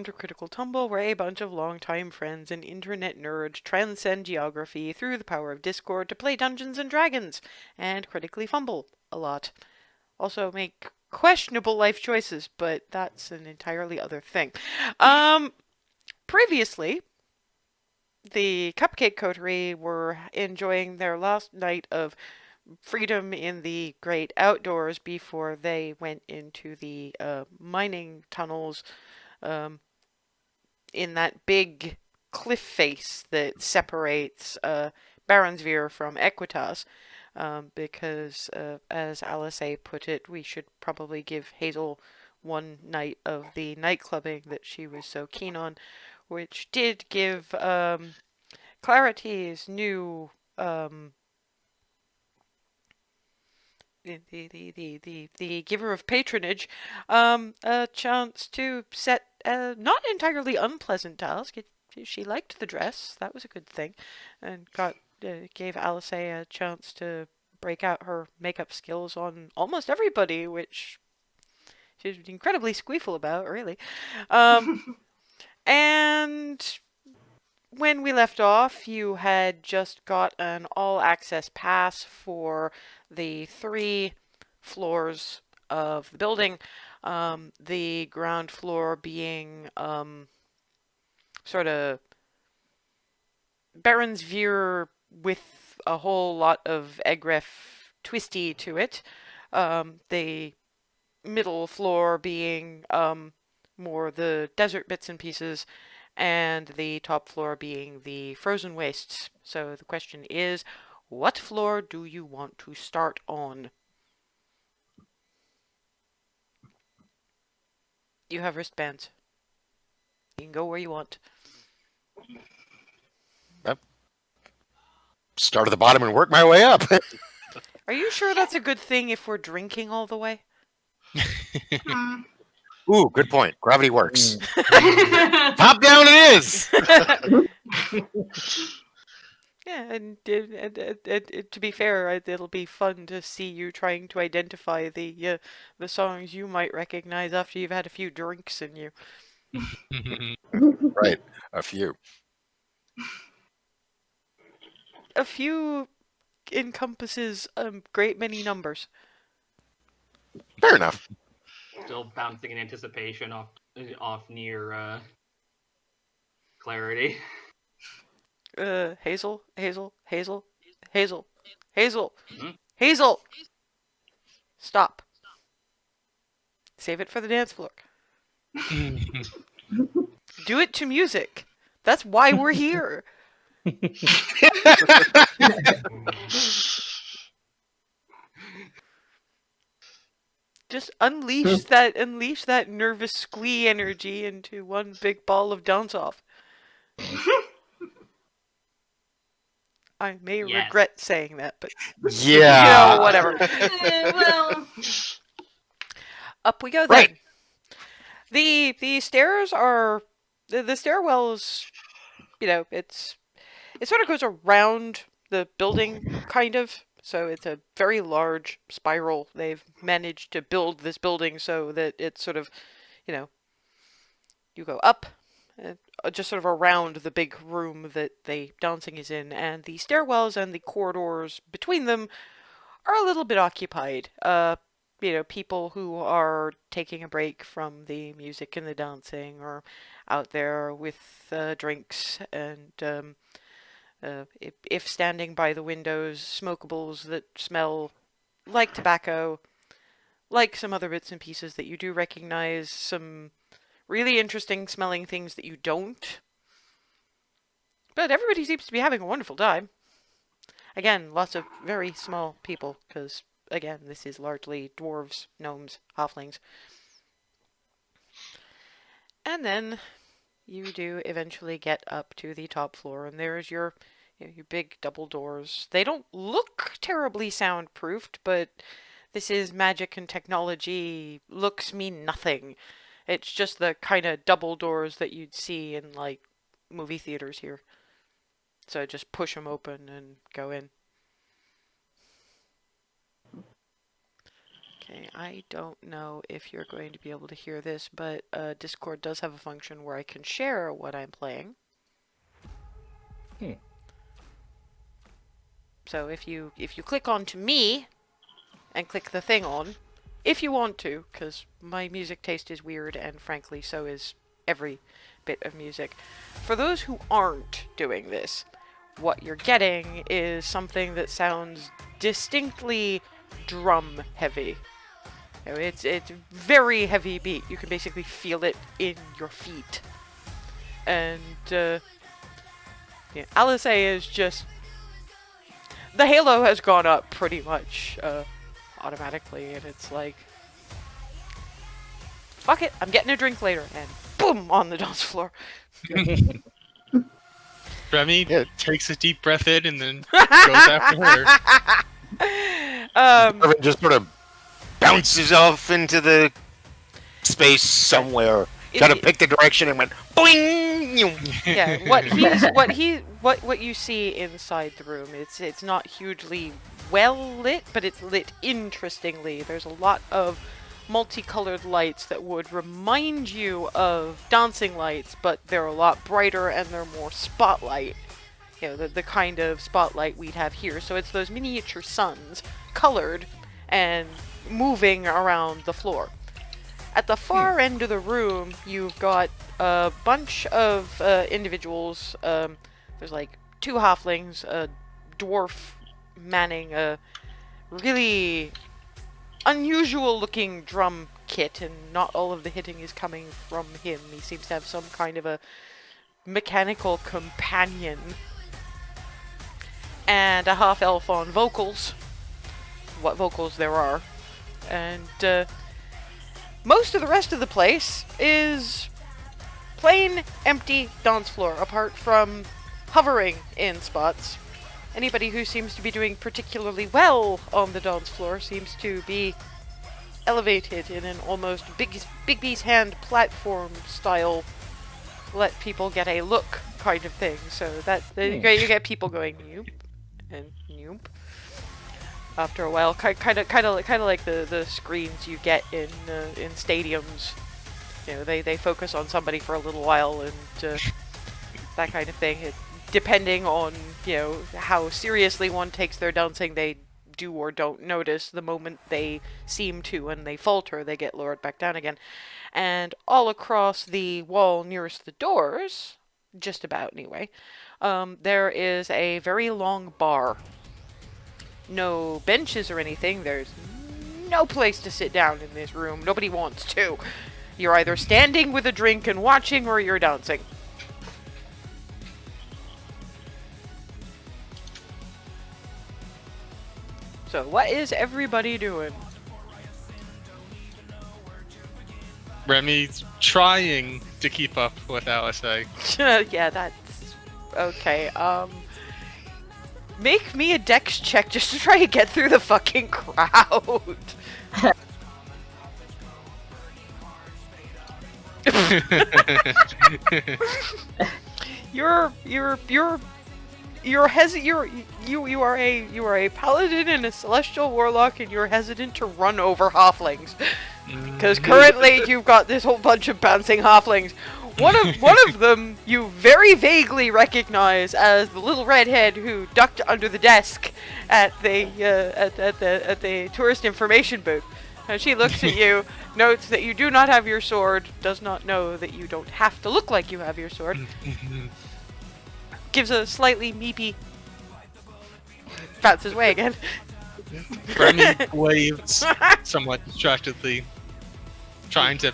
welcome to Critical Tumble, where a bunch of longtime friends and internet nerds transcend geography through the power of Discord to play Dungeons and Dragons, and critically fumble a lot. Also make questionable life choices, but that's an entirely other thing. Previously, the Cupcake Coterie were enjoying their last night of freedom in the great outdoors before they went into the mining tunnels in that big cliff face that separates Baronsveer from Equitas. Because, as Alice put it, we should probably give Hazel one night of the nightclubbing that she was so keen on, which did give Clarity's new the giver of patronage a chance to set a not entirely unpleasant task. She liked the dress, that was a good thing, and gave Alice a chance to break out her makeup skills on almost everybody, which she's incredibly squeeful about, really. And when we left off, you had just got an all-access pass for the 3 floors of the building. The ground floor being sort of Baronsveer with a whole lot of Egref twisty to it. The middle floor being more the desert bits and pieces, and the top floor being the frozen wastes. So the question is, what floor do you want to start on? You have wristbands. You can go where you want. Start at the bottom and work my way up. Are you sure that's a good thing if we're drinking all the way? Ooh, good point. Gravity works. Top down it is! Yeah, and to be fair, it'll be fun to see you trying to identify the songs you might recognize after you've had a few drinks in you. Right, a few. A few encompasses a great many numbers. Fair enough. Still bouncing in anticipation off near Clarity. Hazel. Mm-hmm. Hazel! Stop. Save it for the dance floor. Do it to music. That's why we're here. Just unleash that nervous squee energy into one big ball of dance off. I may regret saying that, but yeah, whatever. Well, Up we go then. Right. The stairs are the stairwells. It sort of goes around the building, kind of. So it's a very large spiral. They've managed to build this building so that it's sort of, you go up, just sort of around the big room that the dancing is in, and the stairwells and the corridors between them are a little bit occupied. People who are taking a break from the music and the dancing, or out there with drinks and if standing by the windows, smokables that smell like tobacco, like some other bits and pieces that you do recognize, some really interesting smelling things that you don't. But everybody seems to be having a wonderful time. Again, lots of very small people, because, again, this is largely dwarves, gnomes, halflings. And then you do eventually get up to the top floor, and there's your big double doors. They don't look terribly soundproofed, but this is magic and technology. Looks mean nothing. It's just the kind of double doors that you'd see in, like, movie theaters here. So just push them open and go in. Okay, I don't know if you're going to be able to hear this, but Discord does have a function where I can share what I'm playing. So if you click onto me and click the thing on, if you want to, because my music taste is weird, and frankly, so is every bit of music. For those who aren't doing this, what you're getting is something that sounds distinctly drum heavy. You know, it's very heavy beat. You can basically feel it in your feet. And yeah, Alice A is just, the halo has gone up pretty much automatically, and it's like, fuck it, I'm getting a drink later, and boom, on the dance floor. Remy takes a deep breath in and then goes after her. Irvin just sort of bounces off into the space somewhere. Trying to pick the direction and went boing. Yeah, what you see inside the room, it's not hugely well lit, but it's lit interestingly. There's a lot of multicolored lights that would remind you of dancing lights, but they're a lot brighter and they're more spotlight. You know, the kind of spotlight we'd have here. So it's those miniature suns, colored and moving around the floor. At the far end of the room, you've got a bunch of individuals. There's like 2 halflings, a dwarf manning a really unusual looking drum kit, and not all of the hitting is coming from him. He seems to have some kind of a mechanical companion. And a half elf on vocals. What vocals there are. And most of the rest of the place is plain empty dance floor, apart from hovering in spots. Anybody who seems to be doing particularly well on the dance floor seems to be elevated in an almost Bigby's hand platform style, let people get a look kind of thing. So that you get people going noop and noop. After a while, kind of like the screens you get in stadiums. You know, they focus on somebody for a little while, and that kind of thing. Depending on, you know, how seriously one takes their dancing, they do or don't notice. The moment they seem to and they falter, they get lowered back down again. And all across the wall nearest the doors, just about anyway, there is a very long bar. No benches or anything. There's no place to sit down in this room. Nobody wants to. You're either standing with a drink and watching, or you're dancing. So what is everybody doing? Remy's trying to keep up with Alice A. Yeah, that's okay. Make me a dex check just to try to get through the fucking crowd. You are a paladin and a celestial warlock, and you're hesitant to run over halflings. Because currently you've got this whole bunch of bouncing halflings. One of them you very vaguely recognize as the little redhead who ducked under the desk at the tourist information booth. And she looks at you, notes that you do not have your sword, does not know that you don't have to look like you have your sword. Gives a slightly meepy, bounces away again. Remy waves somewhat distractedly, trying to.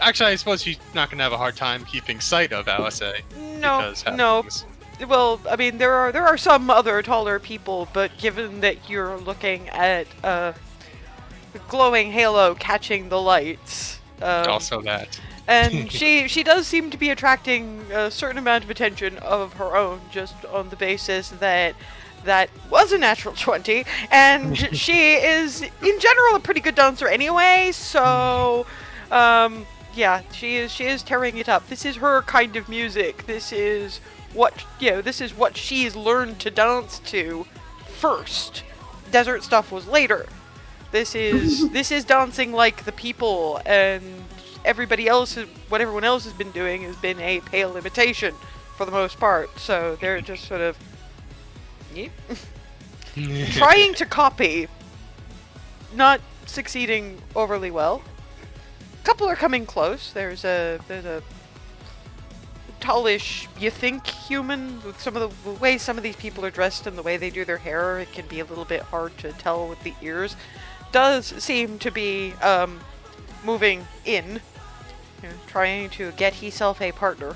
Actually, I suppose she's not going to have a hard time keeping sight of Alice A. No. Well, I mean, there are some other taller people, but given that you're looking at a glowing halo catching the lights, also that. And she does seem to be attracting a certain amount of attention of her own, just on the basis that was a natural 20, and she is, in general, a pretty good dancer anyway, so, yeah, she is tearing it up. This is her kind of music. This is what she's learned to dance to first. Desert stuff was later. This is dancing like the people, and what everyone else has been doing has been a pale imitation for the most part. So they're just sort of trying to copy, not succeeding overly well. A couple are coming close. There's a tallish, you think, human. With some of the way some of these people are dressed and the way they do their hair, it can be a little bit hard to tell with the ears. Does seem to be moving in, trying to get himself a partner.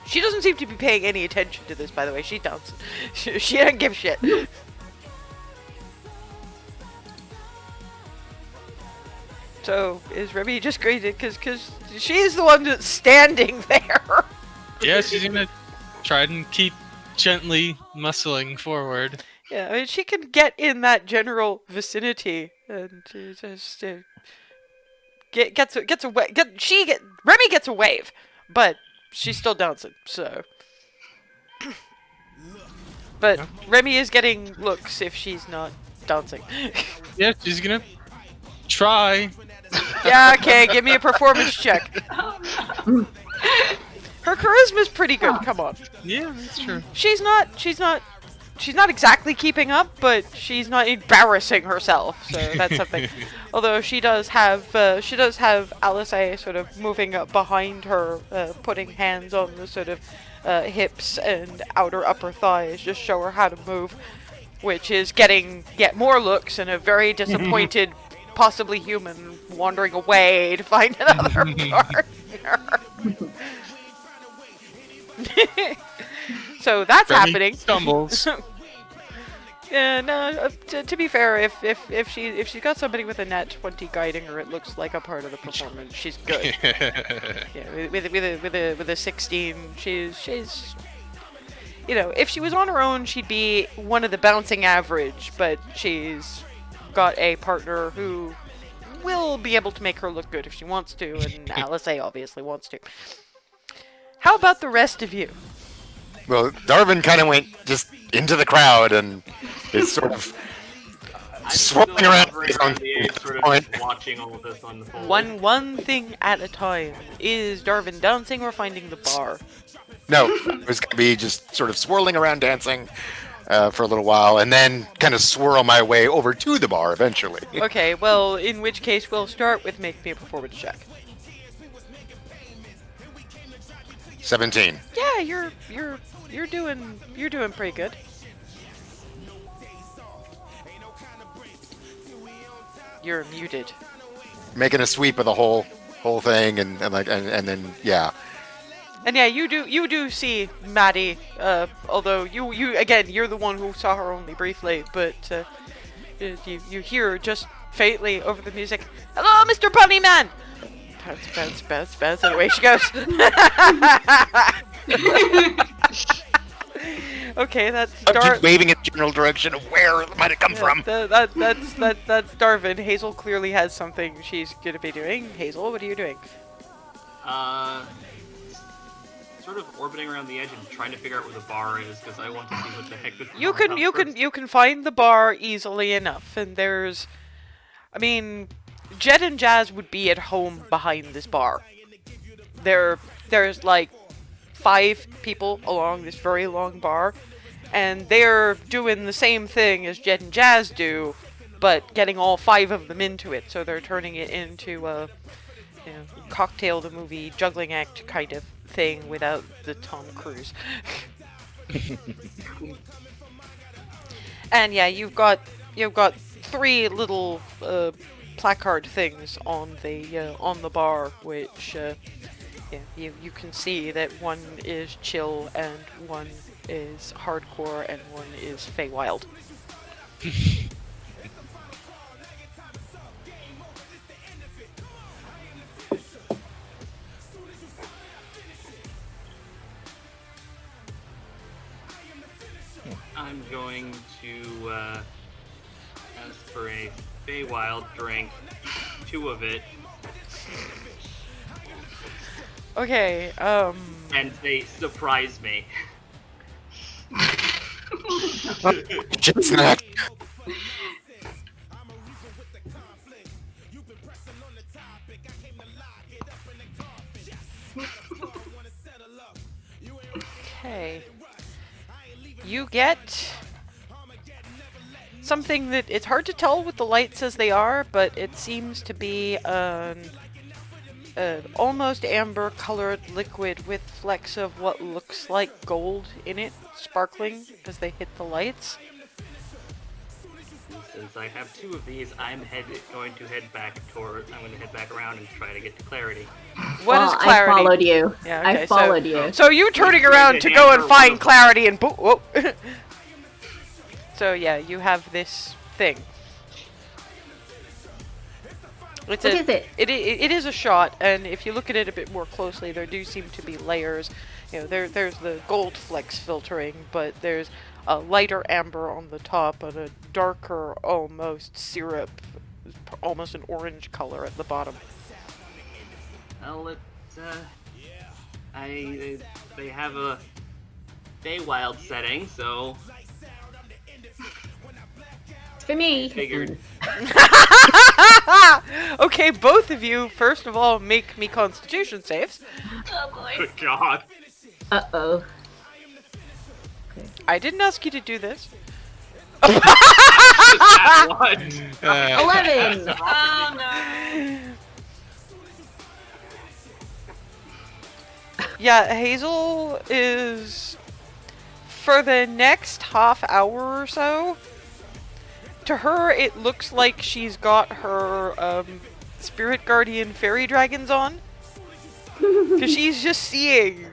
She doesn't seem to be paying any attention to this, by the way. She doesn't. She doesn't give a shit. So, is Remy just graded? Because she's the one that's standing there. Yeah, she's gonna try and keep gently muscling forward. Yeah, I mean, she can get in that general vicinity and just Remy gets a wave, but she's still dancing. So, but Remy is getting looks if she's not dancing. Yeah, she's gonna try. Yeah, okay, give me a performance check. Her charisma's pretty good. Come on. Yeah, that's true. She's not exactly keeping up, but she's not embarrassing herself, so that's something. Although she does have Alice sort of moving up behind her, putting hands on the sort of hips and outer upper thighs, just show her how to move, which is getting yet more looks and a very disappointed, possibly human, wandering away to find another partner. So that's happening. Stumbles. Yeah, no. To be fair, if she's got somebody with a nat 20 guiding her, it looks like a part of the performance. She's good. Yeah, with a 16, she's. If she was on her own, she'd be one of the bouncing average. But she's got a partner who will be able to make her look good if she wants to, and Alice obviously wants to. How about the rest of you? Well, Darvin kind of went just into the crowd and is sort of swirling around his own sort of watching all of this unfold. One thing at a time. Is Darvin dancing or finding the bar? No, it was going to be just sort of swirling around dancing for a little while, and then kind of swirl my way over to the bar eventually. Okay, well, in which case we'll start with make me a performance check. 17. Yeah, you're doing pretty good. You're muted. Making a sweep of the whole thing, and then yeah. And yeah, you do see Maddie. Although you again, you're the one who saw her only briefly, but you hear just faintly over the music. Hello, Mr. Bunnyman. Bounce, and away she goes. Okay, that's I'm just waving in the general direction of where it might have come from. That's Darvin. Hazel clearly has something she's gonna be doing. Hazel, what are you doing? Sort of orbiting around the edge and trying to figure out where the bar is, because I want to see what the heck this. You can find the bar easily enough, and there's, I mean, Jet and Jazz would be at home behind this bar. There's like 5 people along this very long bar, and they're doing the same thing as Jet and Jazz do, but getting all 5 of them into it. So they're turning it into a Cocktail the movie juggling act kind of thing without the Tom Cruise. And yeah, you've got 3 little placard things on the bar, which you can see that one is chill and one is hardcore and one is Feywild. I'm going to ask for a Feywild drink, 2 of it, Okay, and say, surprise me. Just snack. Okay. You get something that it's hard to tell what the lights as they are, but it seems to be an almost amber colored liquid with flecks of what looks like gold in it, sparkling as they hit the lights. Since I have 2 of these, going to head back around and try to get to clarity. What is Well, clarity? I followed you. Yeah, okay, I followed you. So you're turning around to go and find clarity and whoa. So yeah, you have this thing. What is it? It is a shot, and if you look at it a bit more closely, there do seem to be layers. You know, there's the gold flecks filtering, but there's a lighter amber on the top and a darker, almost syrup, almost an orange color at the bottom. Well, they have a Feywild setting, so It's for me. figured. Okay, both of you, first of all, make me Constitution saves. Oh boy. Good God. Uh-oh. I didn't ask you to do this. That one. 11! Oh no. Yeah, Hazel is, for the next half hour or so, to her it looks like she's got her Spirit Guardian fairy dragons on. Because she's just seeing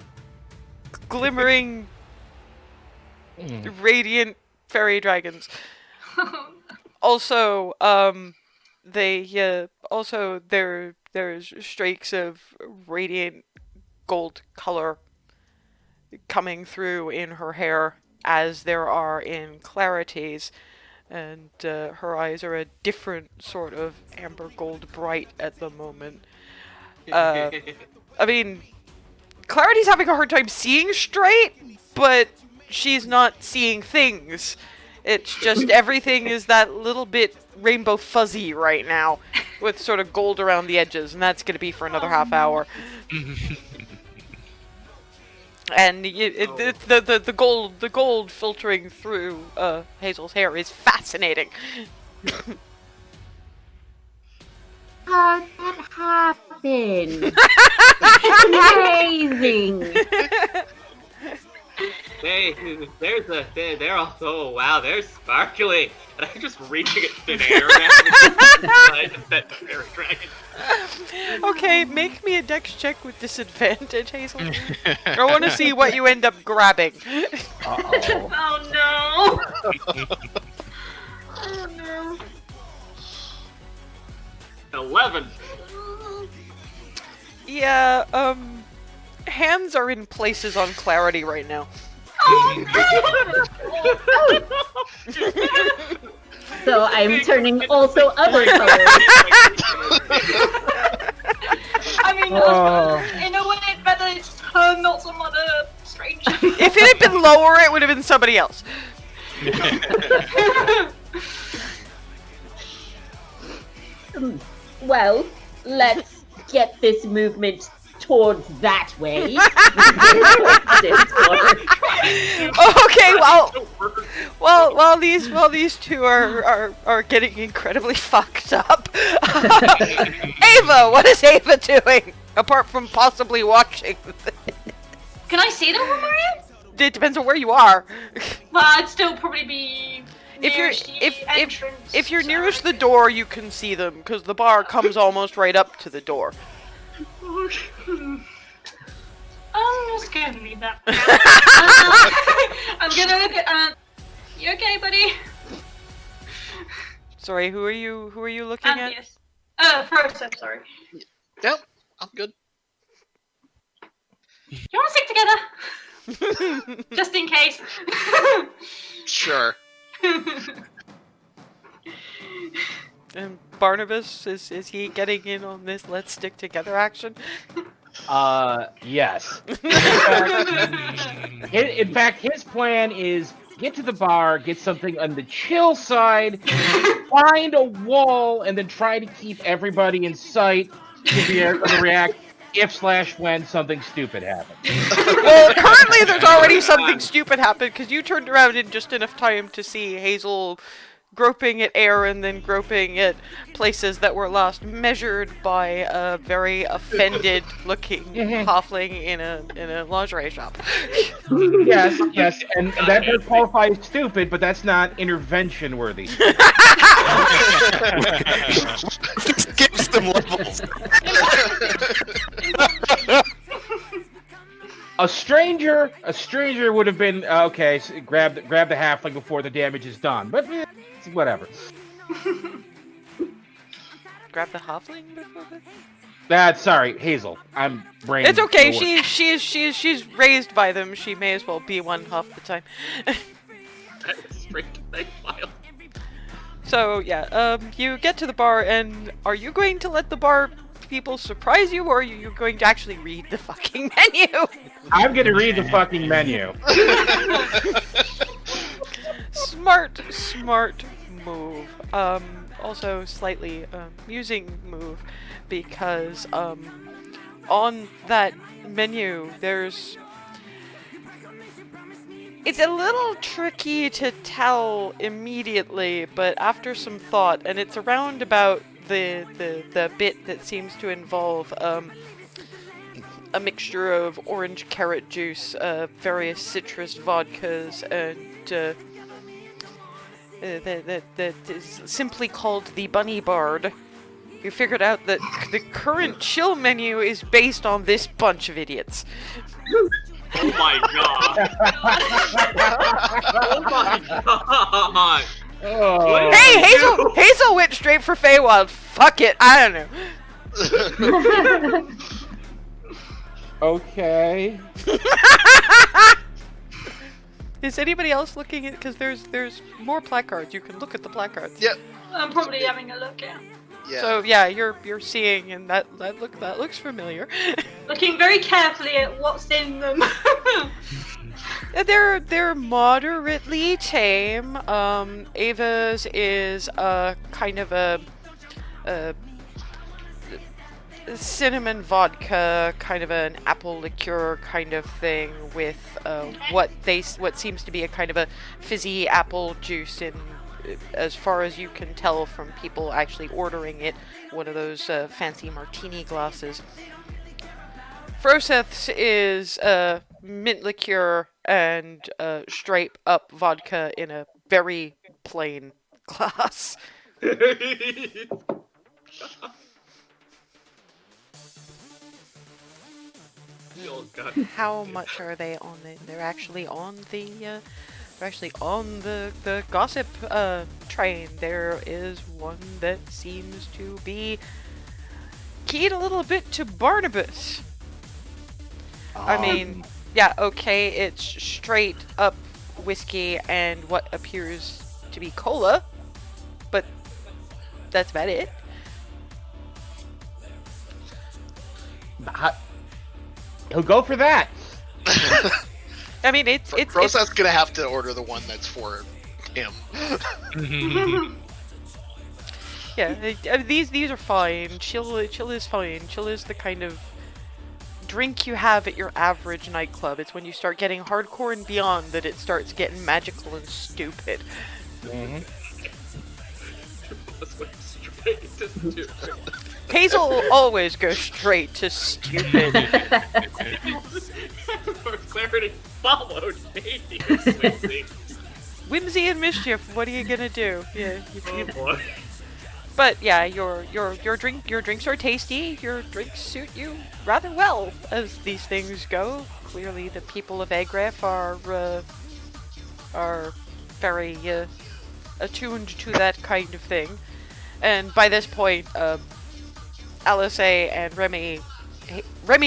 glimmering, radiant fairy dragons. Also, there's streaks of radiant gold color coming through in her hair, as there are in Clarity's, and her eyes are a different sort of amber gold bright at the moment. I mean, Clarity's having a hard time seeing straight, but she's not seeing things. It's just everything is that little bit rainbow fuzzy right now, with sort of gold around the edges, and that's going to be for another half hour. And the gold filtering through Hazel's hair is fascinating. How did that happen? It's amazing! They're also, oh wow, they're sparkly. And I'm just reaching at thin air now. That fairy dragon. Okay, make me a dex check with disadvantage, Hazel. I want to see what you end up grabbing. Oh no. Oh no. 11. Yeah, hands are in places on Clarity right now. So I'm turning also other colors. I mean, in a way, it's better it's her, not some other stranger. If it had been lower, it would have been somebody else. Well, let's get this movement towards that way. Okay, while these two are getting incredibly fucked up, Ava, what is Ava doing apart from possibly watching? Can I see them from where I am? It depends on where you are. Well, I'd still probably be If you're nearest the entrance, if you're so- nearest the door, you can see them because the bar comes almost right up to the door. I'm just gonna leave that. I'm gonna look at. You okay, buddy? Sorry, who are you looking at? Yes. First, I'm sorry. Yep, I'm good. You want to stick together? Just in case. Sure. And Barnabas, is he getting in on this let's stick together action? Yes. In fact, his plan is get to the bar, get something on the chill side, find a wall, and then try to keep everybody in sight to be able to react if/when something stupid happens. Well, currently there's already something stupid happened because you turned around in just enough time to see Hazel groping at air and then groping at places that were last measured by a very offended-looking halfling in a lingerie shop. Yes, and that does qualify as stupid, but that's not intervention worthy. Skip some levels. A stranger would have been okay. So grab the halfling before the damage is done, but whatever. Grab the halfling before the... Sorry, Hazel. I'm brain. It's okay. She's raised by them. She may as well be one half the time. That is straight to the file. So yeah, you get to the bar, and are you going to let the bar people surprise you, or are you going to actually read the fucking menu? I'm gonna read the fucking menu. Smart move. Also slightly amusing move, because on that menu there's... It's a little tricky to tell immediately, but after some thought, and it's around about the bit that seems to involve a mixture of orange carrot juice, various citrus vodkas, and that is simply called the Bunny Bard. You figured out that the current chill menu is based on this bunch of idiots. Oh my god. Oh my god. Oh. Hey, Hazel went straight for Feywild. Fuck it, I don't know. Okay. Is anybody else looking at? Because there's more placards. You can look at the placards. Yep. I'm probably having a look at. Yeah. So yeah, you're seeing, and that looks familiar. Looking very carefully at what's in them. They're moderately tame. Ava's is kind of a cinnamon vodka, kind of an apple liqueur kind of thing with what seems to be a kind of a fizzy apple juice in, as far as you can tell from people actually ordering it, one of those fancy martini glasses. Froseth's is mint liqueur and straight up vodka in a very plain glass. Oh, God. How much are they on the? They're actually on the gossip train. There is one that seems to be keyed a little bit to Barnabas. I mean, yeah, okay, it's straight up whiskey and what appears to be cola, but that's about it. He'll go for that. I mean, it's Rosa's gonna have to order the one that's for him. yeah. These are fine. Chill is fine. Chill is the kind of drink you have at your average nightclub. It's when you start getting hardcore and beyond that it starts getting magical and stupid. Hazel always goes straight to stupid. For clarity, followed maybe. Whimsy and mischief. What are you gonna do? Yeah. Oh boy. But yeah, your drinks are tasty. Your drinks suit you rather well, as these things go. Clearly, the people of Egref are very attuned to that kind of thing. And by this point, Alice and Remy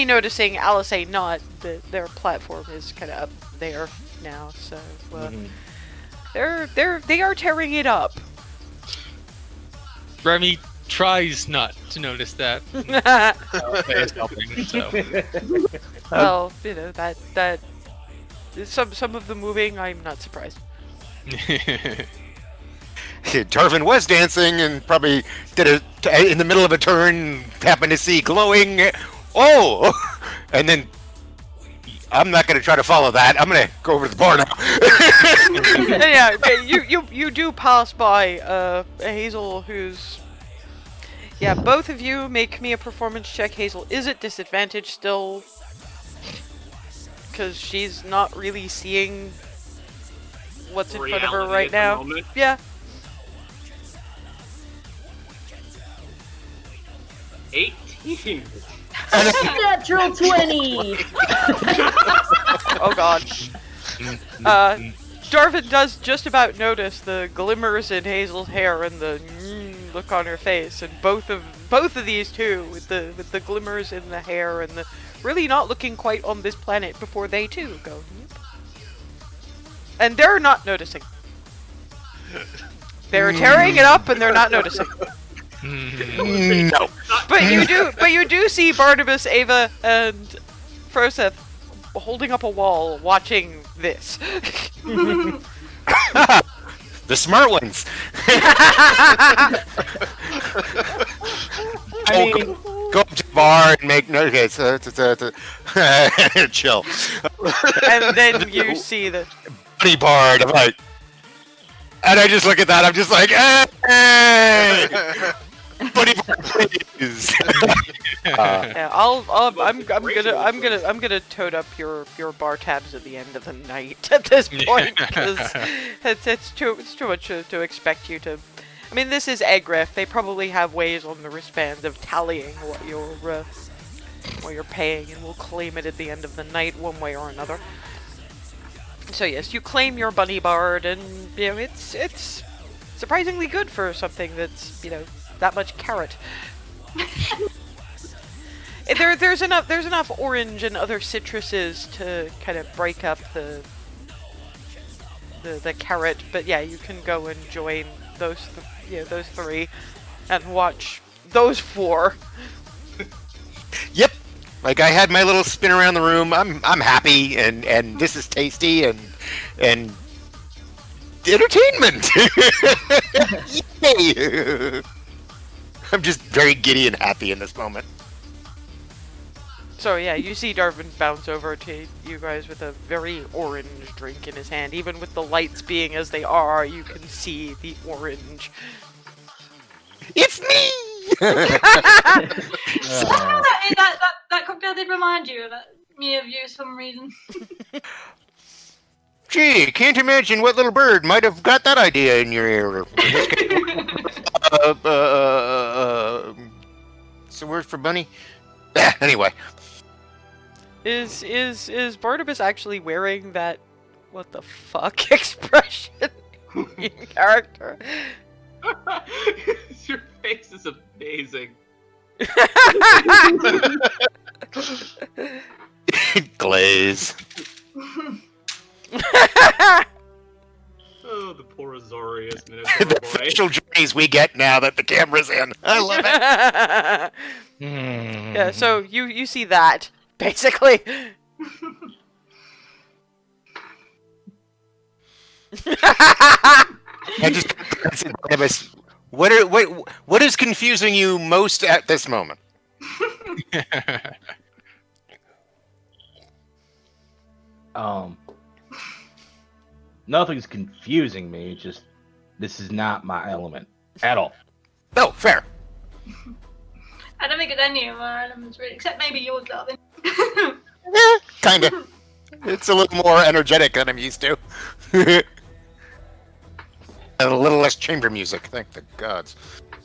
noticing, Alice not, their platform is kind of up there now. So they are tearing it up. Remy tries not to notice that. It's helping, so. Well, you know that some of the moving, I'm not surprised. Darvin was dancing and probably in the middle of a turn, happened to see glowing. Oh! And then I'm not going to try to follow that. I'm going to go over to the bar now. Yeah, okay, you do pass by Hazel, who's... Yeah, both of you make me a performance check. Hazel is at disadvantage still, because she's not really seeing what's in front of her Reality right at the now. moment. Yeah. 18. Natural 20! Oh god. Darvin does just about notice the glimmers in Hazel's hair and the look on her face, and both of these two with the glimmers in the hair and the really not looking quite on this planet before they too go. Yep. And they're not noticing. They're tearing it up and they're not noticing. No. But you do see Barnabas, Ava, and Froseth holding up a wall watching this. The smart ones. Go up to the bar and make no. Okay, chill. And then you see the Bunny bard. I'm like, and I just look at that. I'm just like, hey, bunny bard, please. yeah, I'm gonna tote up your bar tabs at the end of the night at this point, because it's too much to expect you to. I mean, this is Egref. They probably have ways on the wristband of tallying what you're paying, and will claim it at the end of the night, one way or another. So yes, you claim your bunny bard, and you know it's surprisingly good for something that's that much carrot. There's enough orange and other citruses to kind of break up the carrot, but yeah, you can go and join those three and watch those four. Yep. Like I had my little spin around the room. I'm happy and this is tasty and entertainment. Yay. I'm just very giddy and happy in this moment. So yeah, you see Darvin bounce over to you guys with a very orange drink in his hand. Even with the lights being as they are, you can see the orange. It's me! That cocktail did remind you of me of you for some reason. Gee, can't imagine what little bird might have got that idea in your ear. What's the word for bunny? Anyway. Is Barnabas actually wearing that what the fuck expression in character? Your face is amazing. Glaze. Oh, the poor Azorius The Minotaur boy. official journeys we get now that the camera's in. I love it. Yeah, so you see that basically. I just what is confusing you most at this moment? Nothing's confusing me. Just this is not my element at all. Oh, fair. I don't think it's any of our elements really, except maybe yours, Darwin. Kinda. It's a little more energetic than I'm used to. And a little less chamber music, thank the gods.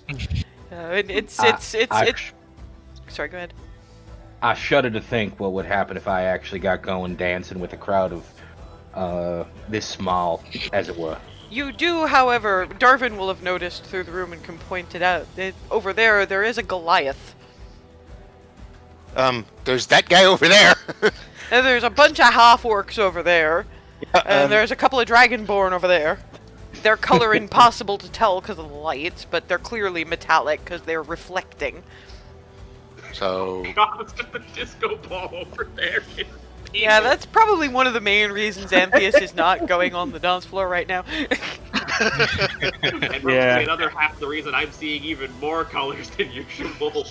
It's sorry, go ahead. I shudder to think what would happen if I actually got going dancing with a crowd of this small, as it were. You do, however, Darvin will have noticed through the room and can point it out. Over there is a Goliath. There's that guy over there. And there's a bunch of half-orcs over there. And there's a couple of Dragonborn over there. Their color impossible to tell because of the lights, but they're clearly metallic because they're reflecting. So God, it's just a disco ball over there. Yeah, that's probably one of the main reasons Antheus is not going on the dance floor right now. And probably another half the reason I'm seeing even more colors than usual.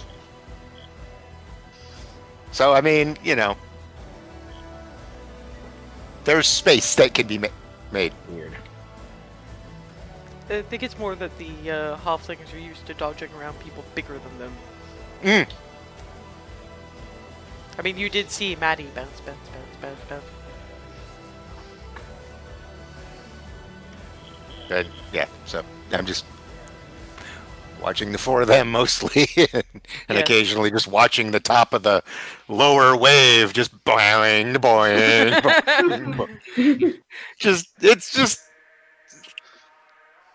So, I mean, there's space that can be made. Weird. I think it's more that the halflings are used to dodging around people bigger than them. Mm. I mean, you did see Maddie bounce. And yeah, so I'm just watching the four of them mostly, and Yeah. occasionally just watching the top of the lower wave, just boing, boing, boing. It's just,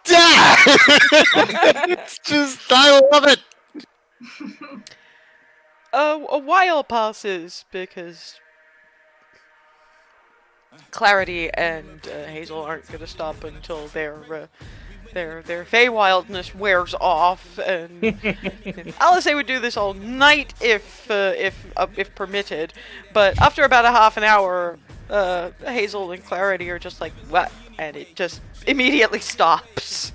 yeah! It's just, I love it. A while passes because Clarity and Hazel aren't going to stop until their Feywildness wears off, and Alice would do this all night if permitted. But after about a half an hour, Hazel and Clarity are just like, what? And it just immediately stops.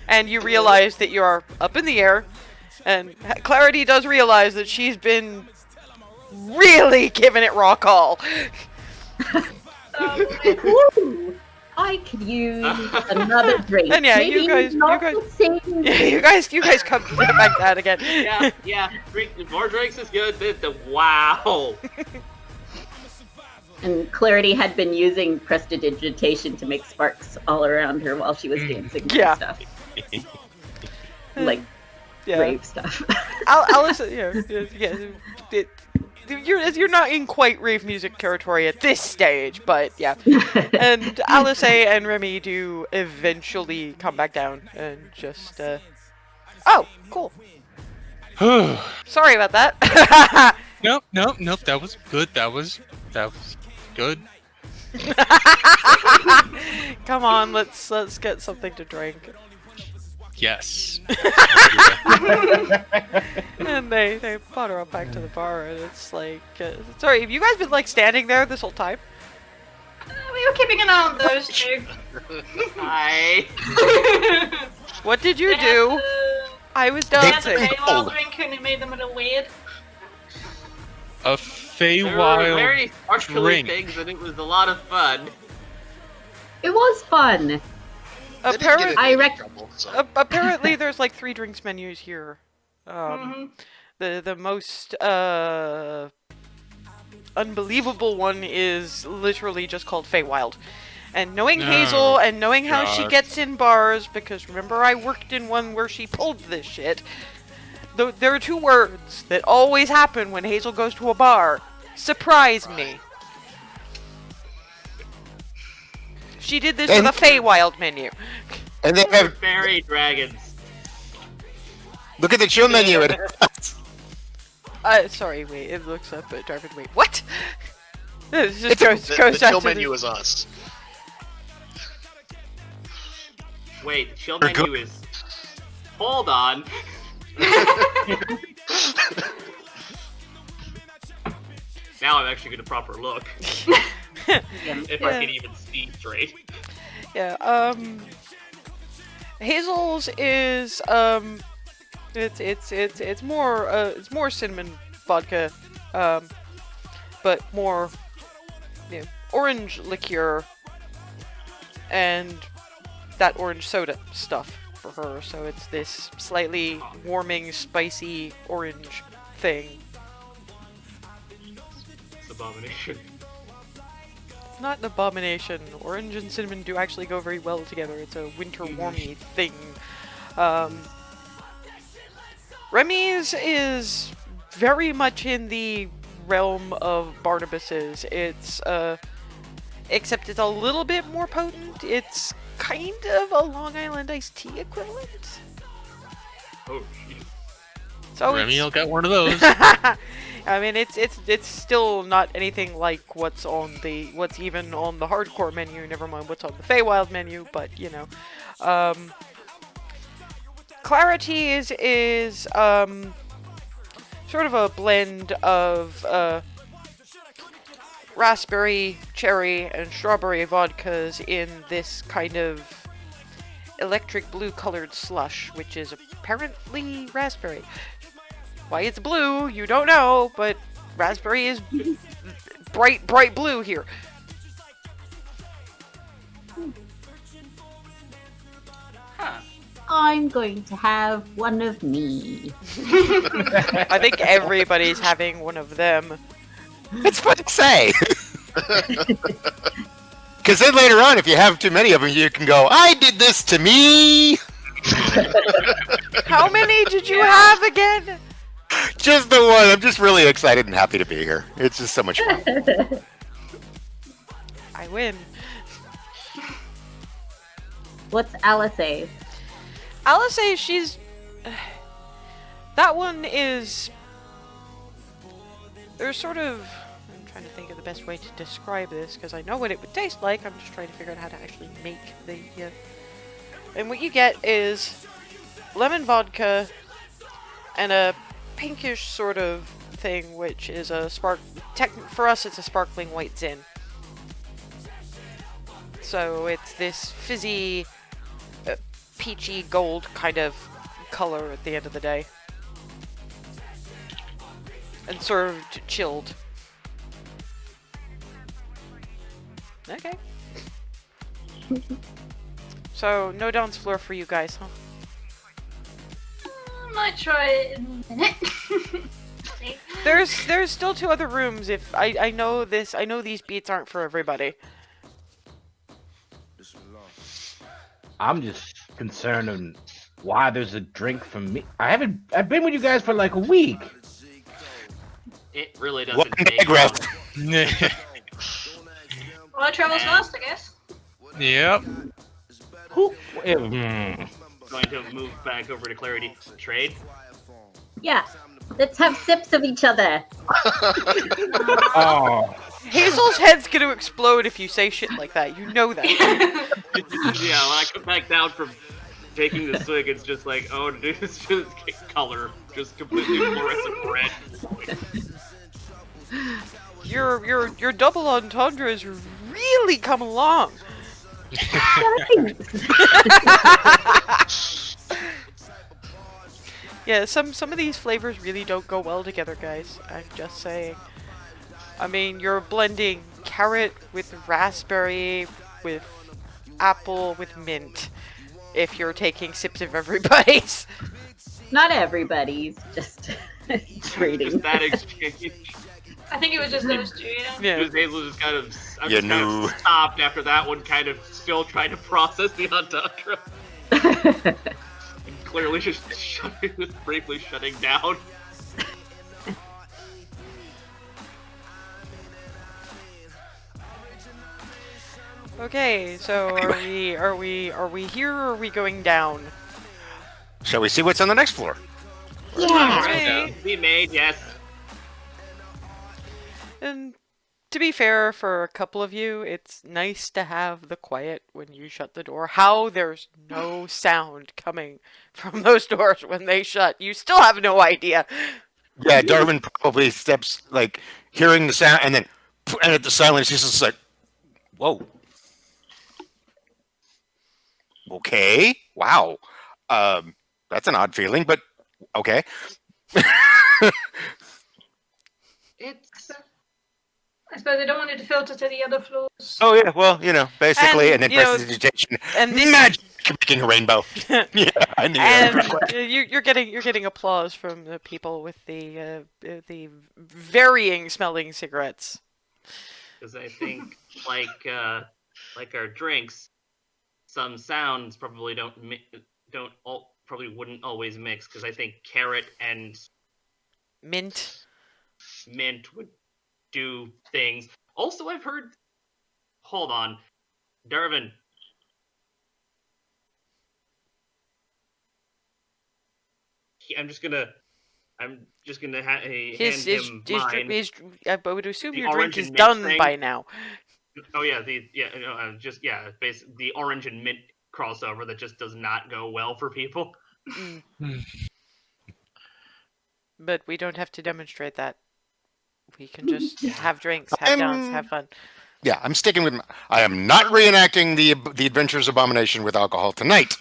And you realize that you're up in the air, and Clarity does realize that she's been really giving it rock all. Ooh, I could use another drink. And yeah, Maybe you guys not the same you guys come back that again. Yeah, more drinks is good. Wow. And Clarity had been using prestidigitation to make sparks all around her while she was dancing and Yeah. stuff. Like Yeah. rave stuff. Alice, you're not in quite rave music territory at this stage, but yeah. And Alice and Remy do eventually come back down and just oh, cool. Sorry about that. Nope. That was good. That was good. Come on, let's get something to drink. Yes. And they brought her up back to the bar, and it's like, sorry, have you guys been like standing there this whole time? We were keeping an eye on those two. Hi. What did you do? I was They had the dancing. Feywild drink and it made them a little weird. A There were Feywild very sparkly drink. things, and it was a lot of fun. It was fun. Apparently, Apparently, there's like 3 drinks menus here. The most unbelievable one is literally just called Feywild. And knowing Hazel and knowing how she God. gets in bars, because remember I worked in one where she pulled this shit. There are 2 words that always happen when Hazel goes to a bar. Surprise me. She did this with a Feywild menu. And they have, Fairy dragons. look at the chill menu. Sorry, wait, it looks up at Darvin. Wait, what? This just the goes chill back to menu is us. Wait, the chill They're menu is. Hold on. Now I'm actually gonna proper look. If I can even see straight. Yeah, Hazel's is it's more cinnamon vodka, but more orange liqueur and that orange soda stuff for her. So it's this slightly warming, spicy orange thing. It's abomination. It's not an abomination. Orange and cinnamon do actually go very well together. It's a winter warmy thing. Remy's is very much in the realm of Barnabas's. It's except it's a little bit more potent. It's kind of a Long Island iced tea equivalent. Oh, jeez. So Remy will get one of those. I mean, it's still not anything like what's even on the hardcore menu. Never mind what's on the Feywild menu, but you know, Clarity is sort of a blend of raspberry, cherry, and strawberry vodkas in this kind of electric blue colored slush, which is apparently raspberry. Why it's blue, you don't know, but raspberry is bright, bright blue here. I'm going to have one of me. I think everybody's having one of them. It's fun to say. Because then later on, if you have too many of them, you can go, I did this to me. How many did you have again? Just the one. I'm just really excited and happy to be here. It's just so much fun. I win. What's Alice? Alice says she's... That one is... There's sort of... I'm trying to think of the best way to describe this, because I know what it would taste like. I'm just trying to figure out how to actually make the... And what you get is lemon vodka and a pinkish sort of thing, which is a for us, it's a sparkling white zin. So it's this fizzy, peachy gold kind of color at the end of the day. And served chilled. Okay. So, no dance floor for you guys, huh? Might try it in a minute. See? There's still 2 other rooms. If I know this, I know these beats aren't for everybody. I'm just concerned on why there's a drink from me. I've been with you guys for like a week. It really doesn't Welcome to take Egref. long. Well, it travels fast, I guess. Yep. Who? Going to move back over to Clarity Trade. Yeah, let's have sips of each other. Oh, Hazel's head's gonna explode if you say shit like that. You know that. Yeah, when I come back down from taking the swig, it's just like, oh, dude, it's just color. Just completely fluorescent red. Your double entendre has really come along. Yeah, some of these flavors really don't go well together, guys. I'm just saying. I mean, you're blending carrot with raspberry, with apple, with mint. If you're taking sips of everybody's. Not everybody's, just trading. Just that exchange. I think it was just those 2, yeah. Yeah. Because Hazel just kind of, You kind knew. of stopped after that one, kind of still trying to process the entendre. Clearly just briefly shutting down. Okay, so are we here or are we going down? Shall we see what's on the next floor? Yeah. Alright. Be made, yes. And to be fair, for a couple of you, it's nice to have the quiet when you shut the door. How there's no sound coming from those doors when they shut. You still have no idea. Yeah, Darwin probably steps, like, hearing the sound, and then, and at the silence, he's just like, whoa. Okay, wow. That's an odd feeling, but okay. It's I suppose they don't want it to filter to the other floors. Oh yeah, well, basically, and then you know, prestidigitation. and this- Magic making a rainbow. Yeah, I knew that. And you're getting applause from the people with the varying smelling cigarettes. because I think like our drinks, some sounds probably probably wouldn't always mix because I think carrot and Mint. mint would do things. Also, I've heard. Hold on, Darvin. I'm just gonna hand him mine. I would assume The your drink orange is and mint done thing. by now. Oh yeah, basically the orange and mint crossover that just does not go well for people. But we don't have to demonstrate that. we can just have drinks, have downs, have fun. Yeah, I'm sticking with. I am not reenacting the Adventures Abomination with alcohol tonight.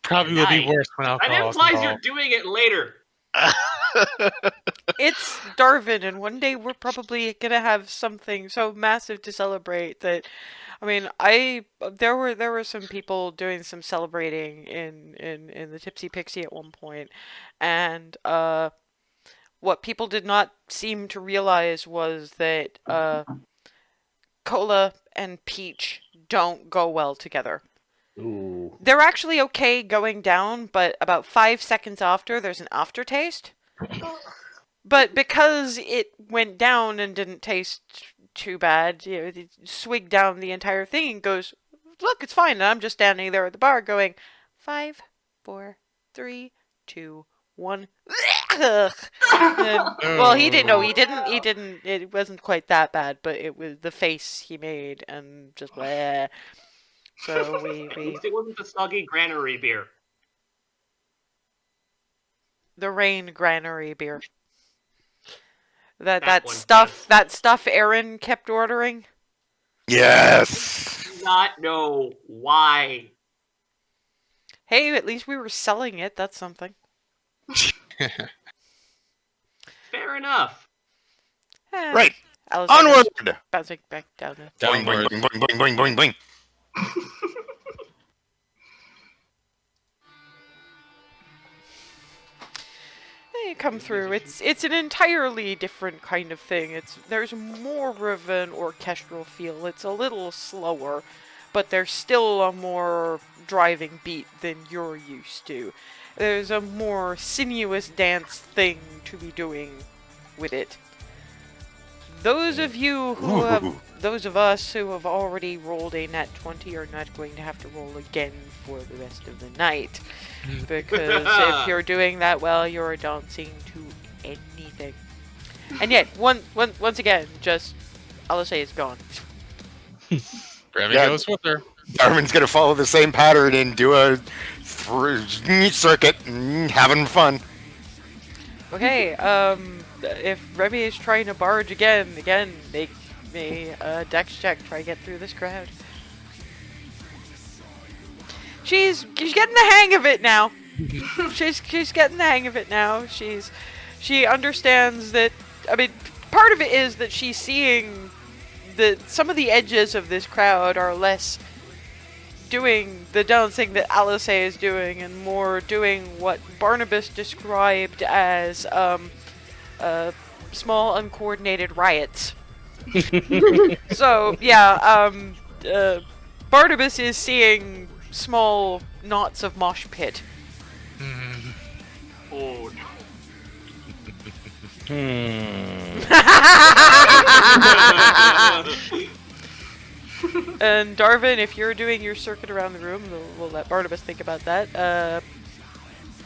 Probably will be worse when That alcohol is implies you're involved. doing it later. It's Darwin, and one day we're probably gonna have something so massive to celebrate that. I mean, there were some people doing some celebrating in the Tipsy Pixie at one point, and what people did not seem to realize was that cola and peach don't go well together. Ooh. They're actually okay going down, but about 5 seconds after, there's an aftertaste. But because it went down and didn't taste too bad, it swigged down the entire thing and goes, look, it's fine. And I'm just standing there at the bar going, 5, 4, 3, 2, 1. Ugh. Well, he didn't. No, he didn't. He didn't. It wasn't quite that bad, but it was the face he made and just bleh. So At we least it wasn't the soggy granary beer. the rain granary beer. That That one, stuff Aaron kept ordering. Yes. Do not know why. Hey, at least we were selling it. That's something. Fair enough. Eh, Right. Alice Onward. bouncing back down. Boing, boing, boing, boing, boing, boing, boing, boing. You come through. It's an entirely different kind of thing. There's more of an orchestral feel. It's a little slower, but there's still a more driving beat than you're used to. There's a more sinuous dance thing to be doing with it. Those of us who have already rolled a nat 20 are not going to have to roll again for the rest of the night. Because if you're doing that well, you're dancing to anything. And yet, once again, just, I'll say it's gone. Grammy Yeah. goes with her. Darwin's gonna follow the same pattern and do a circuit, having fun. Okay, if Remy is trying to barge again, make me a dex check. Try to get through this crowd. She's getting the hang of it now. she's getting the hang of it now. She understands that. I mean, part of it is that she's seeing that some of the edges of this crowd are less doing the dancing that Alice is doing and more doing what Barnabas described as small uncoordinated riots. So yeah, Barnabas is seeing small knots of mosh pit. Oh, And Darvin, if you're doing your circuit around the room, we'll let Barnabas think about that.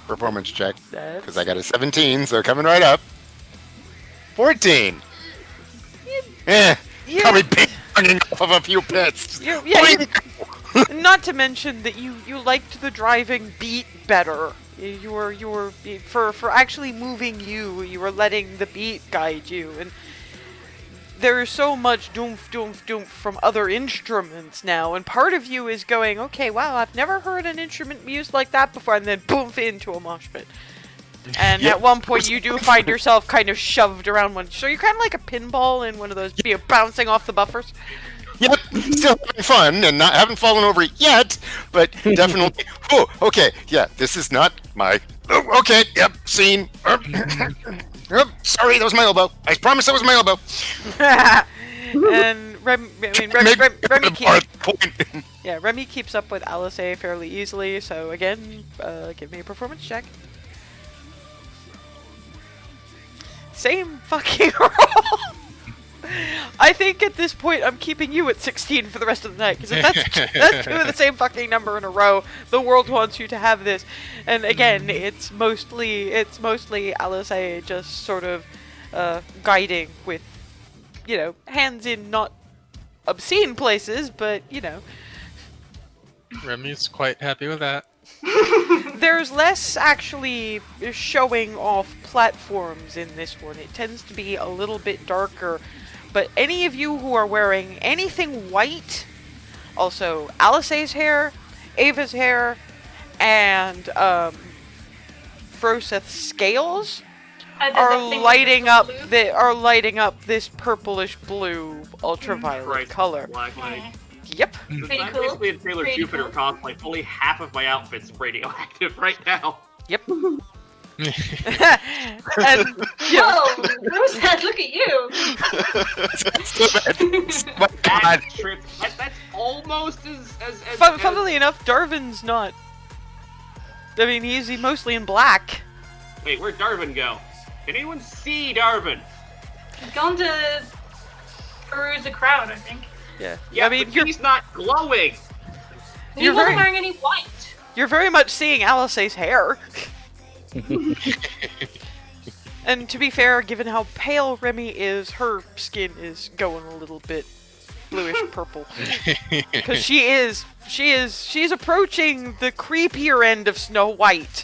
Performance check, That's... because I got a 17, so coming right up. 14. Yeah. Probably banging off of a few pits. Not to mention that you liked the driving beat better. You were for actually moving you were letting the beat guide you, and there's so much doomph doomph doomph from other instruments now, and part of you is going, okay, wow, I've never heard an instrument used like that before, and then boomf into a mosh pit. And at one point you do find yourself kind of shoved around one, so you're kind of like a pinball in one of those, bouncing off the buffers. Yep, still having fun and haven't fallen over yet, but definitely. Oh, okay, yeah, this is not my. Oh, okay, yep, scene. Sorry, that was my elbow. I promise that was my elbow. And Remy keeps up with Alice fairly easily. So again, give me a performance check. Same fucking roll. I think at this point I'm keeping you at 16 for the rest of the night, because if that's two of the same fucking number in a row, the world wants you to have this. And again, it's mostly Alice just sort of guiding with, hands in not obscene places, but Remy's quite happy with that. There's less actually showing off platforms in this one. It tends to be a little bit darker. But any of you who are wearing anything white, also Alice's hair, Ava's hair, and Froseth's scales are lighting up this purplish blue ultraviolet Christ, color. Black Knight. Yep. Pretty I'm cool. basically a Taylor Pretty Jupiter cool. cosplay. Only half of my outfit's radioactive right now. Yep. And yeah, Whoa, Rosette, look at you. My God. That's almost as funnily enough, Darvin's not. I mean, he's mostly in black. Wait, where'd Darvin go? Can anyone see Darvin? He's gone to peruse the crowd, I think. Yeah. Yeah, I mean, but he's not glowing. He You're wasn't very- wearing any white. you're very much seeing Alice's hair. And to be fair, given how pale Remy is, her skin is going a little bit bluish purple. Because she's approaching the creepier end of Snow White.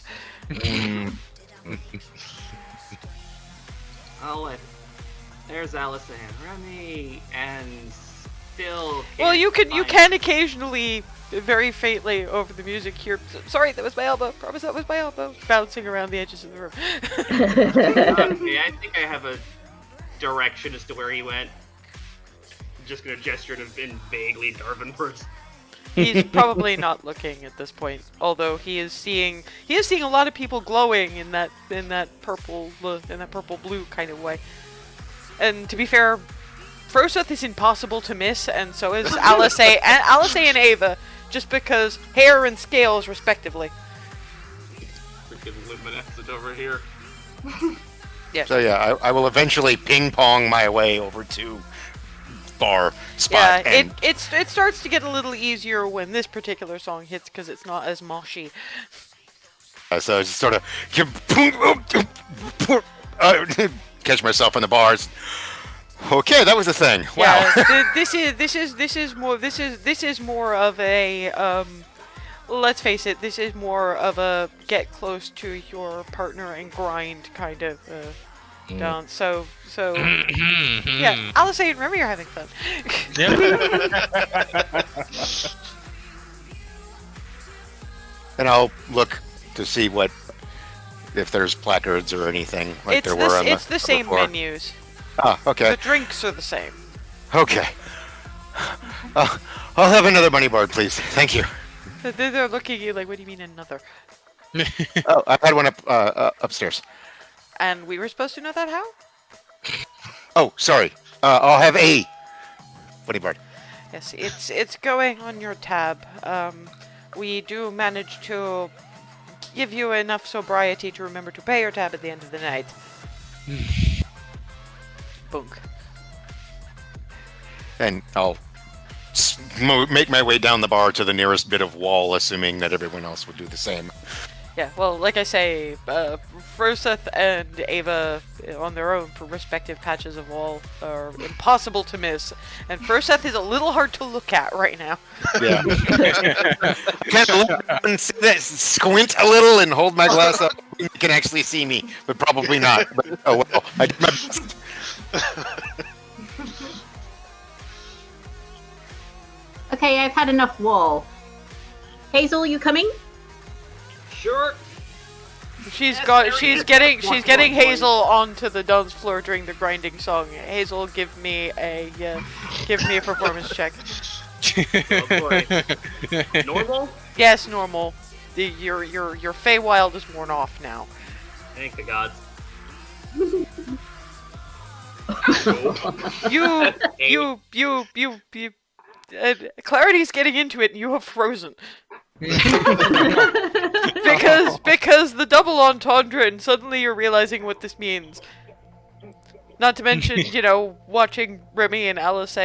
There's Alice and Remy, and still. Well, you can't can find- occasionally, very faintly over the music, hear. Sorry, that was my elbow. Promise that was my elbow. Bouncing around the edges of the room. Okay, I think I have a direction as to where he went. I'm just gonna gesture to in vaguely Darvinwards. He's probably not looking at this point, although he is seeing a lot of people glowing in that purple blue kind of way. And to be fair, Froseth is impossible to miss, and so is Alice and Ava, just because hair and scales respectively. Freaking luminescent over here. So yeah, I will eventually ping pong my way over to bar spot. Yeah, and it starts to get a little easier when this particular song hits because it's not as moshy. so I just sort of catch myself in the bars. Okay, that was a thing. Wow. Yeah, this is more of a let's face it, this is more of a get close to your partner and grind kind of dance. So yeah, Alice and Remy are having fun. And I'll look to see if there's placards or anything like there were on the It's the same floor. menus. Ah, okay. The drinks are the same. Okay. I'll have another money bar, please. Thank you. They're looking at you like, what do you mean another? Oh, I had one upstairs. And we were supposed to know that how? Oh, sorry. I'll have a money bar. Yes, it's going on your tab. We do manage to give you enough sobriety to remember to pay your tab at the end of the night. Bunk. And I'll make my way down the bar to the nearest bit of wall, assuming that everyone else would do the same. Yeah, well, like I say, Froseth and Ava, on their own respective patches of wall, are impossible to miss. And Froseth is a little hard to look at right now. Yeah. I can't look and see that, squint a little and hold my glass up. You can actually see me, but probably not. But, oh well, I did my best. Okay, I've had enough wall. Hazel, you coming? Sure. She's Yes, getting one. Hazel onto the dance floor during the grinding song. Hazel, give me a performance check. Oh boy. Normal? Yes, normal. Your Feywild is worn off now. Thank the gods. You Clarity's getting into it and you have frozen. because the double entendre and suddenly you're realizing what this means. Not to mention, watching Remy and Alice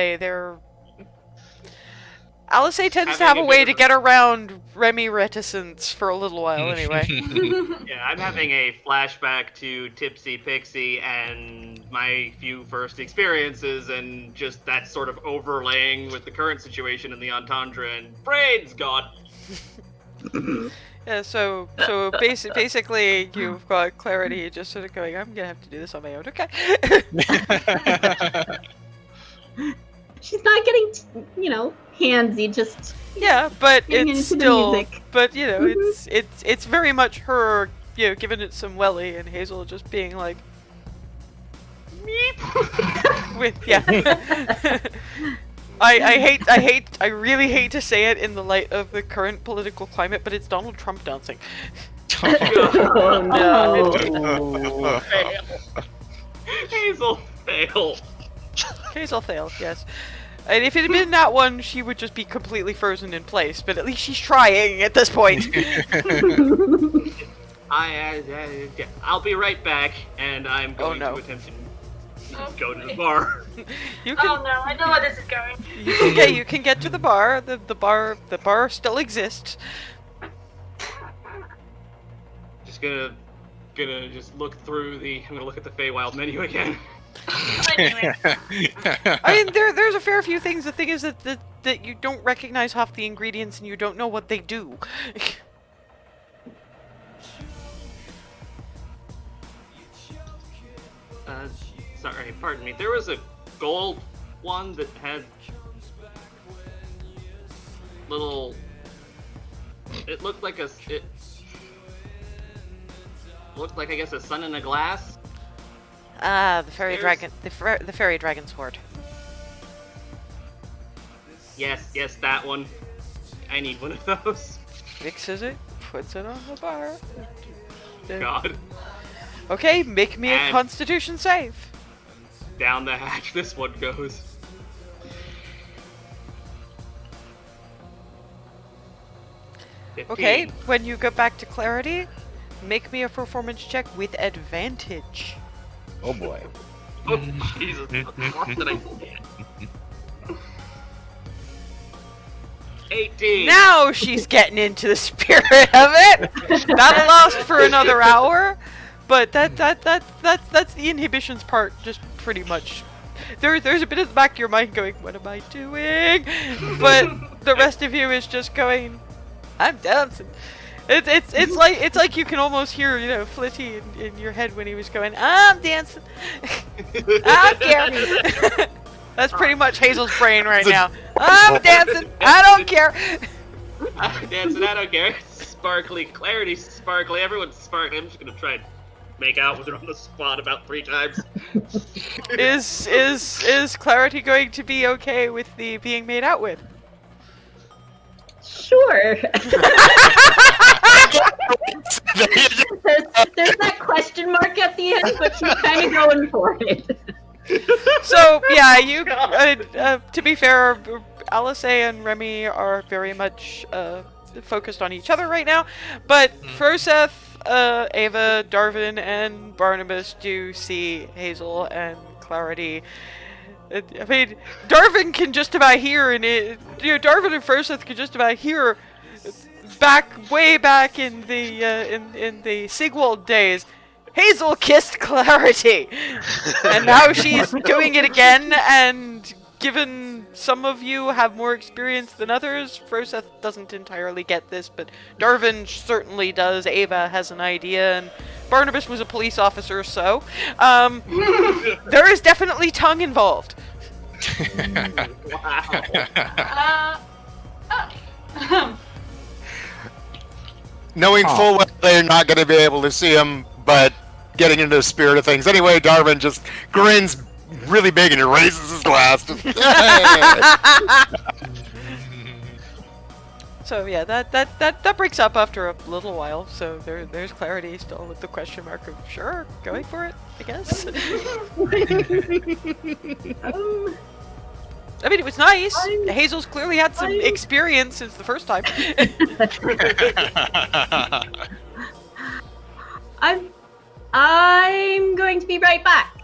Alice tends to have a way to get around Remy reticence for a little while anyway. Yeah, I'm having a flashback to Tipsy Pixie and my few first experiences, and just that sort of overlaying with the current situation in the entendre, and brain's gone. Yeah, so basically you've got Clarity just sort of going, I'm gonna have to do this on my own, okay? She's not getting, handsy, just Yeah, but getting it's into the still, music. but you know, Mhm. it's very much her, giving it some welly, and Hazel just being like, meep, with I really hate to say it in the light of the current political climate, but it's Donald Trump dancing. Oh no. Fail. Hazel, fail. Hazel fail, yes. And if it had been that one, she would just be completely frozen in place. But at least she's trying at this point. I'll be right back, and I'm going to attempt to go to the bar. You can, Oh no, I know where this is going. you can get to the bar. The bar still exists. Just gonna just look through I'm gonna look at the Feywild menu again. Anyway, I mean, there's a fair few things. The thing is that you don't recognize half the ingredients and you don't know what they do. Sorry, pardon me. There was a gold one that had little. It looked like it looked like, I guess, a sun in a glass. Ah, the fairy There's- dragon, the fairy dragon sword. Yes, that one. I need one of those. Mixes it, puts it on the bar. God, Okay, make me a And- Constitution save. down the hatch this one goes. Okay, 15. when you go back to Clarity, make me a performance check with advantage. Oh boy. Oh, Jesus. What did I say? 18. Now she's getting into the spirit of it. That'll last for another hour, but that's the inhibitions part. Just pretty much. There's a bit at the back of your mind going, "What am I doing?" But the rest of you is just going, "I'm dancing." It's like you can almost hear Flitty in your head when he was going, "I'm dancing." I don't care. That's pretty much Hazel's brain right now. I'm dancing. I don't care. I'm dancing, I don't care. Sparkly, Clarity, sparkly, everyone's sparkly. I'm just gonna try and make out with her on the spot about 3 times. Is Clarity going to be okay with the being made out with? Sure. there's that question mark at the end, but she's kind of going for it. So yeah, you. To be fair, Alice and Remy are very much focused on each other right now, but Froseth, Ava, Darvin, and Barnabas do see Hazel and Clarity. I mean, Darvin can just about hear, and Darvin and Froseth can just about hear way back in the Sigwald days. Hazel kissed Clarity, and now she's doing it again. And given some of you have more experience than others, Froseth doesn't entirely get this, but Darvin certainly does. Ava has an idea, and Barnabas was a police officer, so there is definitely tongue involved. Wow. Knowing full well they're not going to be able to see him, but getting into the spirit of things. Anyway, Darvin just grins really big and he raises his glass. So yeah, that breaks up after a little while. So there's Clarity still with the question mark of sure, going for it, I guess. I mean, it was nice. Hazel's clearly had some experience since the first time. I'm going to be right back.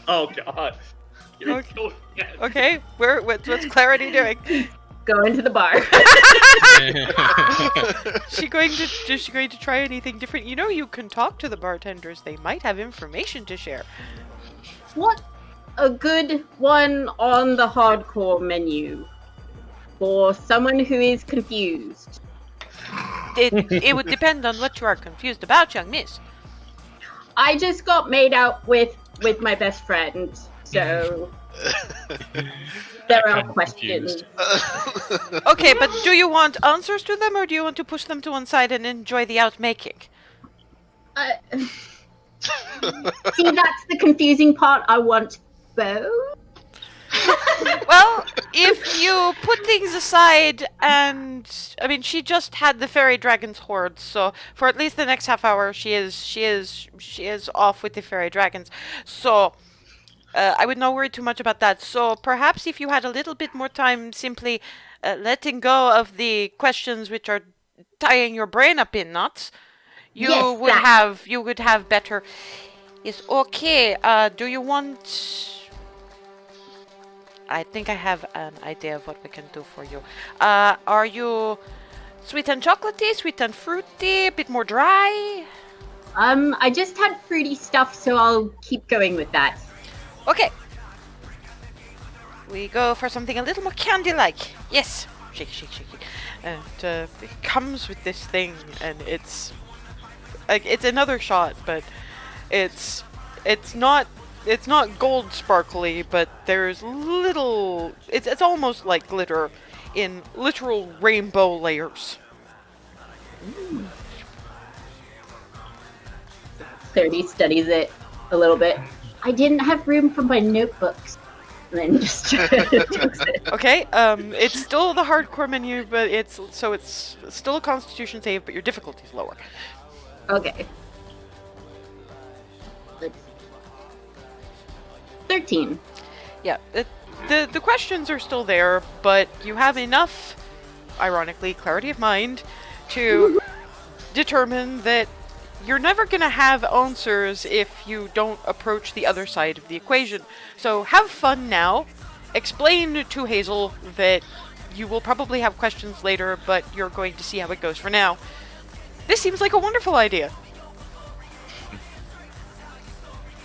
Oh God. Okay, what's Clarity doing? Going to the bar. Is she going to try anything different? You can talk to the bartenders. They might have information to share. What a good one on the hardcore menu. for someone who is confused. It would depend on what you are confused about, young miss. I just got made out with my best friend, so there are Kinda questions. confused. Okay, but do you want answers to them, or do you want to push them to one side and enjoy the outmaking? See, that's the confusing part. I want both. Well, if you put things aside, and I mean, she just had the fairy dragon's horde, so for at least the next half hour, she is off with the fairy dragons. So I would not worry too much about that. So perhaps if you had a little bit more time, simply letting go of the questions which are tying your brain up in knots, Yes, you would have better. Is okay. Do you want? I think I have an idea of what we can do for you. Are you sweet and chocolatey, sweet and fruity, a bit more dry? I just had fruity stuff, so I'll keep going with that. Okay. We go for something a little more candy-like. Yes. Shake, shake, shake. And it comes with this thing, and it's like it's another shot, but it's not gold sparkly, but there's little. It's almost like glitter in literal rainbow layers. 30 studies it a little bit. I didn't have room for my notebooks. And then just takes it. Okay, it's still the hardcore menu, but it's still a Constitution save, but your difficulty's lower. Okay. 13. Yeah, the questions are still there, but you have enough, ironically, clarity of mind to determine that you're never going to have answers if you don't approach the other side of the equation. So have fun now. Explain to Hazel that you will probably have questions later, but you're going to see how it goes for now. This seems like a wonderful idea.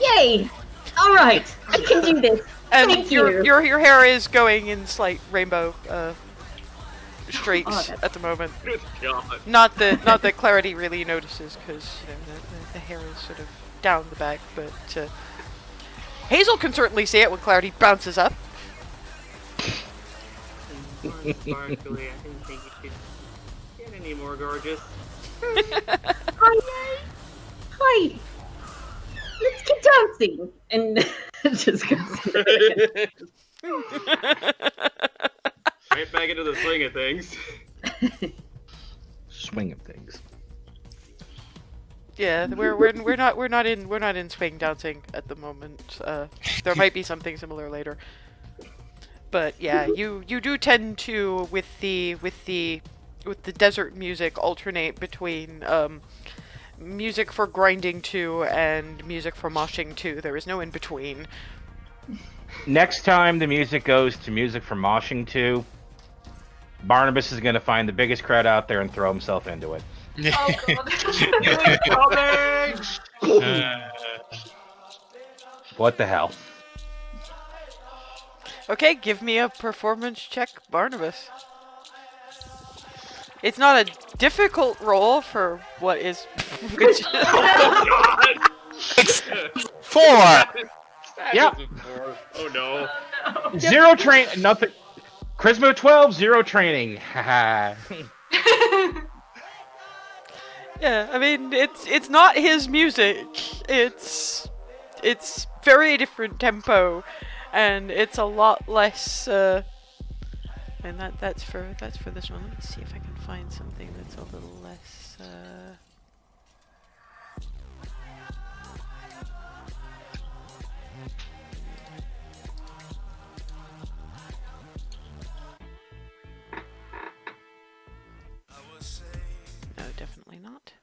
Yay! Alright, I can do this. And Thank you. your hair is going in slight rainbow streaks Oh, at the moment. Good God. Not that Clarity really notices, because the hair is sort of down the back, but Hazel can certainly see it when Clarity bounces up. Sparkly, I didn't think you could get any more gorgeous. Hi. Hi. Let's keep dancing. And just goes. Right back into the swing of things. Swing of things. Yeah, we're not in swing dancing at the moment. There might be something similar later. But yeah, you do tend to with the desert music alternate between music for grinding to and music for moshing to. There is no in between. Next time the music goes to music for moshing to, Barnabas is going to find the biggest crowd out there and throw himself into it. Oh god. What the hell? Okay, give me a performance check, Barnabas. It's not a difficult roll for what is. Which, Oh God! 4. Yep. Oh no. Zero train, nothing. Charisma 12, zero training. Haha. yeah, I mean it's not his music. It's very different tempo, and it's a lot less. And that's for this one. Let me see if I can find something that's a little less. No, definitely not.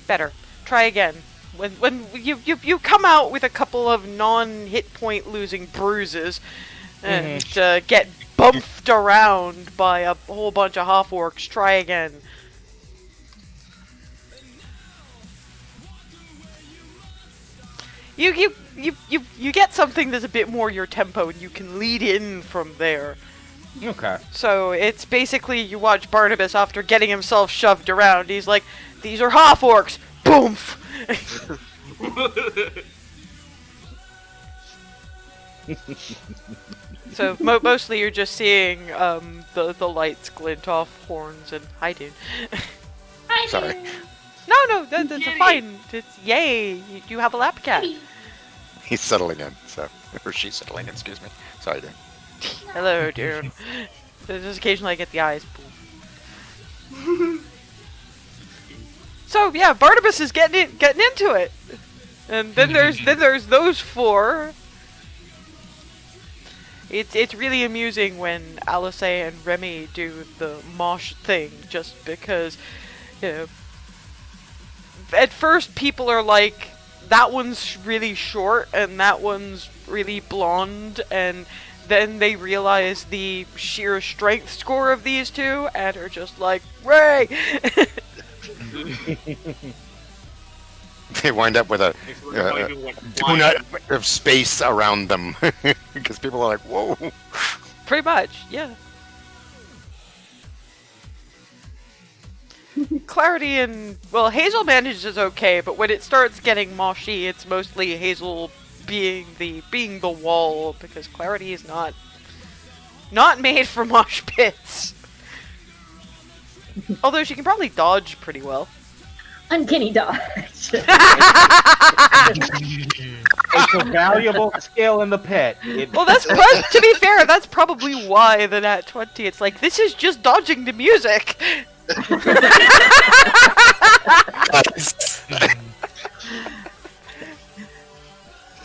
Better. Try again. When you come out with a couple of non-hit point losing bruises and get bumped around by a whole bunch of half-orcs, try again. you get something that's a bit more your tempo, and you can lead in from there. Okay. So it's basically you watch Barnabas after getting himself shoved around. He's like, "These are half orcs." Boomf. So mostly you're just seeing the lights glint off horns and hi dude. Sorry. No, that's Yay. fine. It's yay. You have a lap cat. He's settling in, so or she's settling in. Excuse me. Sorry, dude. Hello, dude. Just occasionally I get the eyes. So yeah, Barnabas is getting into it, and then there's those four. It's really amusing when Alice and Remy do the mosh thing, just because, you know, at first people are like, that one's really short and that one's really blonde, and then they realize the sheer strength score of these two and are just like, Ray! They wind up with a Flying. donut of space around them because people are like, "Whoa!" Pretty much, yeah. Clarity and, well, Hazel manages okay, but when it starts getting moshy, it's mostly Hazel being the wall, because Clarity is not made for mosh pits. Although she can probably dodge pretty well. Uncanny dodge. It's a valuable skill in the pit. Well, to be fair, that's probably why the Nat 20. It's like, this is just dodging the music.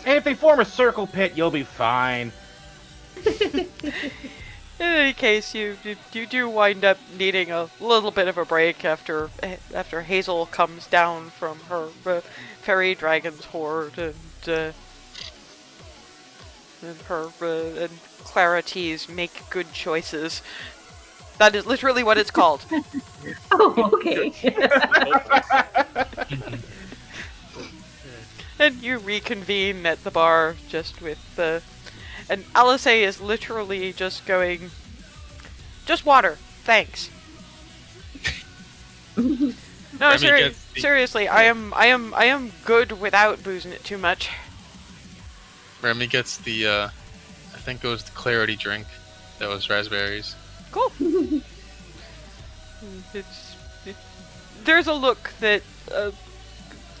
And if they form a circle pit, you'll be fine. In any case, you do wind up needing a little bit of a break after Hazel comes down from her fairy dragon's horde, and and Clarity's make good choices. That is literally what it's called. Oh, okay. And you reconvene at the bar just with the... And Alice is literally just going, just water, thanks. No, Remy gets the- seriously, I am good without boozing it too much. Remy gets the, I think it was the clarity drink. That was raspberries. Cool. There's a look that a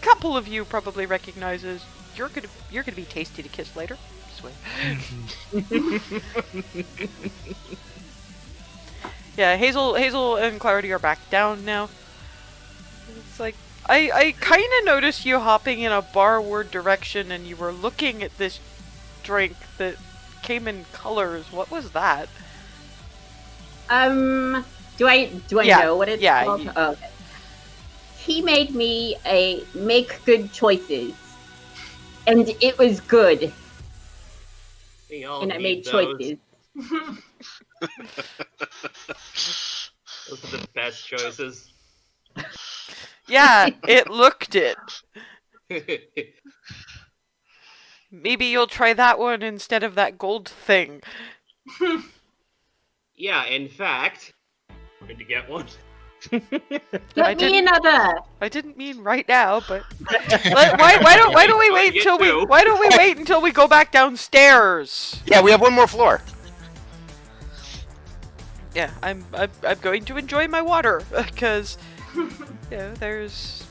couple of you probably recognizes. You're gonna be tasty to kiss later. Yeah, Hazel and Clarity are back down now. It's like, I kind of noticed you hopping in a barward direction, and you were looking at this drink that came in colors. What was that? Do I Yeah, know what it's yeah, called? you- Oh, okay. He made me a make good choices, and it was good, We all and I need made those. choices. Those are the best choices. Yeah, it looked it. Maybe you'll try that one instead of that gold thing. Yeah, in fact, I'm going to get one. Get me another. I didn't mean right now, but why don't we wait until we go back downstairs? Yeah, we have one more floor. Yeah, I'm going to enjoy my water because there is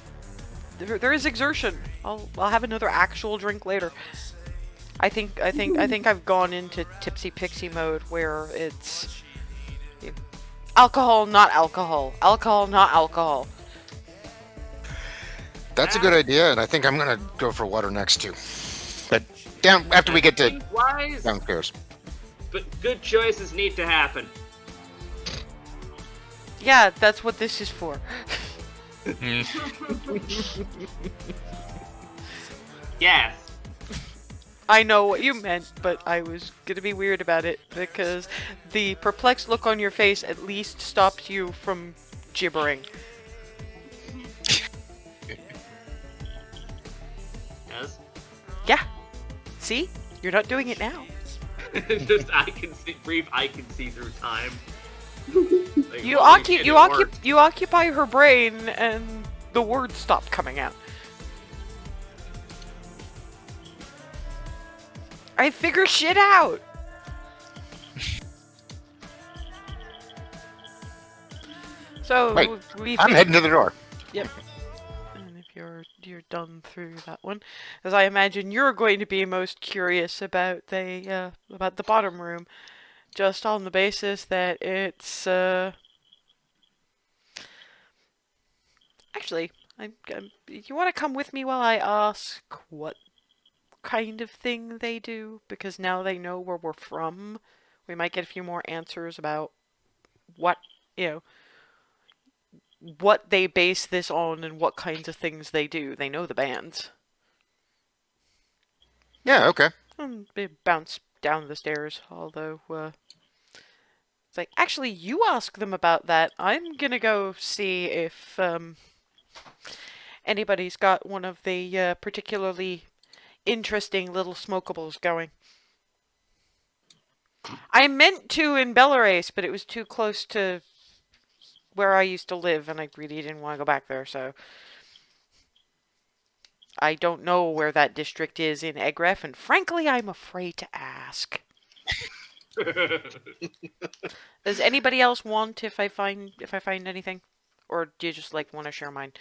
exertion. I'll have another actual drink later. I think I've gone into tipsy pixie mode where it's alcohol, not alcohol, alcohol, not alcohol. That's a good idea, and I think I'm gonna go for water next too. But down after we get to Wise, downstairs. but good choices need to happen. Yeah, that's what this is for. Yes. I know what you meant, but I was gonna be weird about it because the perplexed look on your face at least stops you from gibbering. Yes. Yeah. See? You're not doing it now. Just I can see brief. I can see through time. Like, You holy shit, it worked. you occupy her brain, and the words stop coming out. I figure shit out. So Wait, we. I'm heading to the door. Yep. And if you're done through that one, as I imagine you're going to be most curious about the bottom room, just on the basis that it's actually you want to come with me while I ask what kind of thing they do, because now they know where we're from. We might get a few more answers about what what they base this on and what kinds of things they do. They know the bands. Yeah, okay. And they bounce down the stairs, although it's like, actually, you ask them about that. I'm gonna go see if anybody's got one of the particularly interesting little smokables going. I meant to in Belarus, but it was too close to where I used to live, and I really didn't want to go back there, so I don't know where that district is in Egref, and frankly, I'm afraid to ask. Does anybody else want if I find anything, or do you just like want to share mine?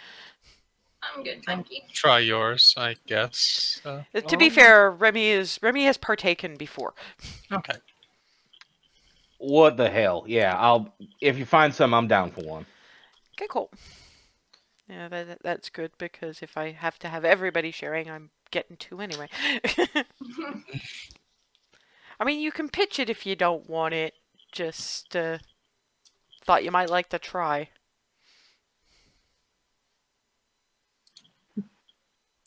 I'm good, thank you. Try yours, I guess. To be fair, Remy has partaken before. Okay. What the hell? Yeah, if you find some, I'm down for one. Okay, cool. Yeah, that's good, because if I have to have everybody sharing, I'm getting two anyway. I mean, you can pitch it if you don't want it. Just thought you might like to try.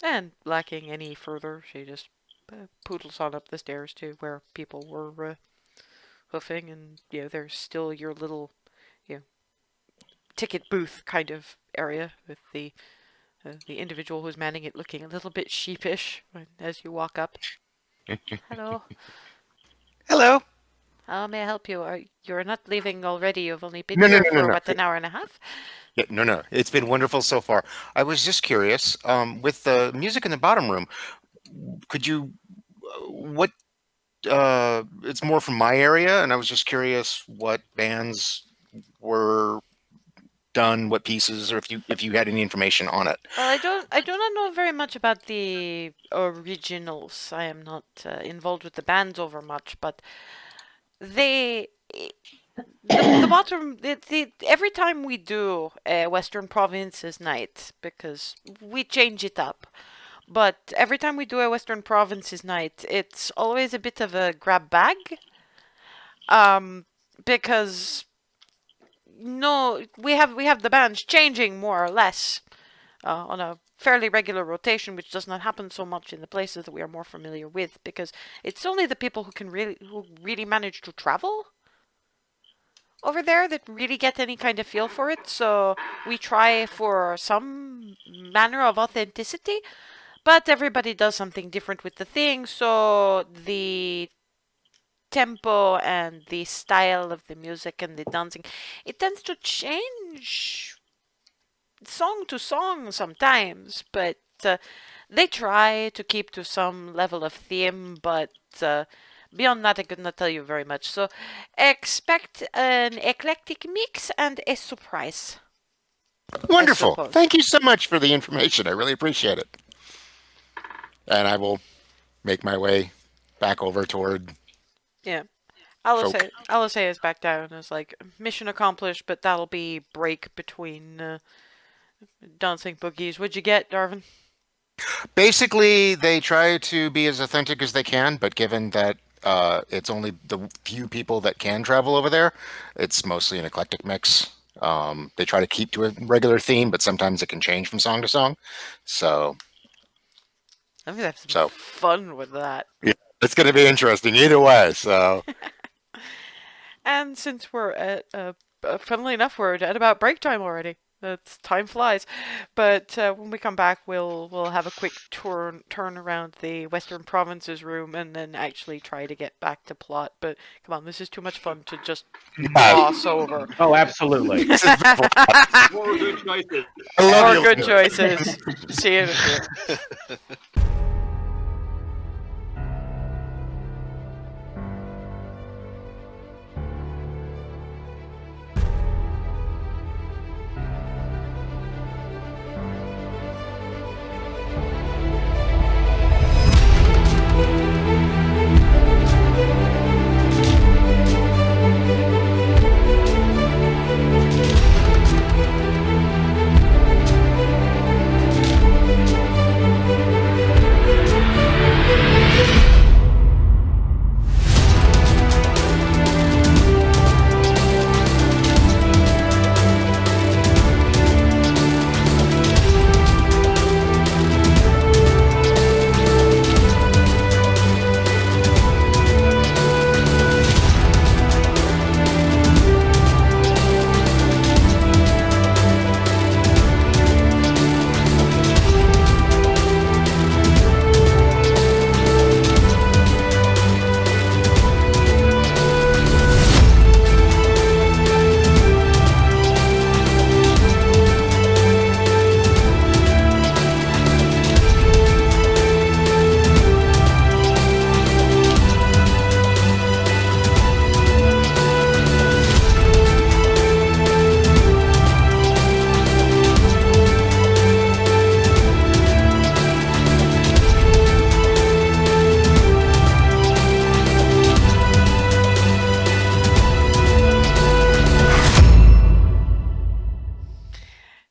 And lacking any further, she just poodles on up the stairs to where people were hoofing, and there's still your little ticket booth kind of area with the individual who's manning it looking a little bit sheepish as you walk up. Hello. Hello. How may I help you? You're not leaving already. You've only been No, here no, no, for no. what, an hour and a half? Yeah, no. It's been wonderful so far. I was just curious, with the music in the bottom room, could you, what, it's more from my area, and I was just curious what bands were done, what pieces, or if you had any information on it. Well, I do not know very much about the originals. I am not involved with the bands over much, but the bottom, every time we do a Western Provinces night, because we change it up, but every time we do a Western Provinces night, it's always a bit of a grab bag, because no, we have the bands changing more or less on a fairly regular rotation, which does not happen so much in the places that we are more familiar with, because it's only the people who really manage to travel over there that really get any kind of feel for it. So we try for some manner of authenticity, but everybody does something different with the thing, so the tempo and the style of the music and the dancing, it tends to change song to song sometimes, but they try to keep to some level of theme, but beyond that I could not tell you very much. So expect an eclectic mix and a surprise. Wonderful. Thank you so much for the information. I really appreciate it. And I will make my way back over toward... Yeah. Alice is back down as like, mission accomplished, but that'll be break between dancing boogies. What'd you get, Darvin? Basically, they try to be as authentic as they can, but given that it's only the few people that can travel over there, it's mostly an eclectic mix. They try to keep to a regular theme, but sometimes it can change from song to song. So I'm gonna have some fun with that. Yeah, it's going to be interesting either way. So, and since we're at, funnily enough, we're at about break time already. That's time flies. But when we come back, we'll have a quick turn around the Western Provinces room and then actually try to get back to plot. But come on, this is too much fun to just gloss over. Oh, absolutely. This is More good choices. I love More you, good listeners. choices. See you in a few.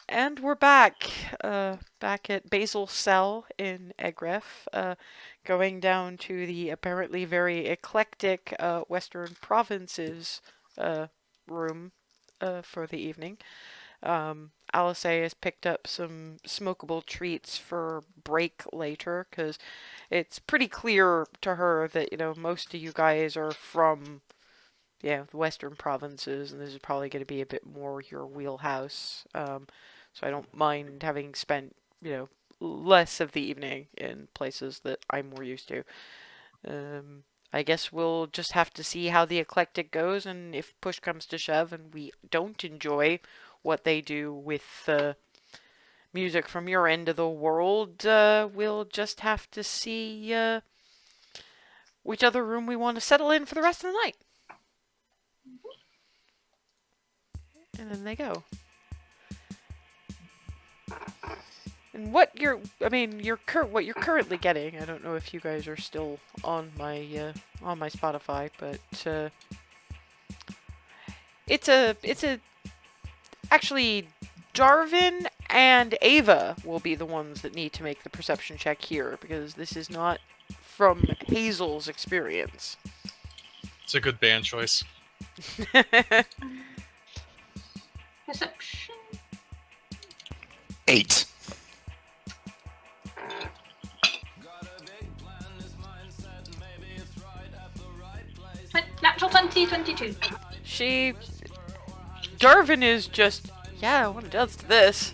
And we're back, back at Basal Cell in Egref, going down to the apparently very eclectic Western Provinces room for the evening. Alice has picked up some smokable treats for break later, because it's pretty clear to her that, most of you guys are from the Western Provinces, and this is probably going to be a bit more your wheelhouse. So I don't mind having spent, less of the evening in places that I'm more used to. I guess we'll just have to see how the eclectic goes, and if push comes to shove and we don't enjoy what they do with music from your end of the world, we'll just have to see which other room we want to settle in for the rest of the night. And then they go. And what you're currently getting, I don't know if you guys are still on my Spotify, but actually Darvin and Ava will be the ones that need to make the perception check here, because this is not from Hazel's experience. It's a good band choice. Perception. 8. Natural 20, 22. Darvin is just, I want to dance to this.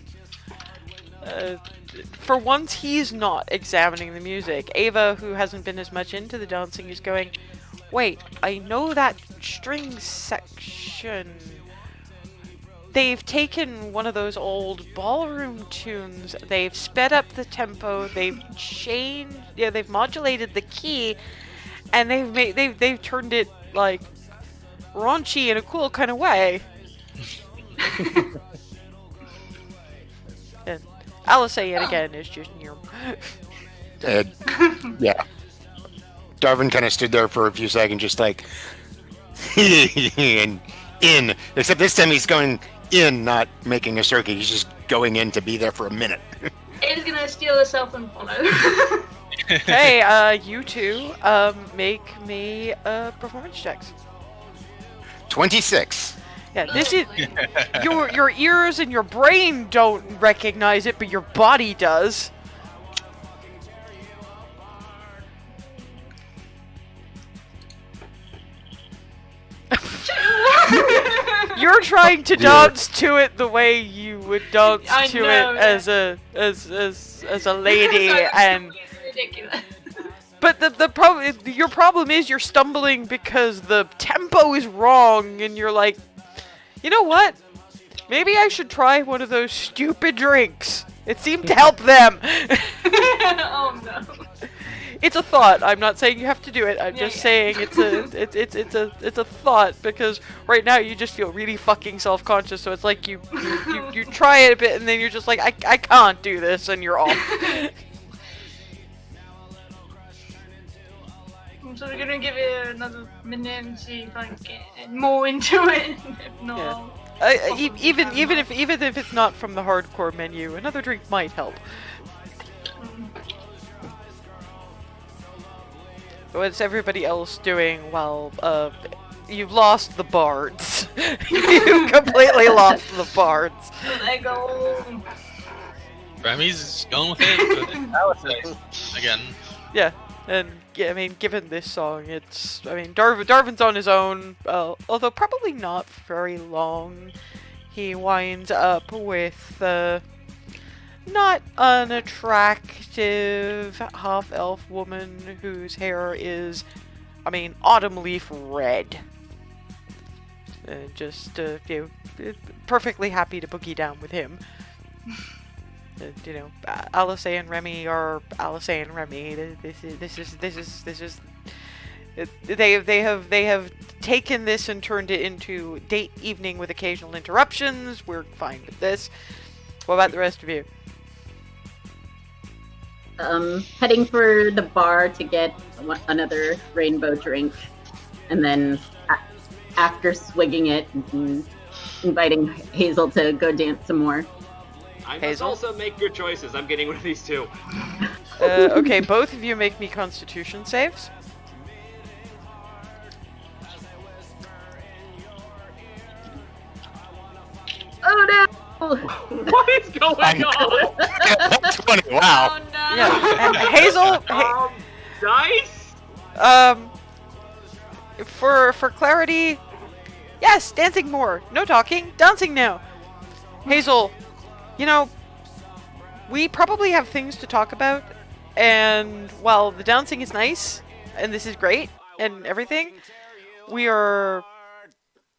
For once, he's not examining the music. Ava, who hasn't been as much into the dancing, is going, wait, I know that string section. They've taken one of those old ballroom tunes, they've sped up the tempo, they've changed, they've modulated the key, and they've turned it, like, raunchy in a cool kind of way. And Alice yet again is just Yeah. Darvin kind of stood there for a few seconds, just like, and in. Except this time he's going in, not making a circuit. He's just going in to be there for a minute. Ava's gonna steal herself and follow. Hey, you two, make me performance checks. 26. Yeah, this is your ears and your brain don't recognize it, but your body does. You're trying to dance to it the way you would dance I to know, it yeah. as a lady, and It's ridiculous. but your problem is you're stumbling because the tempo is wrong, and you're like, you know what? Maybe I should try one of those stupid drinks. It seemed to help them. Oh no. It's a thought. I'm not saying you have to do it. I'm Yeah, just yeah. saying it's a thought, because right now you just feel really fucking self-conscious. So it's like you try it a bit and then you're just like, I can't do this, and you're off. So we're gonna give it another minute and see if I can get more into it. If not, Yeah. I'll Even if it's not from the hardcore menu, another drink might help. What's everybody else doing while you've lost the bards? You completely lost the bards. Lego. Remy's going with it. Again. Yeah, and yeah, I mean, given this song, Darvin's on his own, although probably not very long. He winds up with not unattractive half-elf woman whose hair is, autumn leaf red. Perfectly happy to boogie down with him. Alice and Remy are Alice and Remy. They have taken this and turned it into date evening with occasional interruptions. We're fine with this. What about the rest of you? Heading for the bar to get another rainbow drink, and then after swigging it, inviting Hazel to go dance some more. I must Hazel? also make good choices. I'm getting one of these two. Okay, both of you make me Constitution saves. Oh no! What is going on? That's funny. Wow. Oh no. Yeah, and Hazel. Dice? For clarity, yes, dancing more. No talking, dancing now. Hazel, we probably have things to talk about, and while the dancing is nice, and this is great, and everything,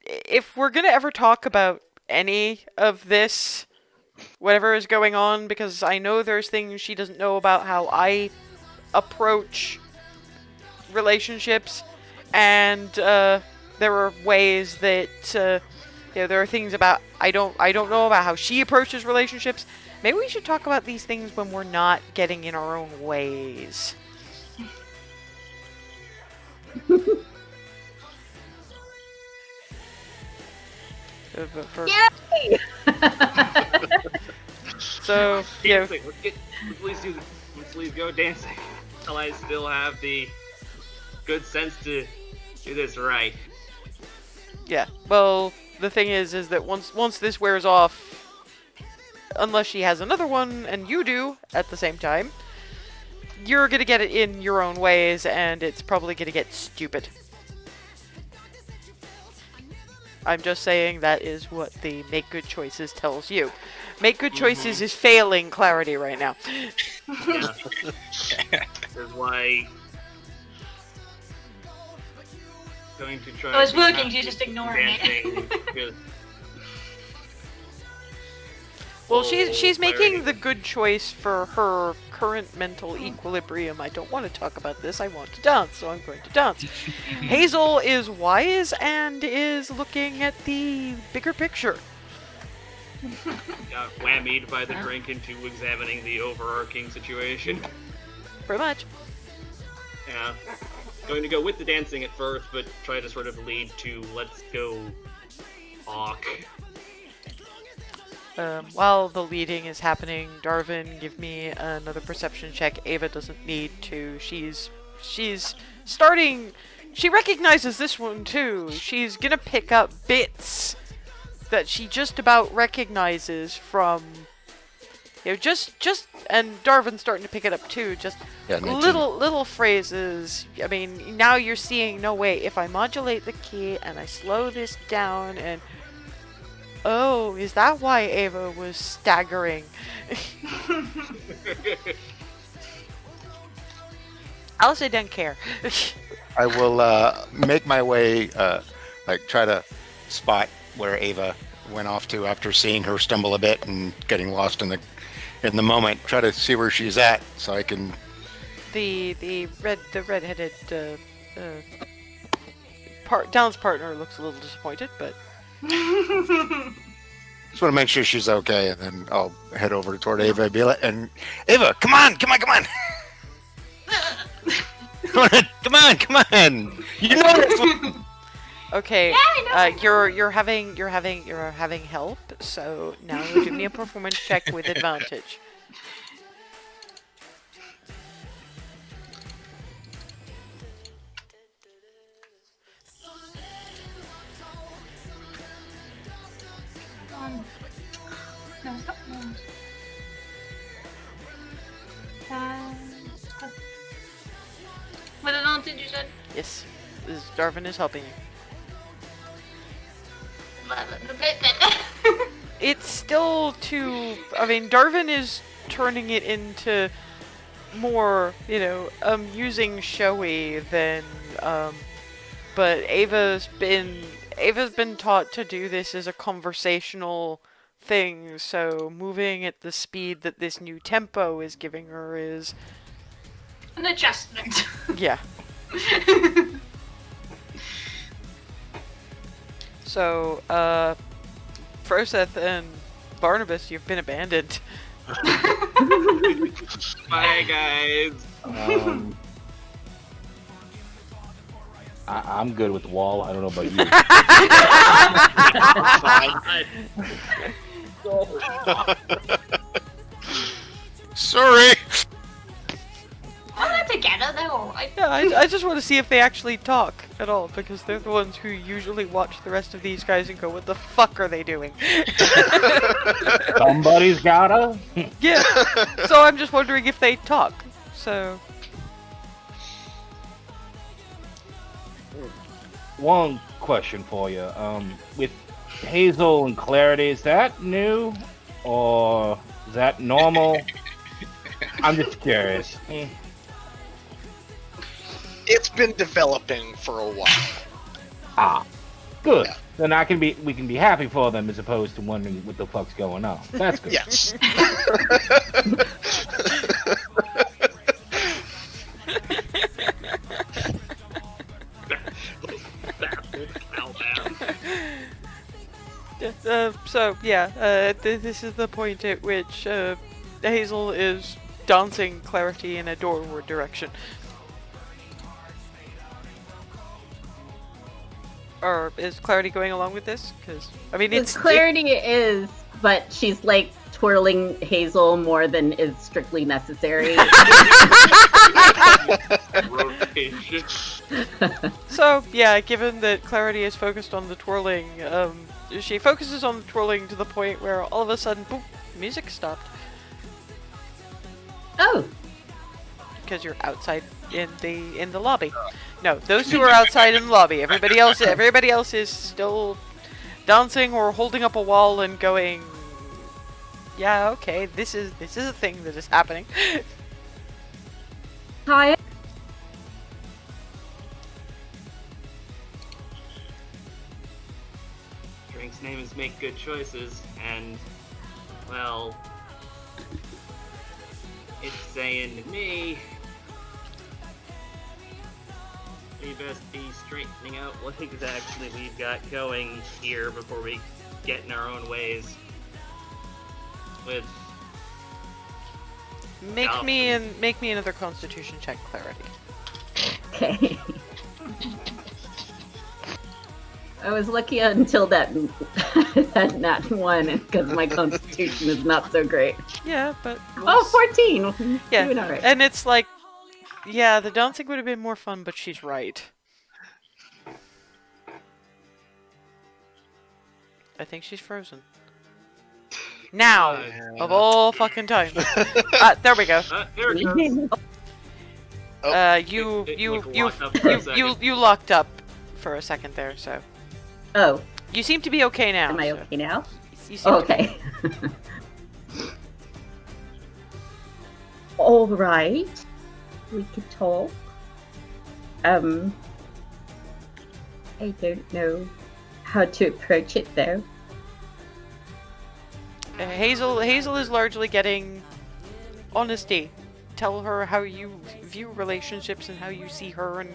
if we're gonna ever talk about any of this, whatever is going on, because I know there's things she doesn't know about how I approach relationships, and there are ways that there are things about I don't know about how she approaches relationships. Maybe we should talk about these things when we're not getting in our own ways. Yay! So Dancing. Let's please go dancing. Until I still have the good sense to do this right. yeah. Well, the thing is that once this wears off, unless she has another one and you do at the same time, you're gonna get it in your own ways, and it's probably gonna get stupid. I'm just saying that is what the Make Good Choices tells you. Make Good Choices is failing clarity right now. Yeah. This is why going to try. Oh, it's to working, not she's just ignoring it. dancing because Well, full she's making clarity. the good choice for her current mental equilibrium. I don't want to talk about this. I want to dance, so I'm going to dance. Hazel is wise and is looking at the bigger picture. got whammied by the drink into examining the overarching situation. Pretty much. Yeah. Going to go with the dancing at first, but try to sort of lead to let's go talk. While the leading is happening, Darvin, give me another perception check. Ava doesn't need to. She's starting. She recognizes this one too. She's gonna pick up bits that she just about recognizes from. Just and Darvin's starting to pick it up too. Just Yeah, 19. little phrases. I mean, now you're seeing. No, wait. If I modulate the key and I slow this down and Oh, is that why Ava was staggering? Alice, I don't care. I will make my way, try to spot where Ava went off to after seeing her stumble a bit and getting lost in the moment. Try to see where she's at so I can. The redheaded Down's partner looks a little disappointed, but Just want to make sure she's okay, and then I'll head over toward Ava and be like, "And Ava, come on! Come on! Come on! You know this." okay. Yeah, I know. You're having help, so now do me a performance check with advantage. No, stop. No. With advantage, you said? Yes, Darvin is helping you. It's still too. I mean, Darvin is turning it into more, amusing, showy than. But Ava's been taught to do this as a conversational thing. So moving at the speed that this new tempo is giving her is. An adjustment. Yeah. So, Froseth and Barnabas, you've been abandoned. Bye, guys. I'm good with the wall. I don't know about you. Sorry. Oh, they're together, they're alright. Yeah, I just want to see if they actually talk at all, because they're the ones who usually watch the rest of these guys and go, what the fuck are they doing? Somebody's gotta. Yeah, so I'm just wondering if they talk, so... One question for you. With Hazel and Clarity, is that new or is that normal? I'm just curious. It's been developing for a while. Ah, good. Yeah. Then we can be happy for them as opposed to wondering what the fuck's going on. That's good. Yes. This is the point at which Hazel is dancing Clarity in a doorward direction. Or is Clarity going along with this? Because, I mean, it's... Clarity is, but she's like twirling Hazel more than is strictly necessary. Rotation. So, yeah, given that Clarity is focused on the twirling, she focuses on the twirling to the point where all of a sudden, boom, music stopped. Oh. Because you're outside in the lobby. No, those two are outside in the lobby. Everybody else is still dancing or holding up a wall and going, yeah, okay, this is a thing that is happening. Hi. Drink's name is Make Good Choices, and, well, it's saying to me, we best be straightening out what exactly we've got going here before we get in our own ways. With Make me another Constitution check, Clarity. Okay. I was lucky until that nat one because my constitution is not so great. Yeah, but Oh, 14. yeah, Doing all right. and it's like, yeah, the dancing would have been more fun, but she's right. I think she's frozen. Now, of all fucking times. There we go. Here it goes. You It looked locked up for a second. locked up for a second there, so. Oh, You seem to be okay now. Am I so- okay now? You seem Oh, to be- okay. All right. We could talk. I don't know how to approach it though. Hazel is largely getting honesty. Tell her how you view relationships and how you see her, and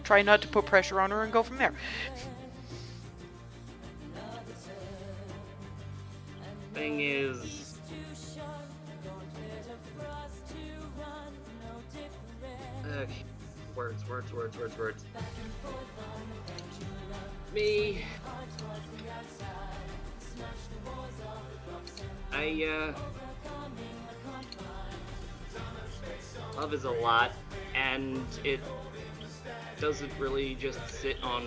try not to put pressure on her, and go from there. Thing is, words. Me. Love is a lot, and it doesn't really just sit on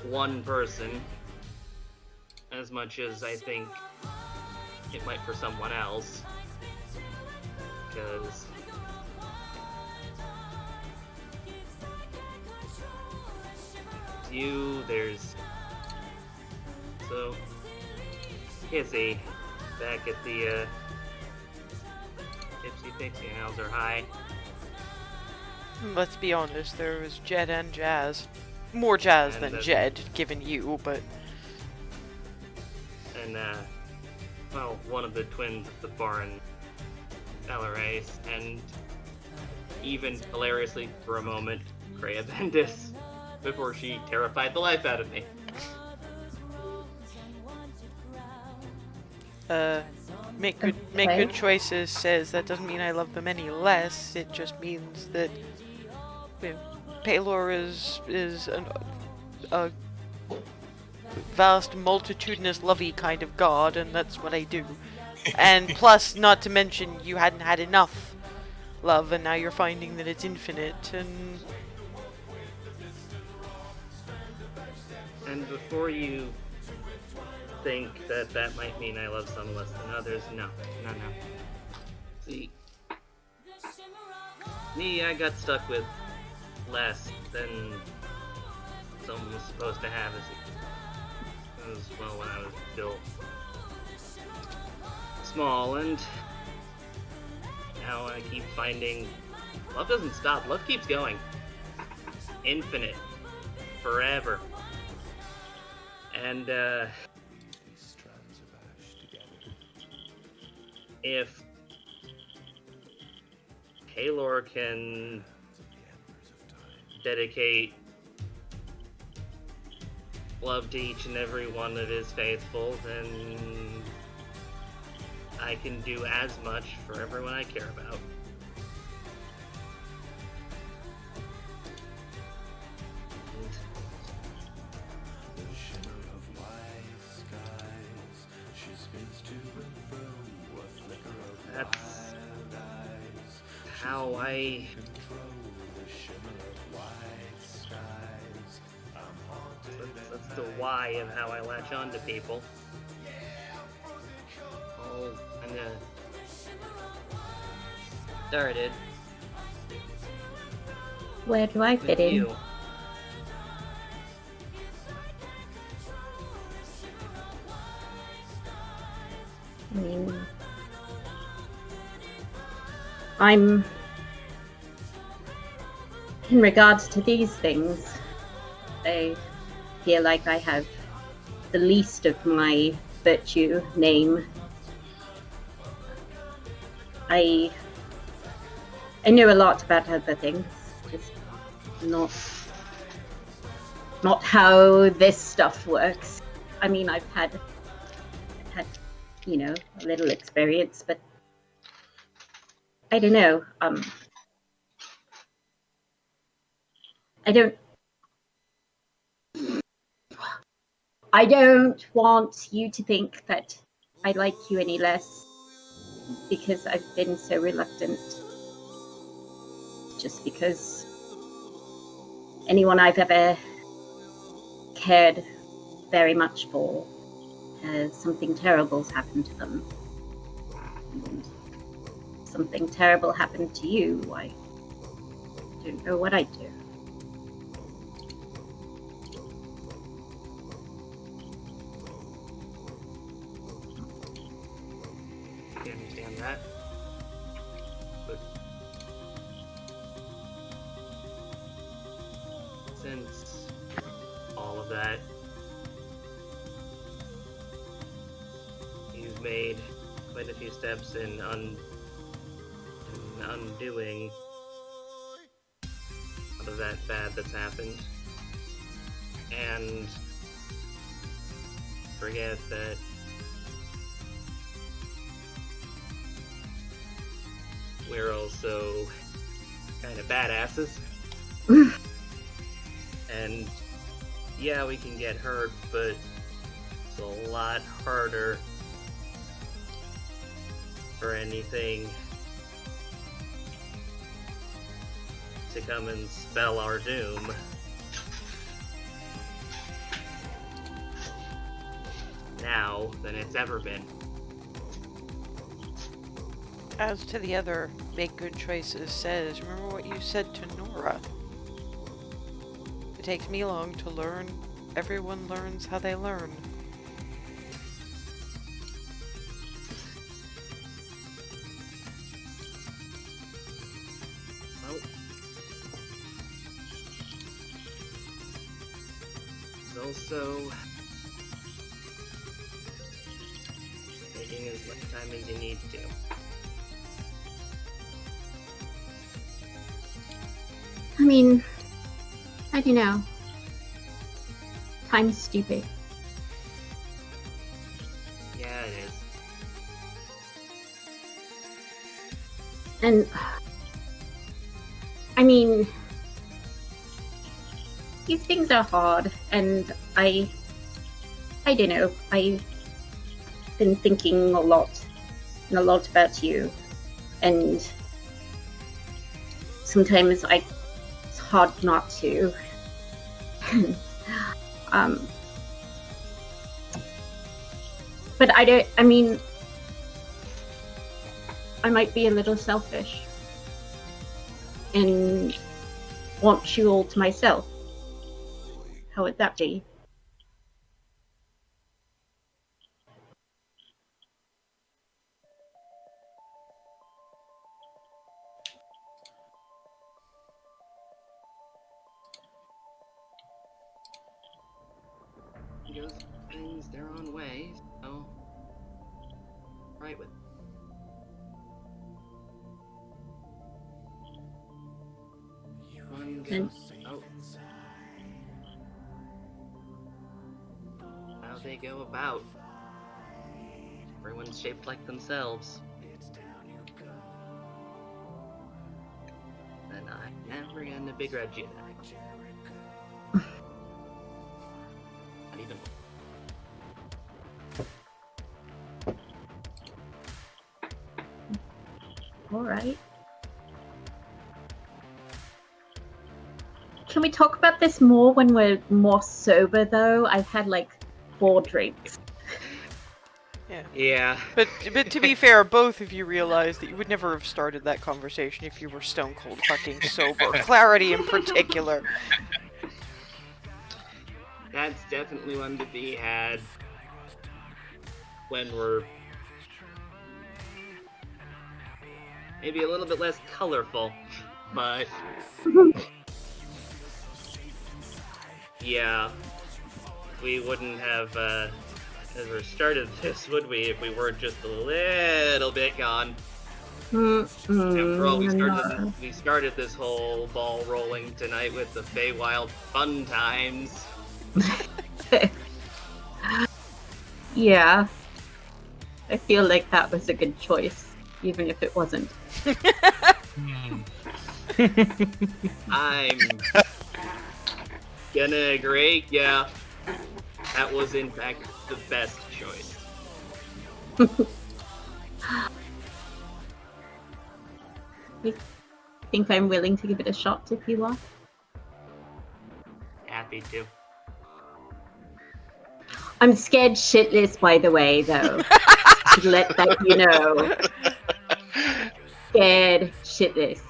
one person as much as I think it might for someone else. Because there's so Kissy back at the Tipsy Pixie Nails are high. Let's be honest, there was Jed and Jazz. More Jazz And than the- Jed, given you, but And well, one of the twins at the bar in Valerace, and even hilariously for a moment, Freya Bendis, before she terrified the life out of me. make good choices says that doesn't mean I love them any less. It just means that Paylor is a vast, multitudinous, lovey kind of god, and that's what I do. And plus, not to mention, you hadn't had enough love, and now you're finding that it's infinite, and... And before you think that that might mean I love some less than others, no. See, me, I got stuck with less than someone was supposed to have when I was still small, and now I keep finding love doesn't stop. Love keeps going. Infinite. Forever. And, if Paylor can dedicate love to each and every one of his faithful, then I can do as much for everyone I care about. That's how that's the why of how I latch on to people. Oh, kinda started Where do I with fit in? you. I mean, I'm, in regards to these things, I feel like I have the least of my virtue name. I know a lot about other things, just not how this stuff works. I mean, I've had a little experience, but I don't know. I don't want you to think that I like you any less because I've been so reluctant. Just because anyone I've ever cared very much for, something terrible's happened to them. And something terrible happened to you, I don't know what I'd do. that. But since all of that, you've made quite a few steps in undoing all of that bad that's happened. And forget that we're also kind of badasses. And yeah, we can get hurt, but it's a lot harder for anything to come and spell our doom. Now than it's ever been. As to the other make good choices says, remember what you said to Nora. It takes me long to learn. Everyone learns how they learn. Well, there's also taking as much time as you need to. I mean, I don't know. Time's stupid. Yeah, it is. And I mean, these things are hard, and I don't know. I've been thinking a lot about you, and sometimes it's hard not to. But I mean, I might be a little selfish and want you all to myself. How would that be? Goes things their own way, so right with one And- oh. How they go about. Everyone's shaped like themselves. And I'm never gonna begrudge you that. Not even. All right. Can we talk about this more when we're more sober, though? I've had like 4 drinks. Yeah. But to be fair, both of you realize that you would never have started that conversation if you were stone cold fucking sober. Clarity in particular. That's definitely one to be had when we're maybe a little bit less colorful, but yeah, we wouldn't have ever started this, would we, if we weren't just a little bit gone? After all, we started this whole ball rolling tonight with the Feywild fun times. Yeah. I feel like that was a good choice, even if it wasn't. I'm gonna agree, yeah. That was in fact the best choice. I think I'm willing to give it a shot if you are. Happy to. I'm scared shitless, by the way, though. To let that you know. Scared shitless.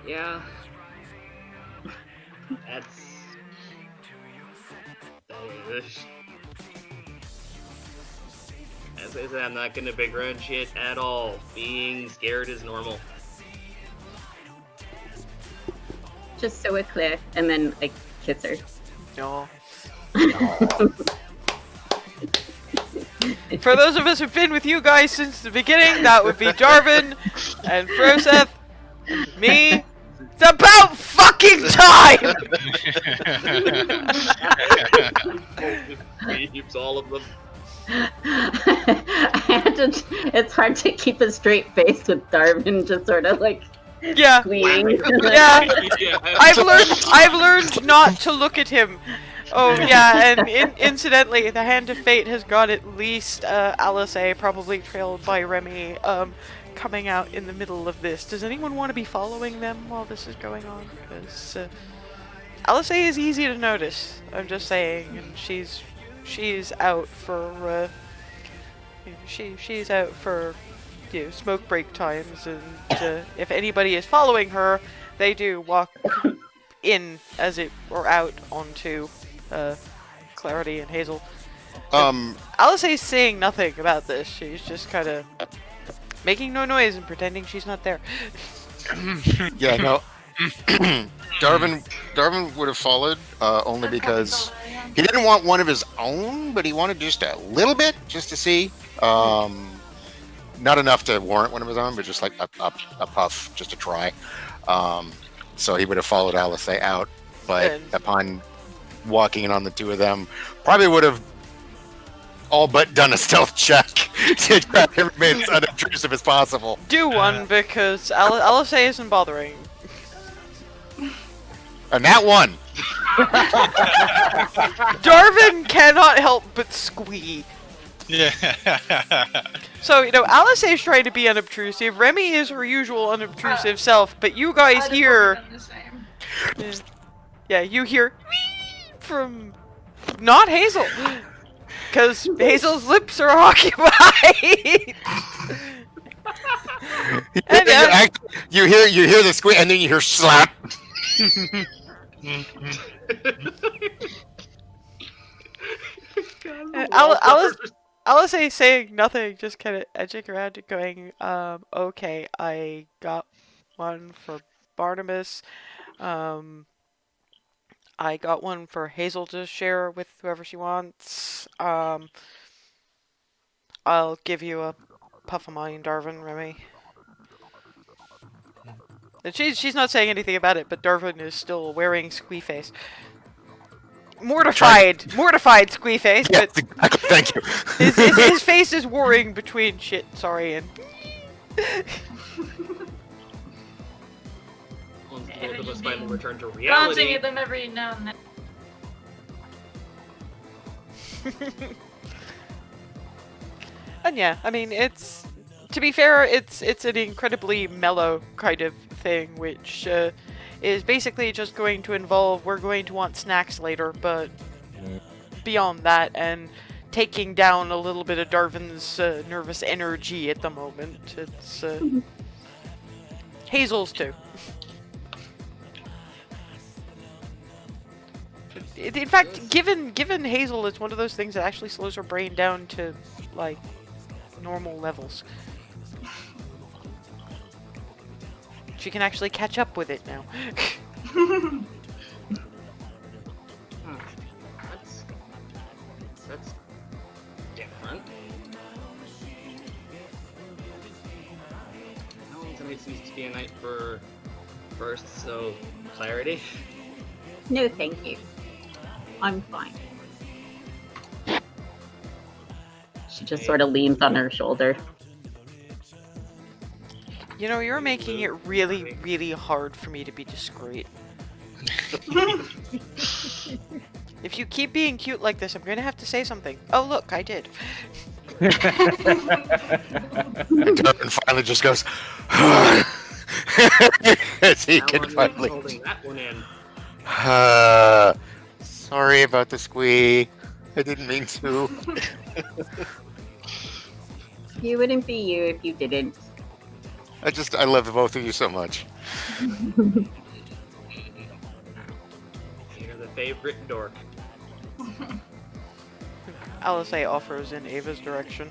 Yeah. That's... As I said, I'm not gonna begrudge it at all. Being scared is normal. Just so we're clear, and then like kiss her. No. For those of us who've been with you guys since the beginning, that would be Darvin and Froseth, me. It's about fucking time! Keeps all of them. It's hard to keep a straight face with Darwin just sort of like Yeah. squealing. Yeah. Yeah. I've learned not to look at him. Oh yeah, and incidentally, the Hand of Fate has got at least Alice, probably trailed by Remy, coming out in the middle of this. Does anyone want to be following them while this is going on? Because Alice is easy to notice. I'm just saying, and she's out for she's out for smoke break times, and if anybody is following her, they do walk in or out onto Clarity and Hazel. Alice is saying nothing about this. She's just kind of making no noise and pretending she's not there. Yeah, no. Darwin would have followed only because he didn't want one of his own, but he wanted just a little bit, just to see. Not enough to warrant one of his own, but just like a puff, just to try. So he would have followed Alice out, but upon walking in on the two of them, probably would have all but done a stealth check to try to remain as unobtrusive as possible. Do one, because Alice isn't bothering. And that one. Darvin cannot help but squee. Yeah. So, Alice is trying to be unobtrusive. Remy is her usual unobtrusive self, but you guys hear... Yeah, you hear from not Hazel, because Hazel's lips are occupied. And, you hear the squeak, and then you hear slap. Alice is saying nothing, just kind of edging around and going, okay, I got one for Barnabas. I got one for Hazel to share with whoever she wants. I'll give you a puff of mine, Darvin, Remy. And she's not saying anything about it, but Darvin is still wearing squee face. Mortified squee face, Yeah, but thank you. his face is warring between shit, sorry, and... Once both of us finally return to Glancing reality. at them every now and then. And yeah, I mean, to be fair, it's an incredibly mellow kind of thing, which is basically just going to involve, we're going to want snacks later, but beyond that, and taking down a little bit of Darvin's nervous energy at the moment. It's Hazel's too. In fact, given Hazel, it's one of those things that actually slows her brain down to like normal levels. She can actually catch up with it now. That's different. No, tonight seems to be a night for first, so clarity. No, thank you. I'm fine. She just sort of leans on her shoulder. You're making it really, really hard for me to be discreet. If you keep being cute like this, I'm going to have to say something. Oh, look, I did. And Darwin finally just goes, as he can Alan finally. holding that one in. Sorry about the squee. I didn't mean to. You wouldn't be you if you didn't. I love the both of you so much. You're the favorite dork. Alice offers in Ava's direction.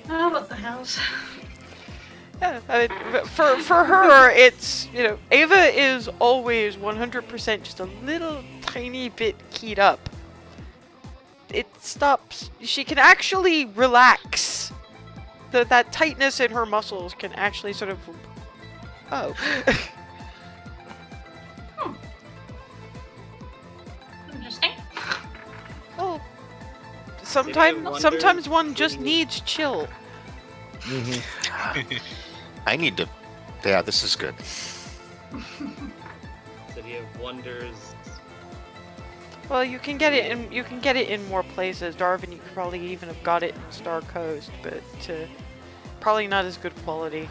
Oh, what the hells? Yeah, I mean, for her, it's, you know, Ava is always 100% just a little tiny bit keyed up. It stops. She can actually relax. That tightness in her muscles can actually sort of. Oh. Interesting. Well, wonder- sometimes one just needs chill. I need to. Yeah, this is good. City of Wonders. Well, you can get it in more places. Darwin, you could probably even have got it in Star Coast, but probably not as good quality.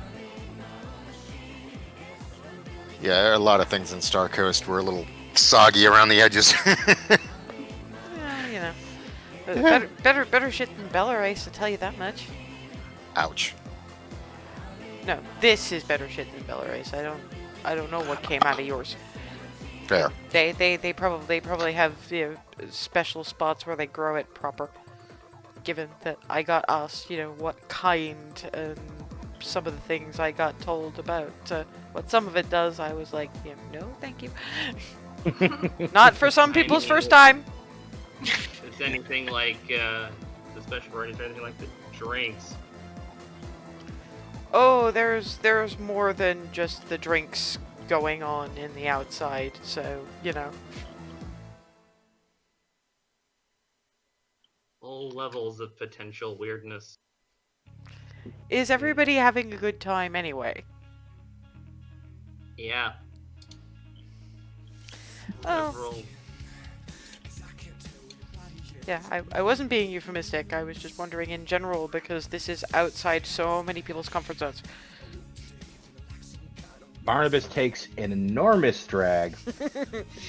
Yeah, a lot of things in Star Coast were a little soggy around the edges. Yeah, you know, better shit than Belarus, to tell you that much. Ouch. No, this is better shit than Belarus. I don't know what came out of yours. Fair. They probably have, you know, special spots where they grow it proper. Given that I got asked, you know, what kind and some of the things I got told about what some of it does, I was like, yeah, no, thank you. Not for some people's first time. It's anything like the special varieties or anything like the drinks. Oh, there's more than just the drinks going on in the outside, so, you know. All levels of potential weirdness. Is everybody having a good time anyway? Yeah. Oh, Several. yeah, I wasn't being euphemistic. I was just wondering in general because this is outside so many people's comfort zones. Barnabas takes an enormous drag,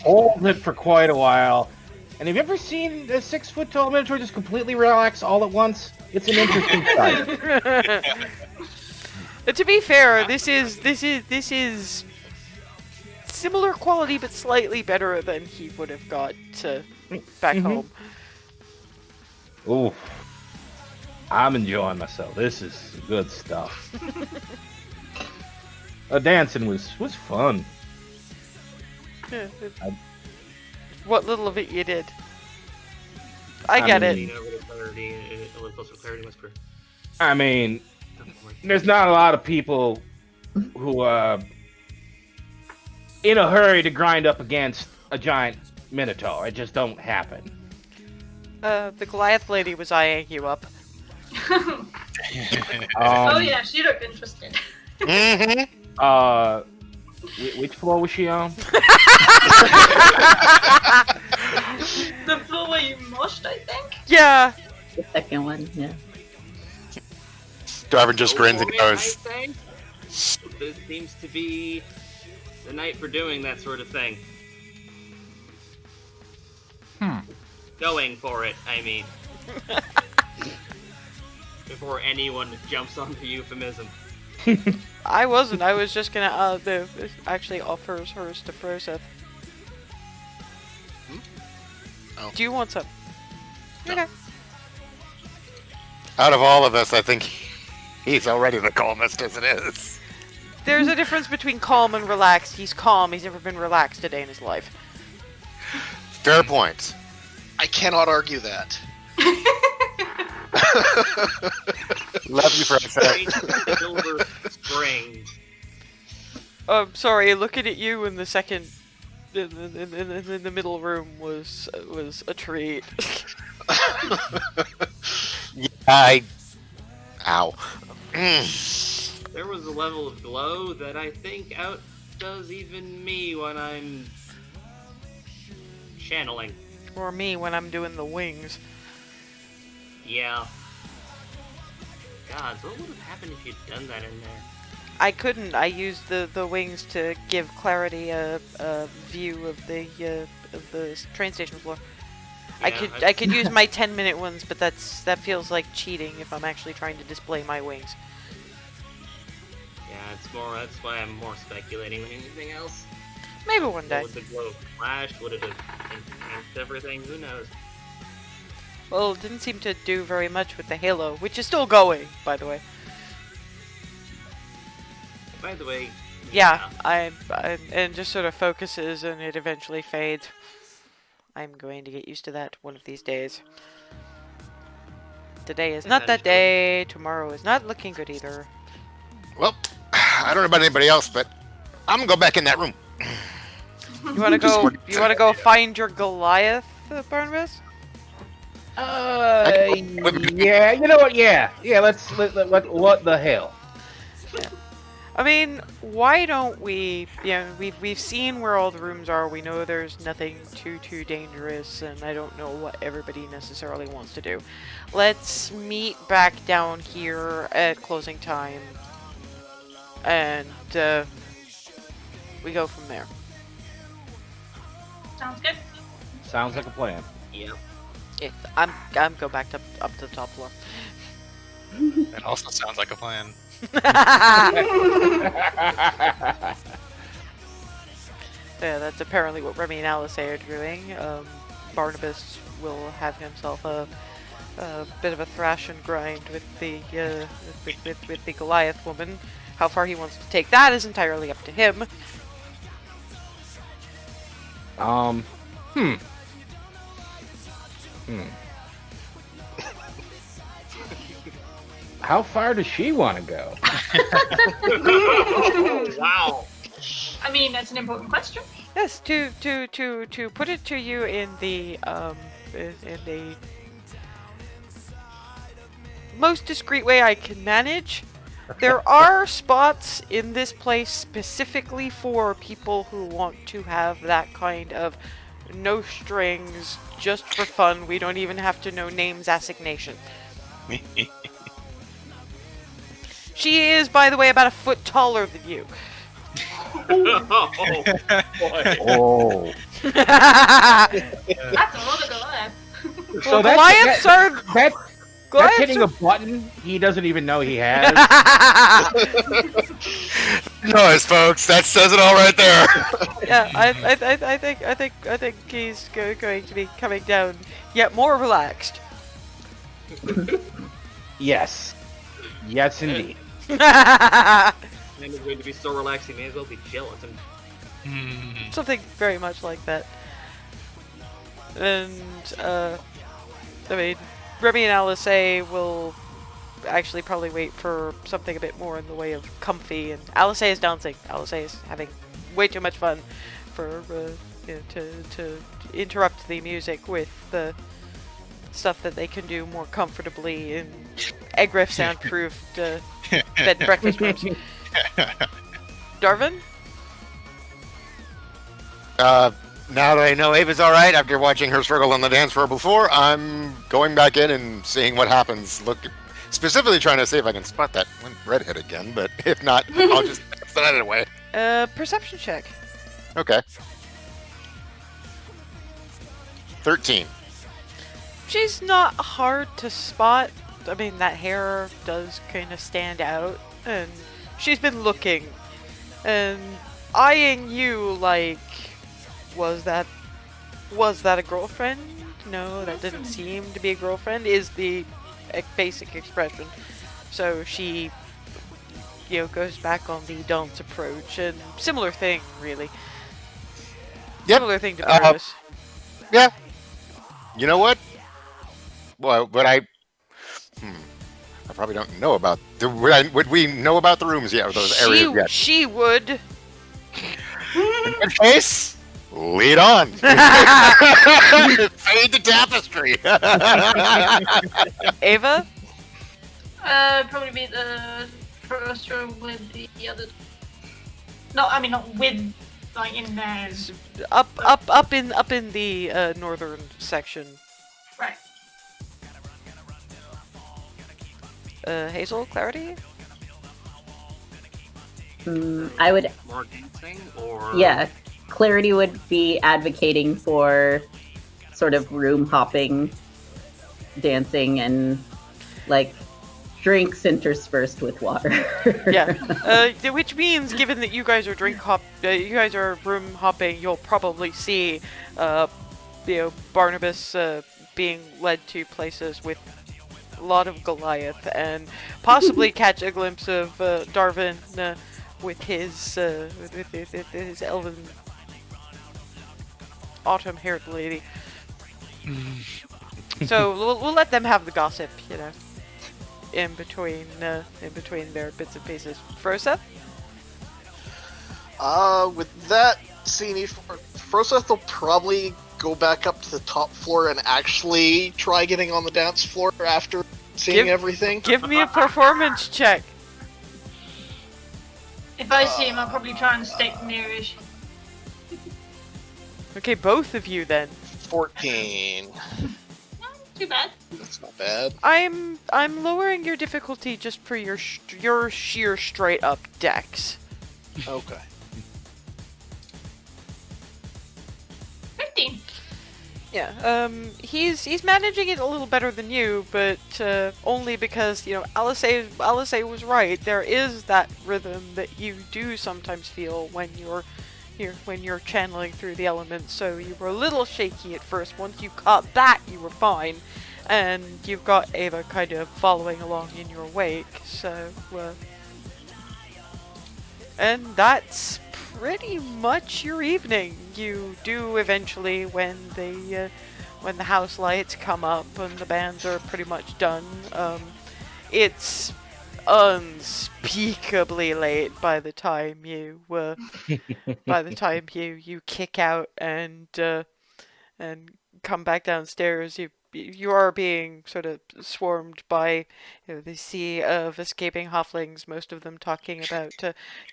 holds it for quite a while. And have you ever seen a 6 foot tall minotaur just completely relax all at once? It's an interesting sight. To be fair, this is similar quality but slightly better than he would have got back home. Ooh, I'm enjoying myself. This is good stuff. Dancing was fun. Yeah, I- what little of it you did. I get mean- it. A little clarity, a little closer clarity was for. I mean, there's not a lot of people who in a hurry to grind up against a giant minotaur. It just don't happen. The Goliath lady was eyeing you up. Oh yeah, she looked interested. Mm-hmm. Which floor was she on? The floor where you moshed, I think. Yeah. The second one, yeah. Darvin just grins and I goes, say, this seems to be the night for doing that sort of thing. Going for it, I mean. Before anyone jumps on the euphemism. I wasn't. I was just gonna actually offers hers to Froseth. Oh. Do you want some? No. Okay. out of all of us, I think he's already the calmest as it is. There's a difference between calm and relaxed. He's calm. He's never been relaxed a day in his life. Fair point. I cannot argue that. Love you for Straight silver springs. Sorry. Looking at you in the second, in the middle room was a treat. Yeah, ow. Mm. There was a level of glow that I think outdoes even me when I'm channeling. Or me when I'm doing the wings. Yeah. God, what would have happened if you'd done that in there? I couldn't. I used the wings to give clarity a view of the train station floor. Yeah, I could use my 10-minute ones, but that feels like cheating if I'm actually trying to display my wings. Yeah, that's why I'm more speculating than anything else. Maybe one day. Would the glow have flashed? Would it have enhanced everything? Who knows? Well, it didn't seem to do very much with the halo, which is still going, by the way. By the way, Yeah, and just sort of focuses and it eventually fades. I'm going to get used to that one of these days. Today is not that day. Tomorrow is not looking good either. Well, I don't know about anybody else, but I'm gonna go back in that room. You want to Just go? work- You want to go find your Goliath, Barnabas? Yeah, you know what? Yeah, what the hell? I mean, why don't we? Yeah, we've seen where all the rooms are. We know there's nothing too dangerous, and I don't know what everybody necessarily wants to do. Let's meet back down here at closing time, and we go from there. Sounds good. Sounds like a plan. yeah. I'm go back to up to the top floor. That also sounds like a plan. Yeah, that's apparently what Remy and Alice are doing. Barnabas will have himself a bit of a thrash and grind with the with the Goliath woman. How far he wants to take that is entirely up to him. How far does she want to go? Wow. I mean, that's an important question. Yes, to put it to you in the most discreet way I can manage. There are spots in this place specifically for people who want to have that kind of no strings, just for fun. We don't even have to know names assignation. She is, by the way, about a foot taller than you. Oh, boy. Oh, That's a lot of Goliath. Well, Goliaths are that's Goliaths hitting are- a button he doesn't even know he has. Noise, folks. That says it all right there. Yeah, I think he's going to be coming down yet more relaxed. Yes, indeed. And it's going to be so relaxed, he may as well be gelatin. Something very much like that. And I mean, Remy and Alice will actually probably wait for something a bit more in the way of comfy. And Alice is dancing. Alice is having way too much fun for to interrupt the music with the stuff that they can do more comfortably in Egref soundproofed bed and breakfast rooms. Darvin? Now that I know Ava's all right after watching her struggle on the dance floor before, I'm going back in and seeing what happens. Specifically trying to see if I can spot that redhead again, but if not, I'll just send it away. Perception check. Okay. 13. She's not hard to spot. I mean, that hair does kind of stand out, and she's been looking and eyeing you like, was that a girlfriend? No, that didn't seem to be a girlfriend, is the basic expression. So she, goes back on the dance approach, and similar thing, really. Yep. Similar thing to Paris. Yeah. You know what? Well, but I probably don't know about would we know about the rooms yet, or those areas yet? She would. In that case, lead on. Fade the tapestry. Ava? Probably be the first room with the other. No, I mean not with, like in there. Up in the northern section. Right. Hazel, Clarity? I would, More dancing, or yeah, Clarity would be advocating for sort of room hopping, dancing, and like drinks interspersed with water. Yeah. Which means, given that you guys are you guys are room hopping, you'll probably see, Barnabas being led to places with a lot of Goliath, and possibly catch a glimpse of Darvin with his elven autumn-haired lady. So we'll let them have the gossip, you know, in between their bits and pieces. Frosa? With that scene, Froseth will probably go back up to the top floor and actually try getting on the dance floor after seeing everything. Give me a performance check. If I see him, I'll probably try and stick nearish. Okay, both of you then. 14. Not too bad. That's not bad. I'm lowering your difficulty just for your sheer straight up dex. Okay. 15. Yeah, he's managing it a little better than you, but only because, you know, Alice was right. There is that rhythm that you do sometimes feel when you're channeling through the elements. So you were a little shaky at first. Once you caught that, you were fine, and you've got Ava kind of following along in your wake. So, and that's pretty much your evening. You do eventually, when the house lights come up and the bands are pretty much done, it's unspeakably late by the time you kick out and come back downstairs. You are being sort of swarmed by, you know, the sea of escaping halflings, most of them talking about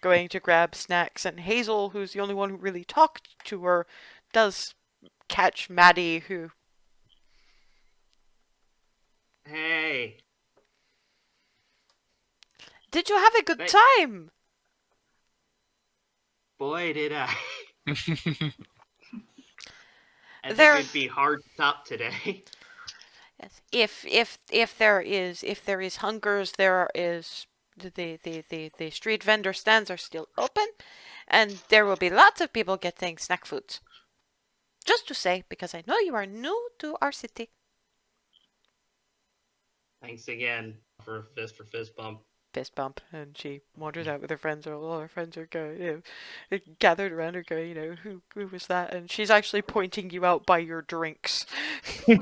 going to grab snacks, and Hazel, who's the only one who really talked to her, does catch Maddie, who... Hey. Did you have a good Thank- time? Boy, did I. I There- think it'd be hard to top today. Yes. If there is hungers, there is the street vendor stands are still open, and there will be lots of people getting snack foods. Just to say, because I know you are new to our city. Thanks again for fist bump. Fist bump, and she wanders out with her friends. All her friends are going, you know, gathered around her, going, you know, who was that? And she's actually pointing you out by your drinks. I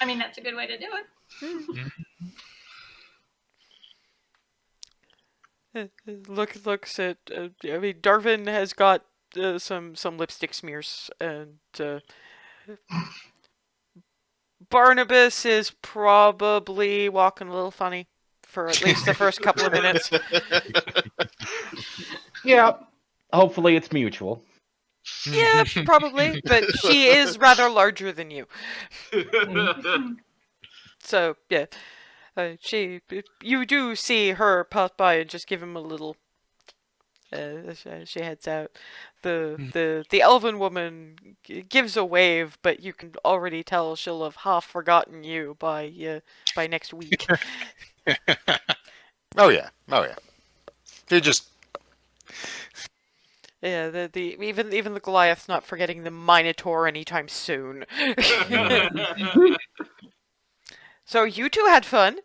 mean, that's a good way to do it. Looks at. I mean, Darvin has got some lipstick smears, and Barnabas is probably walking a little funny for at least the first couple of minutes. Yeah. Hopefully it's mutual. Yeah, probably, but she is rather larger than you. So yeah, you do see her pass by and just give him a little. As she heads out, the elven woman gives a wave, but you can already tell she'll have half forgotten you by next week. Oh yeah. He just Yeah, even the Goliath's not forgetting the Minotaur anytime soon. So you two had fun.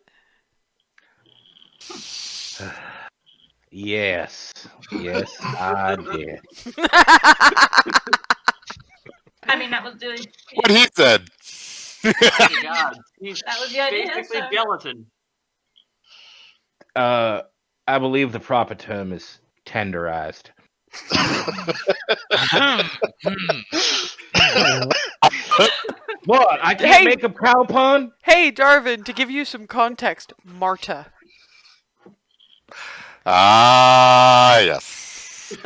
Yes, I did. I mean, that was the what he said. Oh my god. He's that was the idea. basically So. gelatin. I believe the proper term is tenderized. What? I can't Hey! make a cow pun? Hey, Darvin, to give you some context, Marta. Ah, yes.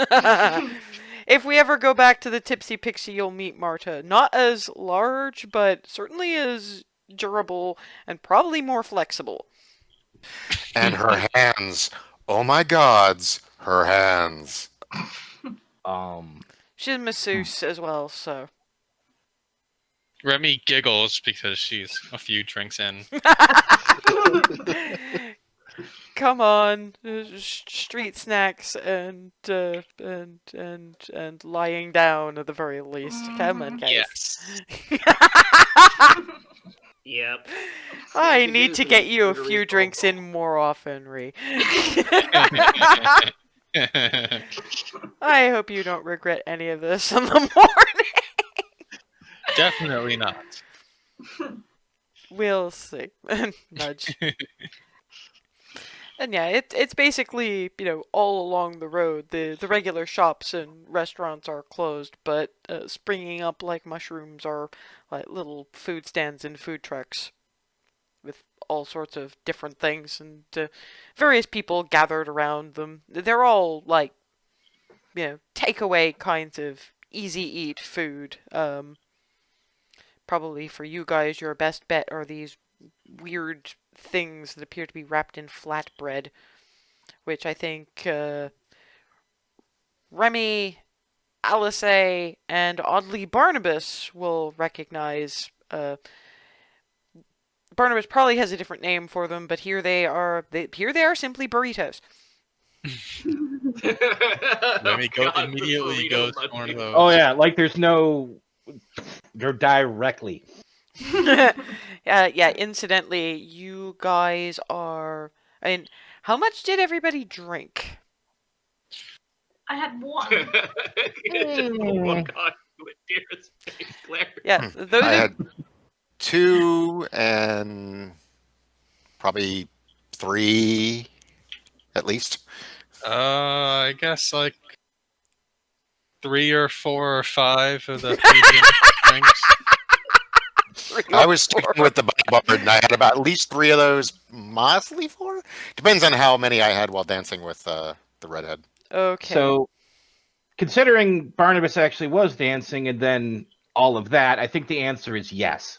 If we ever go back to the Tipsy Pixie, you'll meet Marta. Not as large, but certainly as durable and probably more flexible. And her hands. Oh my gods, her hands. She's a masseuse as well, so. Remy giggles because she's a few drinks in. Come on, street snacks and lying down at the very least. Come on, guys. Yes. Yep. I Snack need to addiction get you a trigger few recall. drinks in more often, Ree. I hope you don't regret any of this in the morning. Definitely not. We'll see. Nudge. And yeah, it's basically, all along the road. The regular shops and restaurants are closed, but springing up like mushrooms are like little food stands and food trucks with all sorts of different things, and various people gathered around them. They're all like, takeaway kinds of easy eat food. Probably for you guys, your best bet are these weird things that appear to be wrapped in flatbread, which I think Remy, Alice, and oddly Barnabas will recognize. Barnabas probably has a different name for them, but here they are. Here they are simply burritos. Let me go God, the immediately burrito go to munching. one of those. Oh yeah, like there's no. You're directly. Yeah. Incidentally, you guys are. I mean, how much did everybody drink? I had one. Just walk on to a dearest face, Claire. Yeah, those I are. had 2 and probably 3 at least. I guess like 3 or 4 or 5 of the medium drinks. I was sticking with the bard, and I had about at least 3 of those, mostly 4. Depends on how many I had while dancing with the redhead. Okay. So, considering Barnabas actually was dancing and then all of that, I think the answer is yes.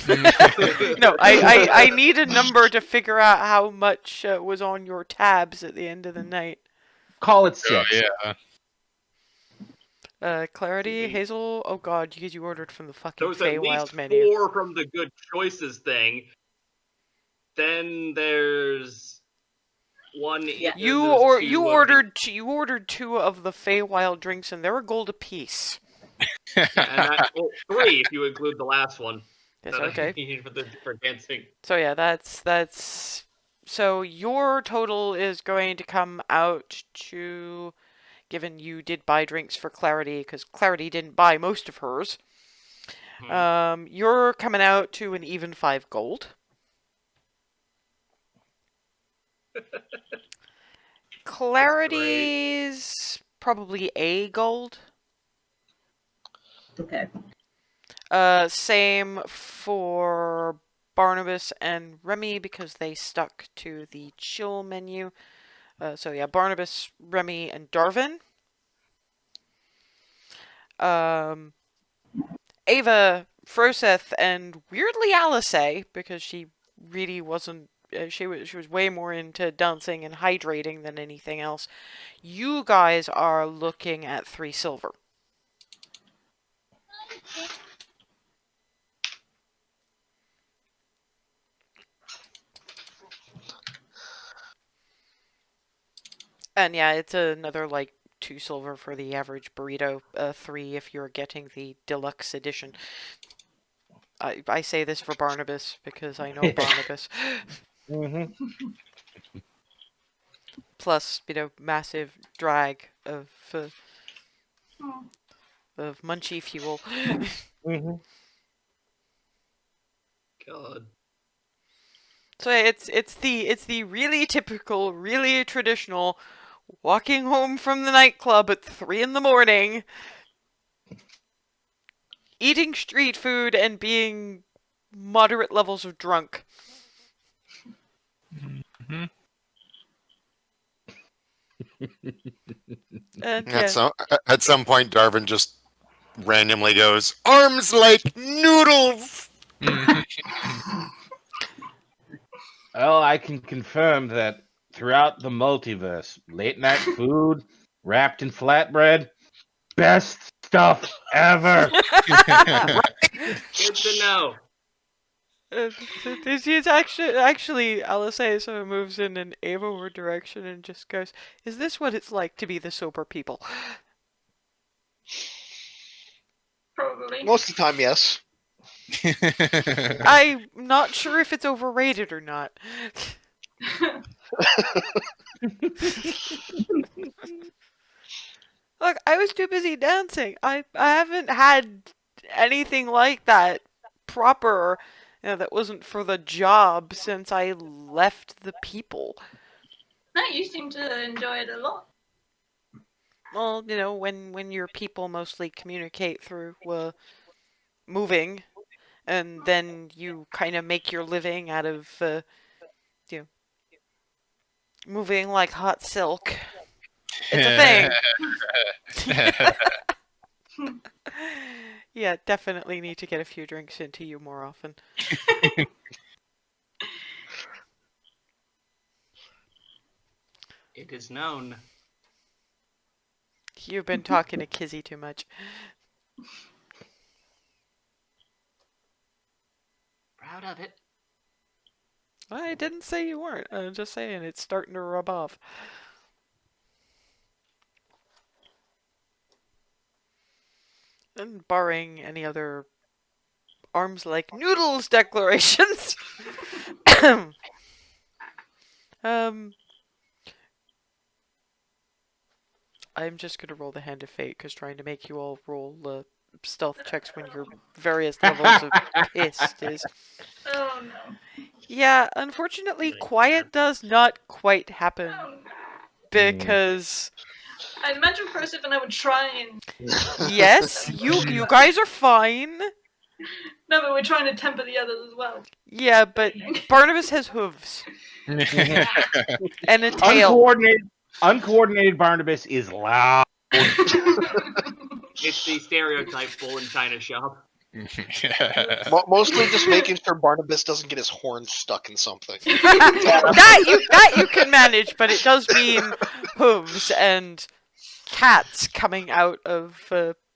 No, I need a number to figure out how much was on your tabs at the end of the night. Call it Oh, 6. yeah. Clarity, Hazel. Oh God, you ordered from the fucking There was at Feywild least menu. 4 from the good choices thing. Then there's one. Yeah. You there's 2 you of ordered 2 of the Feywild drinks, and they were gold apiece. and that, 3 if you include the last one. Yes, that I okay. needed for dancing. So yeah, that's. So your total is going to come out to, given you did buy drinks for Clarity, because Clarity didn't buy most of hers. You're coming out to an even 5 gold. Clarity's probably a gold. Okay. Same for Barnabas and Remy because they stuck to the chill menu. So yeah, Barnabas, Remy, and Darvin. Ava, Froseth, and weirdly Alice, because she really wasn't. She was way more into dancing and hydrating than anything else. You guys are looking at 3 silver. And yeah, it's another like 2 silver for the average burrito, 3 if you're getting the deluxe edition. I say this for Barnabas because I know Barnabas. Plus, massive drag of munchie fuel. God. So it's the really typical, really traditional walking home from the nightclub at 3 in the morning, eating street food and being moderate levels of drunk. And yeah. At some point, Darvin just randomly goes, "Arms like noodles." Well, I can confirm that throughout the multiverse, late night food wrapped in flatbread, best stuff ever. Good to know. It's actually Alisei sort of moves in an Ava direction and just goes, "Is this what it's like to be the sober people?" Probably. Most of the time, yes. I'm not sure if it's overrated or not. Look, I was too busy dancing. I haven't had anything like that proper, that wasn't for the job since I left the people. No, you seem to enjoy it a lot. Well, when your people mostly communicate through moving, and then you kind of make your living out of you know, moving like hot silk. It's a thing. Yeah, definitely need to get a few drinks into you more often. It is known. You've been talking to Kizzy too much. Proud of it. I didn't say you weren't. I'm just saying it's starting to rub off. And barring any other arms like noodles declarations. I'm just gonna roll the hand of fate because trying to make you all roll stealth checks when you're various levels of pissed is. Oh no. Yeah, unfortunately, quiet does not quite happen Oh, no. because I imagine Prosiv and I would try and. yes, you guys are fine. No, but we're trying to temper the others as well. Yeah, but Barnabas has hooves and a tail. Uncoordinated Barnabas is loud. It's the stereotype bull in China shop. Mostly just making sure Barnabas doesn't get his horns stuck in something. that you can manage, but it does mean hooves and cats coming out of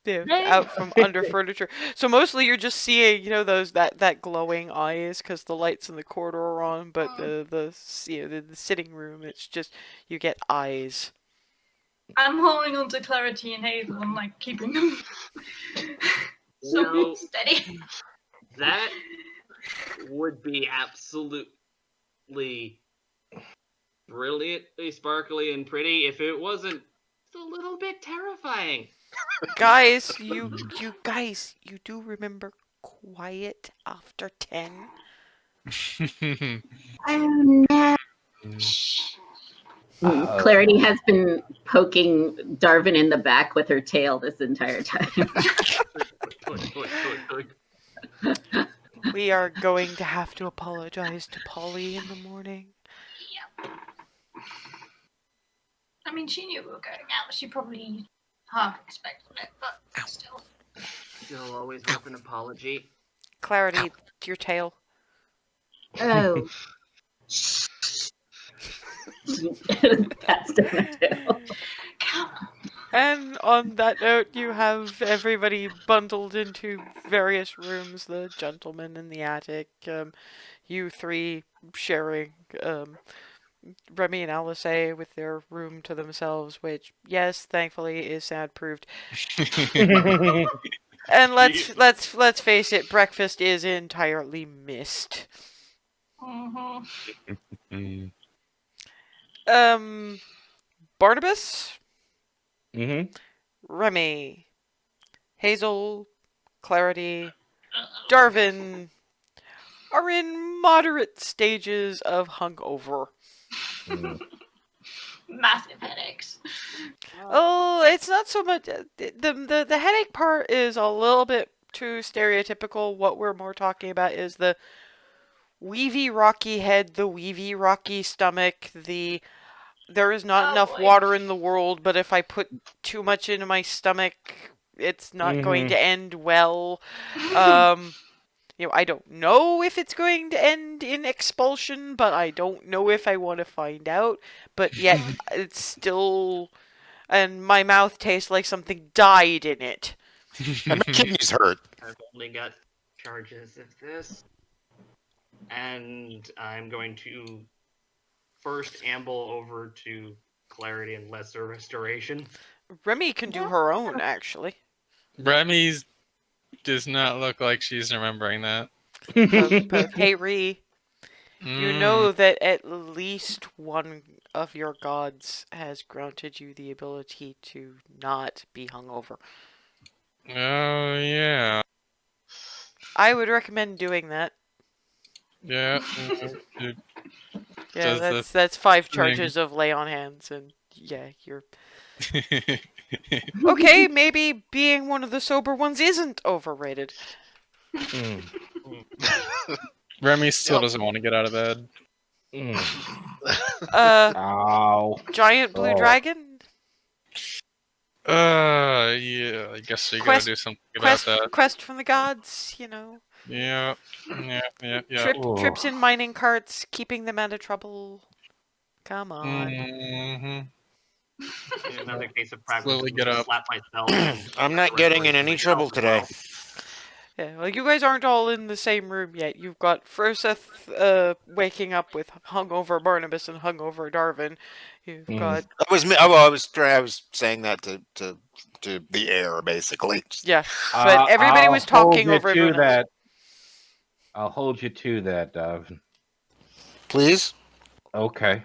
out from under furniture. So mostly you're just seeing those that glowing eyes because the lights in the corridor are on, but the sitting room, it's just you get eyes. I'm holding on to Clarity and Hazel. I'm like keeping them So steady. that would be absolutely brilliantly sparkly and pretty if it wasn't a little bit terrifying. Guys, you do remember quiet after 10? Oh no. Clarity has been poking Darvin in the back with her tail this entire time. We are going to have to apologize to Polly in the morning. Yeah. I mean, she knew we were going out. She probably half expected it, but still. Still always with an apology. Clarity, your tail. Oh. That's my tail. And on that note, you have everybody bundled into various rooms, the gentleman in the attic, you three sharing, Remy and Alisei with their room to themselves, which, yes, thankfully is soundproofed. And let's face it, breakfast is entirely missed. Mm-hmm. Barnabas, Mm-hmm. Remy, Hazel, Clarity, Darvin are in moderate stages of hungover. Massive headaches. Oh, it's not so much the headache part is a little bit too stereotypical. What we're more talking about is the weavy rocky head, the weavy rocky stomach, there is not enough water in the world, but if I put too much into my stomach, it's not going to end well. I don't know if it's going to end in expulsion, but I don't know if I want to find out. But yet, it's still... And my mouth tastes like something died in it. And my kidneys hurt. I've only got charges of this. and I'm going to first amble over to Clarity and Lesser Restoration. Remy can do her own, actually. Remy's does not look like she's remembering that. Hey, Ree, you know that at least one of your gods has granted you the ability to not be hungover. Oh, yeah. I would recommend doing that. Yeah. Yeah, Does that's 5 thing. charges of lay on hands, and yeah, you're okay. Maybe being one of the sober ones isn't overrated. Remy still Yep. doesn't want to get out of bed. Ow. Giant blue Oh. dragon. Yeah, I guess you gotta do something about that. Quest from the gods, you know. Yeah. Trips in mining carts, keeping them out of trouble. Come on. In another case of pragmatism, Slowly get up. slap myself. I'm not getting in any trouble today. Yeah, well, you guys aren't all in the same room yet. You've got Froseth waking up with hungover Barnabas and hungover Darvin. You've got I was saying that to the air basically. yeah, but everybody was talking over everyone else. I'll hold you to that, Darvin. Please. Okay.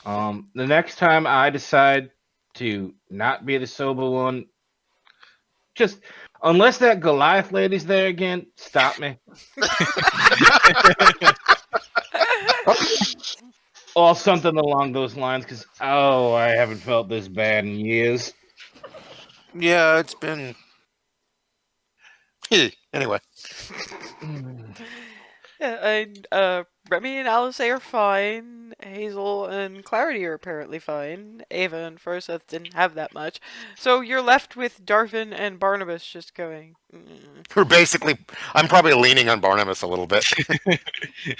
The next time I decide to not be the sober one, just unless that Goliath lady's there again, stop me. Or something along those lines, because I haven't felt this bad in years. Yeah, it's been. Anyway. Yeah, and Remy and Alice are fine. Hazel and Clarity are apparently fine. Ava and Froseth didn't have that much. So you're left with Darvin and Barnabas just going. We're basically. I'm probably leaning on Barnabas a little bit.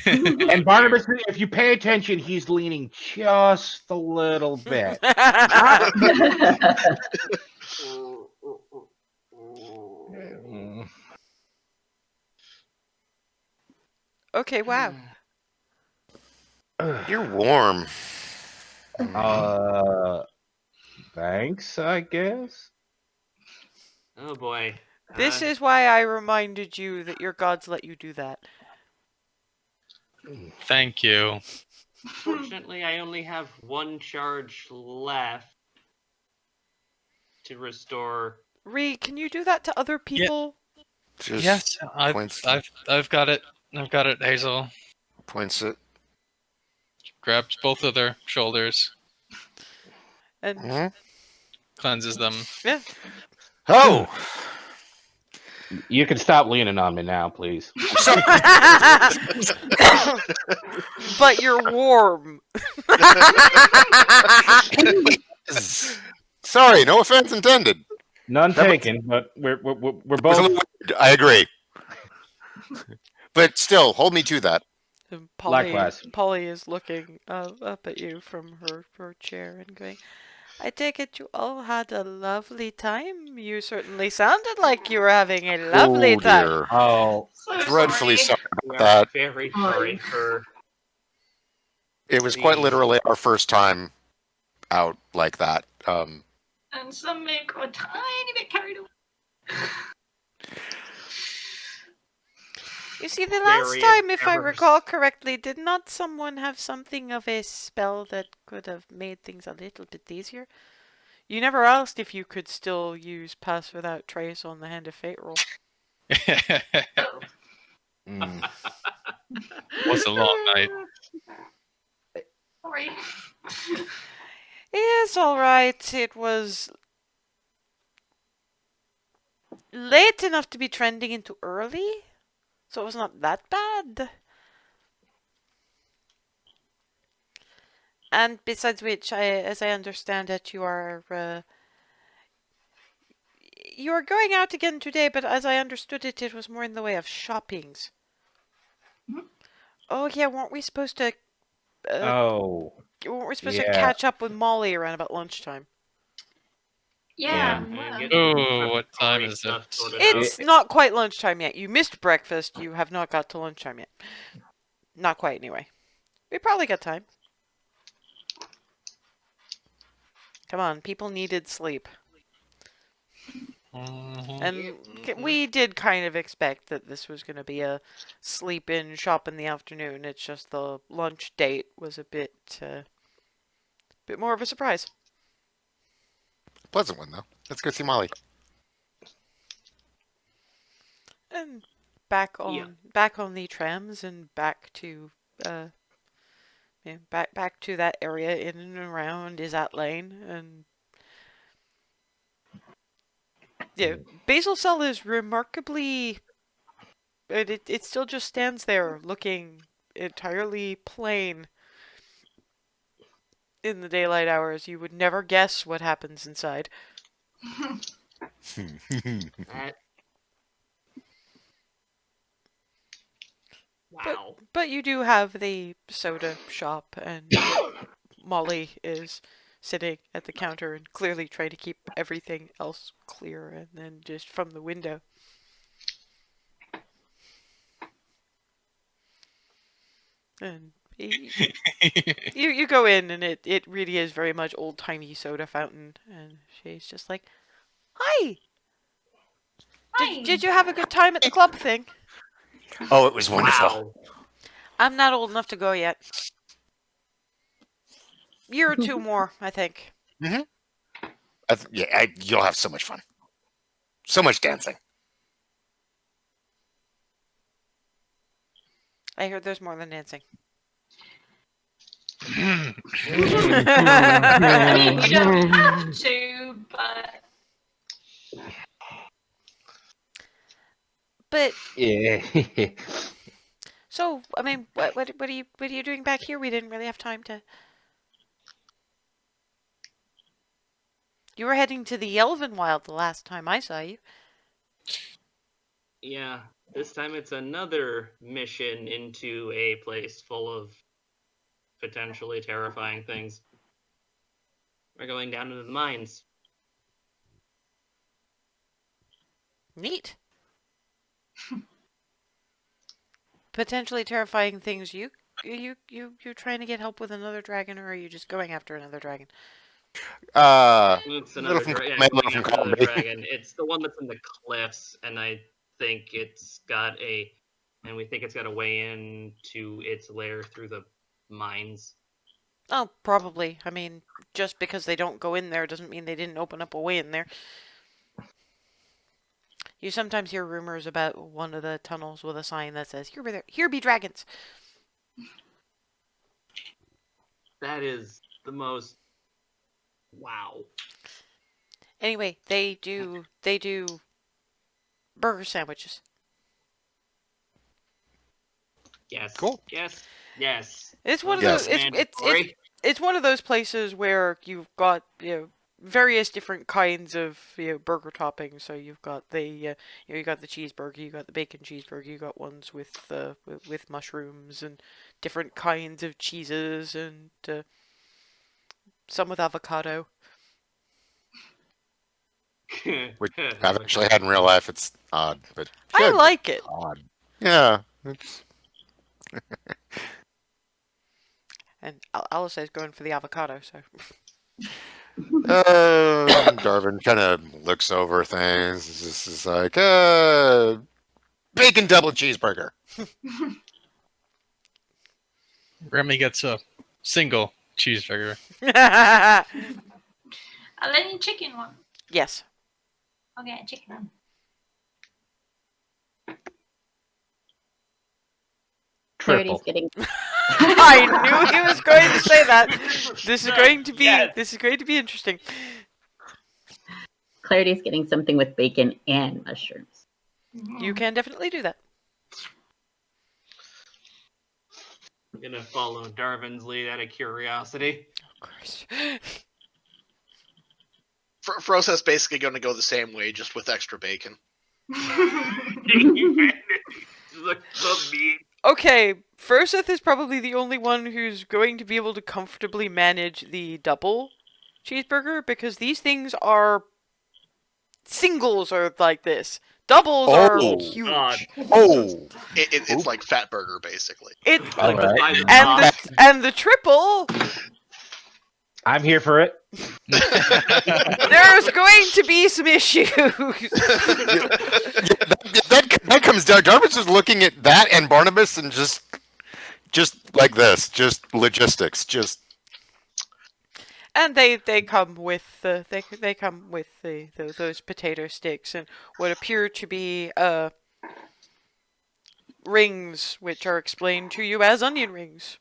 And Barnabas, if you pay attention, he's leaning just a little bit. Okay, wow. You're warm. Thanks, I guess. Oh boy. This is why I reminded you that your gods let you do that. Thank you. Fortunately, I only have 1 charge left to restore. Ree, can you do that to other people? Just Yes, points. I've got it. I've got it, Hazel. Points it. Grabs both of their shoulders, And cleanses them. yeah. Oh. You can stop leaning on me now, please. But you're warm. Sorry, no offense intended. None taken, but we're both. I agree. But still, hold me to that. And Likewise. Polly is looking up at you from her chair and going, I take it you all had a lovely time. You certainly sounded like you were having a lovely time. Dear. Oh, So Dreadfully sorry. sorry We about are that. very sorry for. It was quite literally our first time out like that. And some may go a tiny bit carried away. You see, the last Various time, if I errors. recall correctly, did not someone have something of a spell that could have made things a little bit easier? You never asked if you could still use Pass Without Trace on the Hand of Fate roll. Was a long night. Sorry. It's alright. It was late enough to be trending into early, so it was not that bad. And besides which, as I understand it, you are going out again today, but as I understood it, it was more in the way of shoppings. Mhm. Oh yeah, weren't we supposed to oh, weren't we supposed to yeah. catch up with Molly around about lunchtime? Yeah. And well, get Oh, what time preparatory is stuff it? sorted out. It's not quite lunchtime yet. You missed breakfast. You have not got to lunchtime yet. Not quite, anyway. We probably got time. Come on, people needed sleep. Mhm. And we did kind of expect that this was going to be a sleep-in, shop in the afternoon. It's just the lunch date was a bit more of a surprise. Pleasant one though. Let's go see Molly. And back on the trams and back to back to that area in and around Izat Lane, and yeah, Basal Cell is remarkably. It still just stands there looking entirely plain in the daylight hours. You would never guess what happens inside. That... Wow. But you do have the soda shop, and Molly is sitting at the counter and clearly trying to keep everything else clear, and then just from the window. And you go in, and it really is very much old-timey soda fountain, and she's just like, "Hi! Hi. Did you have a good time at the club thing?" Oh, it was wonderful. Wow. I'm not old enough to go yet. Year or two more, I think. You'll have so much fun. So much dancing. I heard there's more than dancing. I mean, you don't have to, but But Yeah. so, I mean, what are you doing back here? We didn't really have time to. You were heading to the Elven Wild the last time I saw you. Yeah, this time it's another mission into a place full of potentially terrifying things. We're going down into the mines. Neat. Potentially terrifying things. You trying to get help with another dragon, or are you just going after another dragon? It's Little another from dragon. Comet, Going little from after another Colby. dragon. It's the one that's in the cliffs, and I think we think it's got a way into its lair through the mines. Oh, probably. I mean, just because they don't go in there doesn't mean they didn't open up a way in there. You sometimes hear rumors about one of the tunnels with a sign that says, "Here be dragons." That is the most... Wow. Anyway, they do burger sandwiches. Yes. Cool. Yes. Yes. It's one of Yes. those. It's one of those places where you've got various different kinds of burger toppings. So you've got the you got the cheeseburger, you got the bacon cheeseburger, you got ones with mushrooms and different kinds of cheeses, and some with avocado. Which I've actually had in real life. It's odd, but I good. like it. Odd. Yeah. It's... And Alice is going for the avocado, so. Darvin kind of looks over things. This is like, bacon double cheeseburger. Remy gets a single cheeseburger. I'll let you chicken one. Yes. Okay, chicken one. Clarity's Triple. getting I knew he was going to say that. This is going to be interesting. Clarity's getting something with bacon and mushrooms. You can definitely do that. I'm gonna follow Darvin's lead out of curiosity. Of course. Frosa's basically going to go the same way, just with extra bacon. Look so mean. Okay, Furseth is probably the only one who's going to be able to comfortably manage the double cheeseburger, because these things are singles are like this. Doubles are Oh. huge. Oh. It's like Fat Burger, basically. It All right. By the and top. and the triple. I'm here for it. There's going to be some issues. That comes down. Darvin's just looking at that and Barnabas and just like this, just logistics, just. And they come with they come with those potato sticks and what appear to be rings, which are explained to you as onion rings,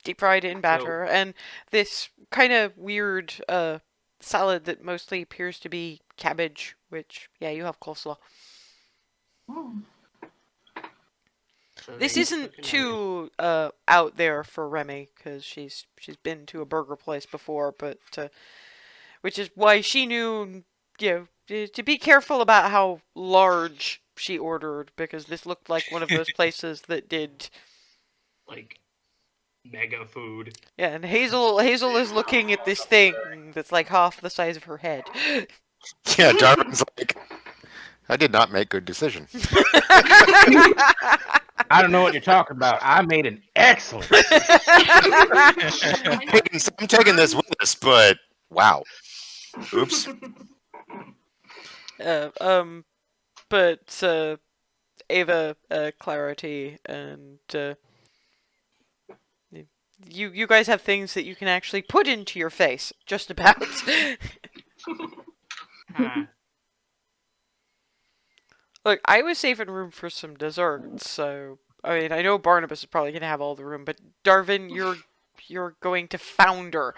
deep fried in batter, and this kind of weird salad that mostly appears to be cabbage. Which you have coleslaw. So This they isn't took an too out there for Remy because she's been to a burger place before, but which is why she knew to be careful about how large she ordered because this looked like one of those places that did. like mega food. Yeah, and Hazel is looking at this thing that's like half the size of her head. Yeah, Darvin's like, I did not make good decision. I don't know what you're talking about. I made an excellent. I'm taking this with us, but wow. Oops. But Ava, Clarity, and you guys have things that you can actually put into your face, just about. Huh. Look, I was saving room for some desserts, so I mean I know Barnabas is probably gonna have all the room, but Darvin, you're going to founder.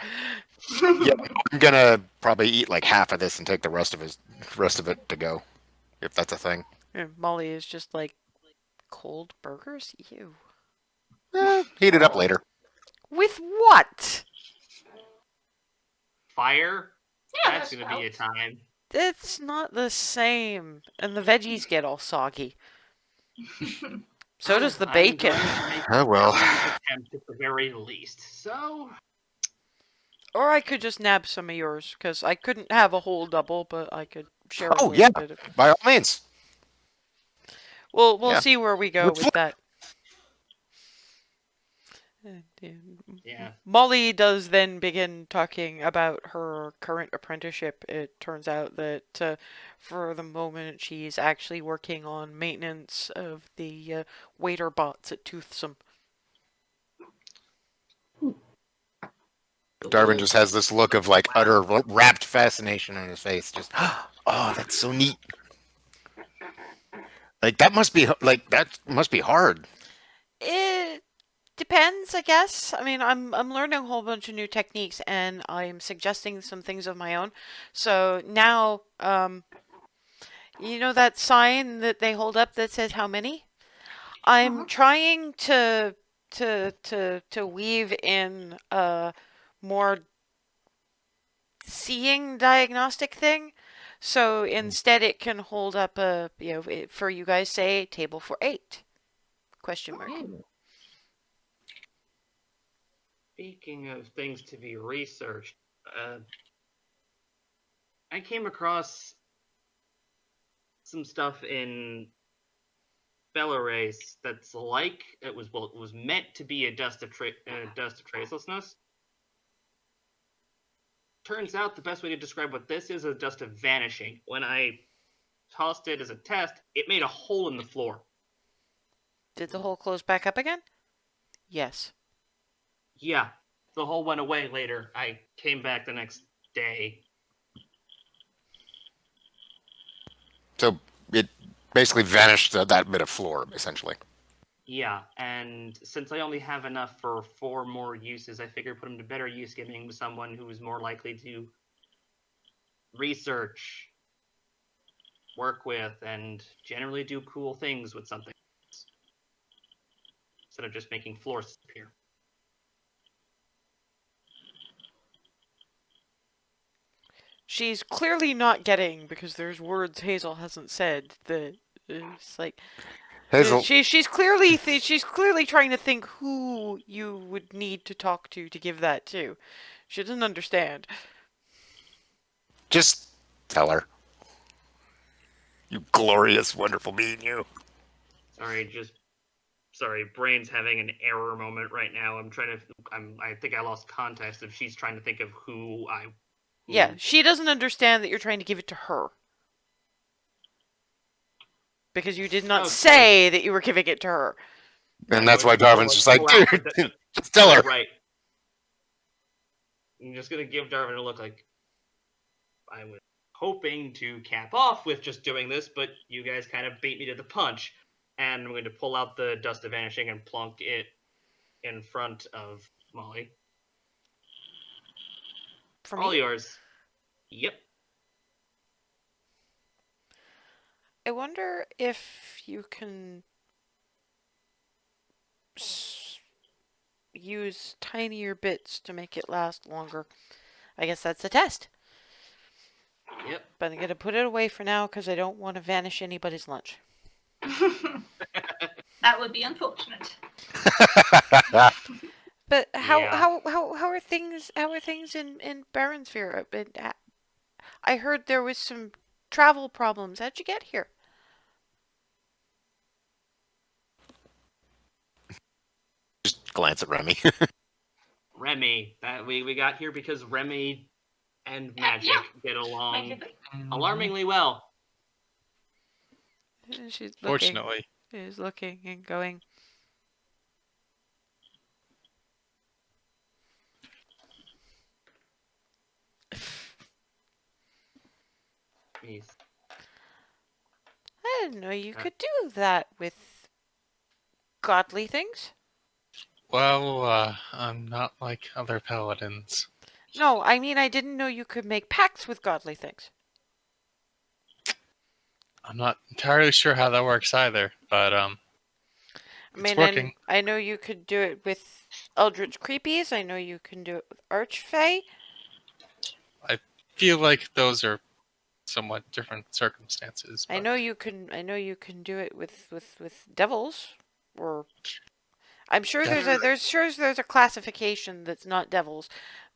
Yeah, I'm gonna probably eat like half of this and take the rest of it to go, if that's a thing. And Molly is just like cold burgers. Ew. Heat it up later. With what? Fire? Yeah, That's gonna be a time. It's not the same, and the veggies get all soggy. So does the I'm bacon. going to make Oh well. an attempt at the very least. So Or I could just nab some of yours, because I couldn't have a whole double, but I could share a Oh little yeah, bit of. by all means. We'll Yeah. see where we go Let's with look. that. yeah. Molly does then begin talking about her current apprenticeship. It turns out that for the moment she's actually working on maintenance of the waiter bots at Toothsome. Darvin just has this look of like utter rapt fascination on his face. Just, oh, that's so neat. Like that must be hard. It depends, I guess. I mean, I'm learning a whole bunch of new techniques, and I'm suggesting some things of my own. So now, you know that sign that they hold up that says how many? I'm trying to weave in a more seeing diagnostic thing. So instead, it can hold up a for you guys say table for 8? Question mark. Speaking of things to be researched, I came across some stuff in Belarus that's like it was meant to be a dust of tracelessness. Turns out the best way to describe what this is a dust of vanishing. When I tossed it as a test, it made a hole in the floor. Did the hole close back up again? Yes. Yeah, the hole went away later. I came back the next day. So it basically vanished that bit of floor, essentially. Yeah, and since I only have enough for 4 more uses, I figured put them to better use giving them to someone who is more likely to research, work with, and generally do cool things with something instead of just making floors disappear. She's clearly not getting, because there's words Hazel hasn't said, that it's like Hazel, she's clearly trying to think who you would need to talk to give that to. She doesn't understand. just tell her. You glorious, wonderful being, you. Sorry, brain's having an error moment right now. I think I lost context if she's trying to think of who. Yeah, she doesn't understand that you're trying to give it to her. Because you did not Okay. say that you were giving it to her. And that's why Darwin's just like, dude, just tell her. Right. I'm just gonna give Darwin a look like I was hoping to cap off with just doing this, but you guys kind of beat me to the punch. And I'm going to pull out the Dust of Vanishing and plonk it in front of Molly. For All me? yours. Yep. I wonder if you can use tinier bits to make it last longer. I guess that's a test. Yep. But I'm going to put it away for now because I don't want to vanish anybody's lunch. That would be unfortunate. But how Yeah. are things in Baronsphere? I heard there was some travel problems. How'd you get here? Just glance at Remy. Remy. We got here because Remy and Magic Yeah. get along Basically. alarmingly well. She's looking. Fortunately. She's looking and going. He's I didn't know you could do that with godly things. Well, I'm not like other paladins. No, I mean I didn't know you could make pacts with godly things. I'm not entirely sure how that works either, but I it's mean, working. I know you could do it with Eldritch Creepies. I know you can do it with Archfey. I feel like those are somewhat different circumstances. I but- know you can. I know you can do it with devils, or I'm sure there's a classification that's not devils,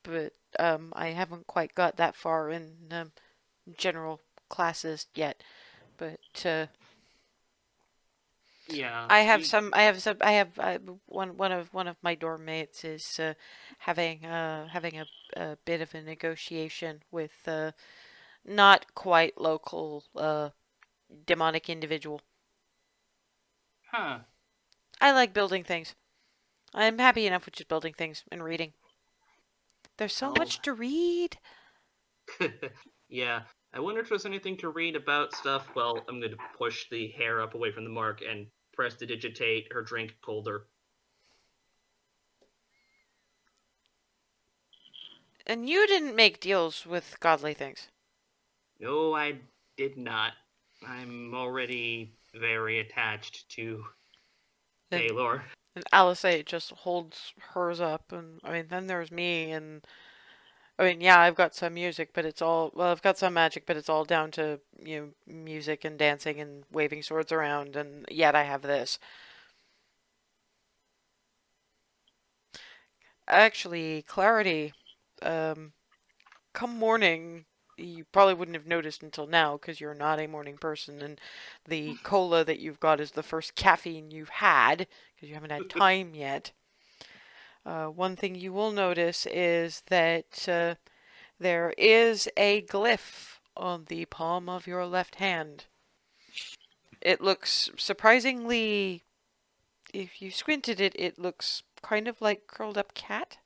but I haven't quite got that far in general classes yet. But yeah. I have one of my dorm mates is having a bit of a negotiation with not quite local demonic individual. Huh. I like building things. I'm happy enough with just building things and reading. There's so Oh. much to read. Yeah. I wonder if there's anything to read about stuff. Well, I'm going to push the hair up away from the mark and prestidigitate her drink colder. And you didn't make deals with godly things. No, I did not. I'm already very attached to And- Taylor. And Alisay just holds hers up, and I mean, then there's me, and I mean, yeah, I've got some music, but it's all, well, I've got some magic, but it's all down to, music and dancing and waving swords around, and yet I have this. Actually, Clarity, come morning, you probably wouldn't have noticed until now, because you're not a morning person, and the cola that you've got is the first caffeine you've had, because you haven't had time yet. One thing you will notice is that there is a glyph on the palm of your left hand. It looks surprisingly, if you squinted it, it looks kind of like curled up cat.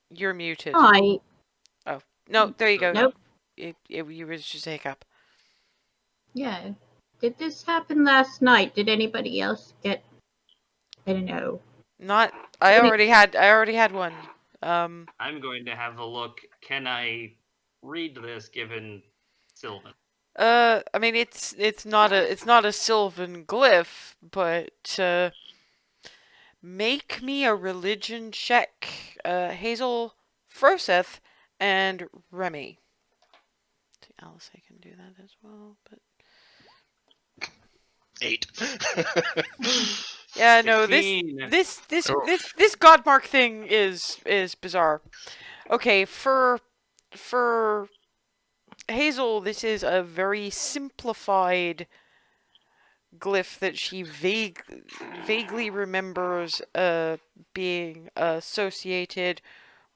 You're muted. Hi. Oh, no, there you go. Nope. You was just a hiccup. Yeah. Did this happen last night? Did anybody else get? I don't know. Not. I already had one. I'm going to have a look. Can I read this given Sylvan? I mean, it's not a Sylvan glyph, but make me a religion check, Hazel, Froseth, and Remy. See, Alice, I can do that as well, but 8. yeah, no, 16. this Godmark thing is bizarre. Okay, for Hazel, this is a very simplified glyph that she vaguely remembers being associated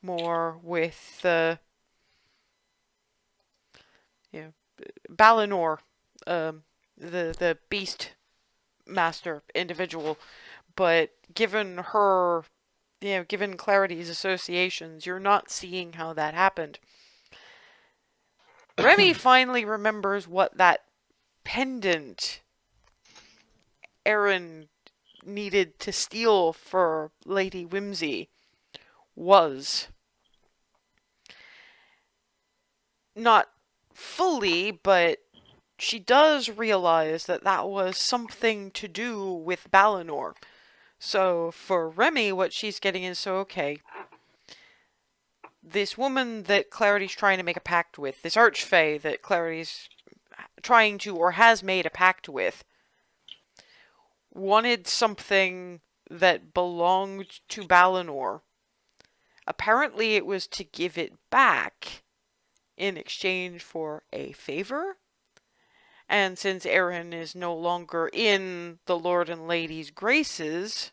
more with you know, Balinor, the beast master individual. But given her, given Clarity's associations, you're not seeing how that happened. Remy finally remembers what that pendant Aaron needed to steal for Lady Whimsy was. Not fully, but she does realize that that was something to do with Balinor. So for Remy, what she's getting is, so okay, this woman that Clarity's trying to make a pact with, this archfey that Clarity's trying to or has made a pact with, wanted something that belonged to Balinor. Apparently it was to give it back in exchange for a favor. And since Aaron is no longer in the Lord and Lady's graces,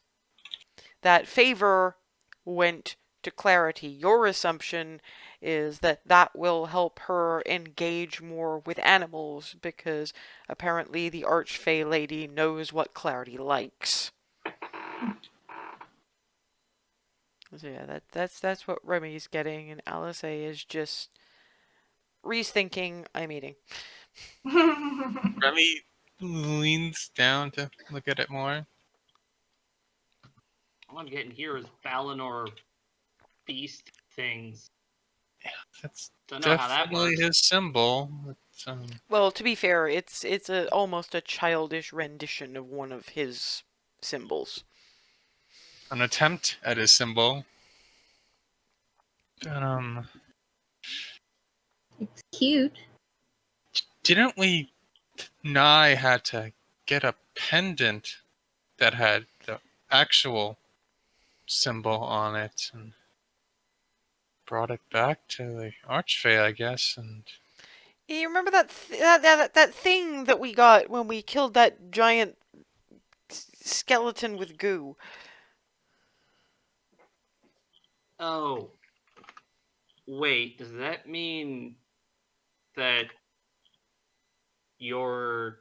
that favor went to Clarity. Your assumption is that that will help her engage more with animals, because apparently the Archfey Lady knows what Clarity likes. So yeah, that's what Remy's getting, and Alice A is just Reese thinking, I'm eating. Remy leans down to look at it more. All I'm getting here is Valinor beast things. That's Don't know how that definitely works. his symbol. Well, to be fair, it's almost a childish rendition of one of his symbols. An attempt at his symbol. It's cute. Didn't we? Nye had to get a pendant that had the actual symbol on it and brought it back to the Archfey, I guess. And You remember that thing that we got when we killed that giant skeleton with goo? Oh. Wait, does that mean that your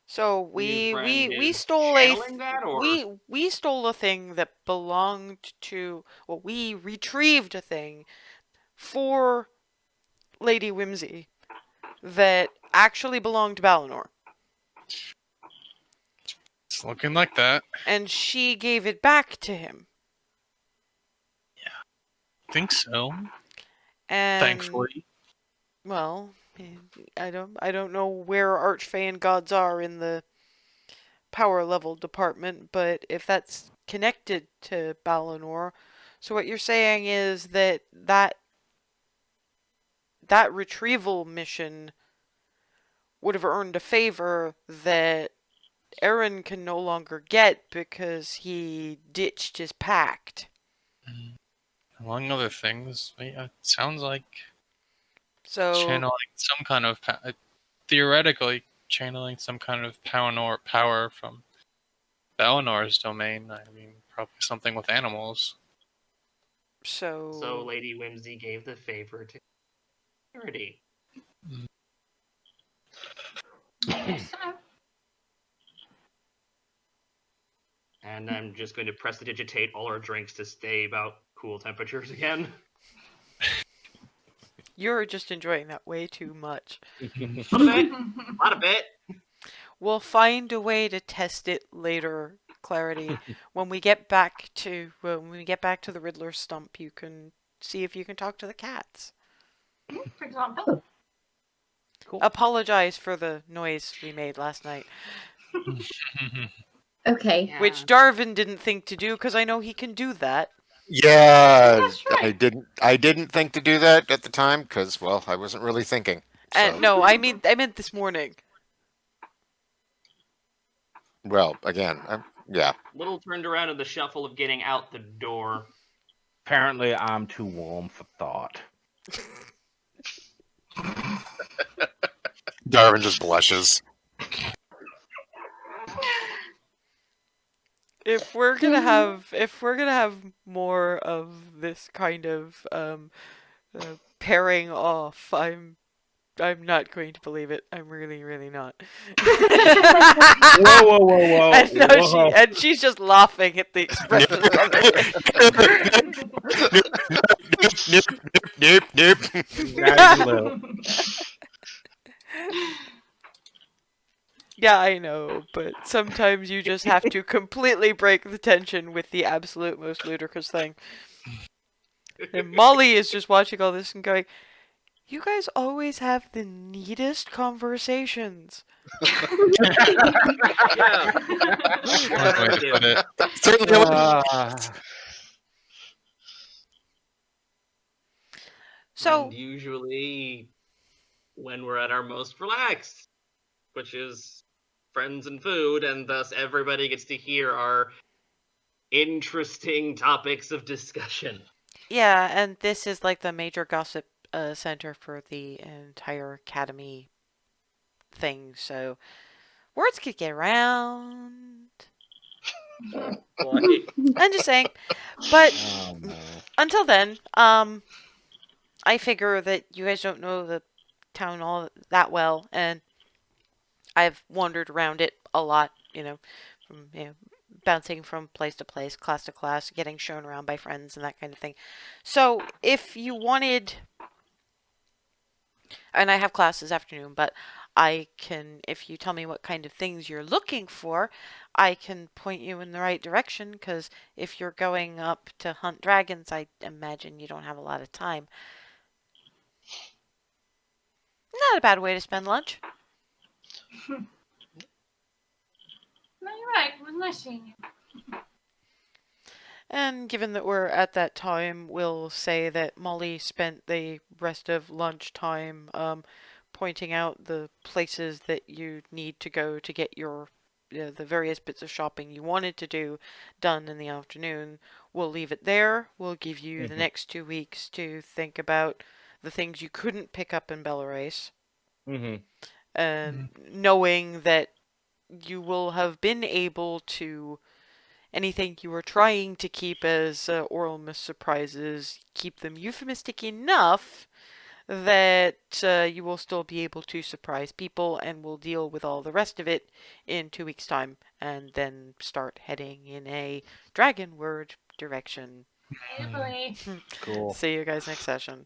So new friend we is stole channeling that, or we stole a thing that belonged to, well, we retrieved a thing for Lady Whimsy that actually belonged to Balinor. it's looking like that. And she gave it back to him. Think so. And Thankfully. well, I don't know where Archfey and gods are in the power level department, but if that's connected to Balinor, so what you're saying is that retrieval mission would have earned a favor that Aaron can no longer get because he ditched his pact. Among other things, it sounds like So channeling some kind of theoretically channeling some kind of power from Balinor's domain. I mean, probably something with animals. so Lady Whimsy gave the favor to Charity. And I'm just going to prestidigitate all our drinks to stay about cool temperatures again. You're just enjoying that way too much. A lot of bit. We'll find a way to test it later, Clarity. When we get back to the Riddler stump, you can see if you can talk to the cats. For example. Cool. Apologize for the noise we made last night, Okay. Yeah. which Darvin didn't think to do because I know he can do that. Yeah, That's right. I didn't think to do that at the time because, well, I wasn't really thinking. So, And no, I meant this morning. well, again, yeah. Little turned around in the shuffle of getting out the door. Apparently, I'm too warm for thought. Darwin just blushes. If we're gonna have more of this kind of pairing off, I'm not going to believe it. I'm really, really not. Whoa, whoa, whoa, whoa, And no, whoa. she's just laughing at the expression of it. Nope, nope, nope. Nice little. Yeah, I know, but sometimes you just have to completely break the tension with the absolute most ludicrous thing. And Molly is just watching all this and going, "You guys always have the neatest conversations." Yeah. One way to put it. Certainly So, And usually when we're at our most relaxed, which is friends and food, and thus everybody gets to hear our interesting topics of discussion. yeah, and this is like the major gossip center for the entire academy thing, so words could get around. Boy. I'm just saying. But Oh, no. until then, I figure that you guys don't know the town all that well, and I've wandered around it a lot, from bouncing from place to place, class to class, getting shown around by friends and that kind of thing. So if you wanted, and I have class this afternoon, but I can, if you tell me what kind of things you're looking for, I can point you in the right direction, because if you're going up to hunt dragons, I imagine you don't have a lot of time. Not a bad way to spend lunch. No, you're right. It was nice seeing you. And given that we're at that time, we'll say that Molly spent the rest of lunchtime pointing out the places that you need to go to get your the various bits of shopping you wanted to do done in the afternoon. We'll leave it there. We'll give you the next 2 weeks to think about the things you couldn't pick up in Belarus, and knowing that you will have been able to anything you were trying to keep as oral miss surprises, keep them euphemistic enough that you will still be able to surprise people, and will deal with all the rest of it in 2 weeks' time, and then start heading in a dragon word direction. Hopefully. Cool. See you guys next session.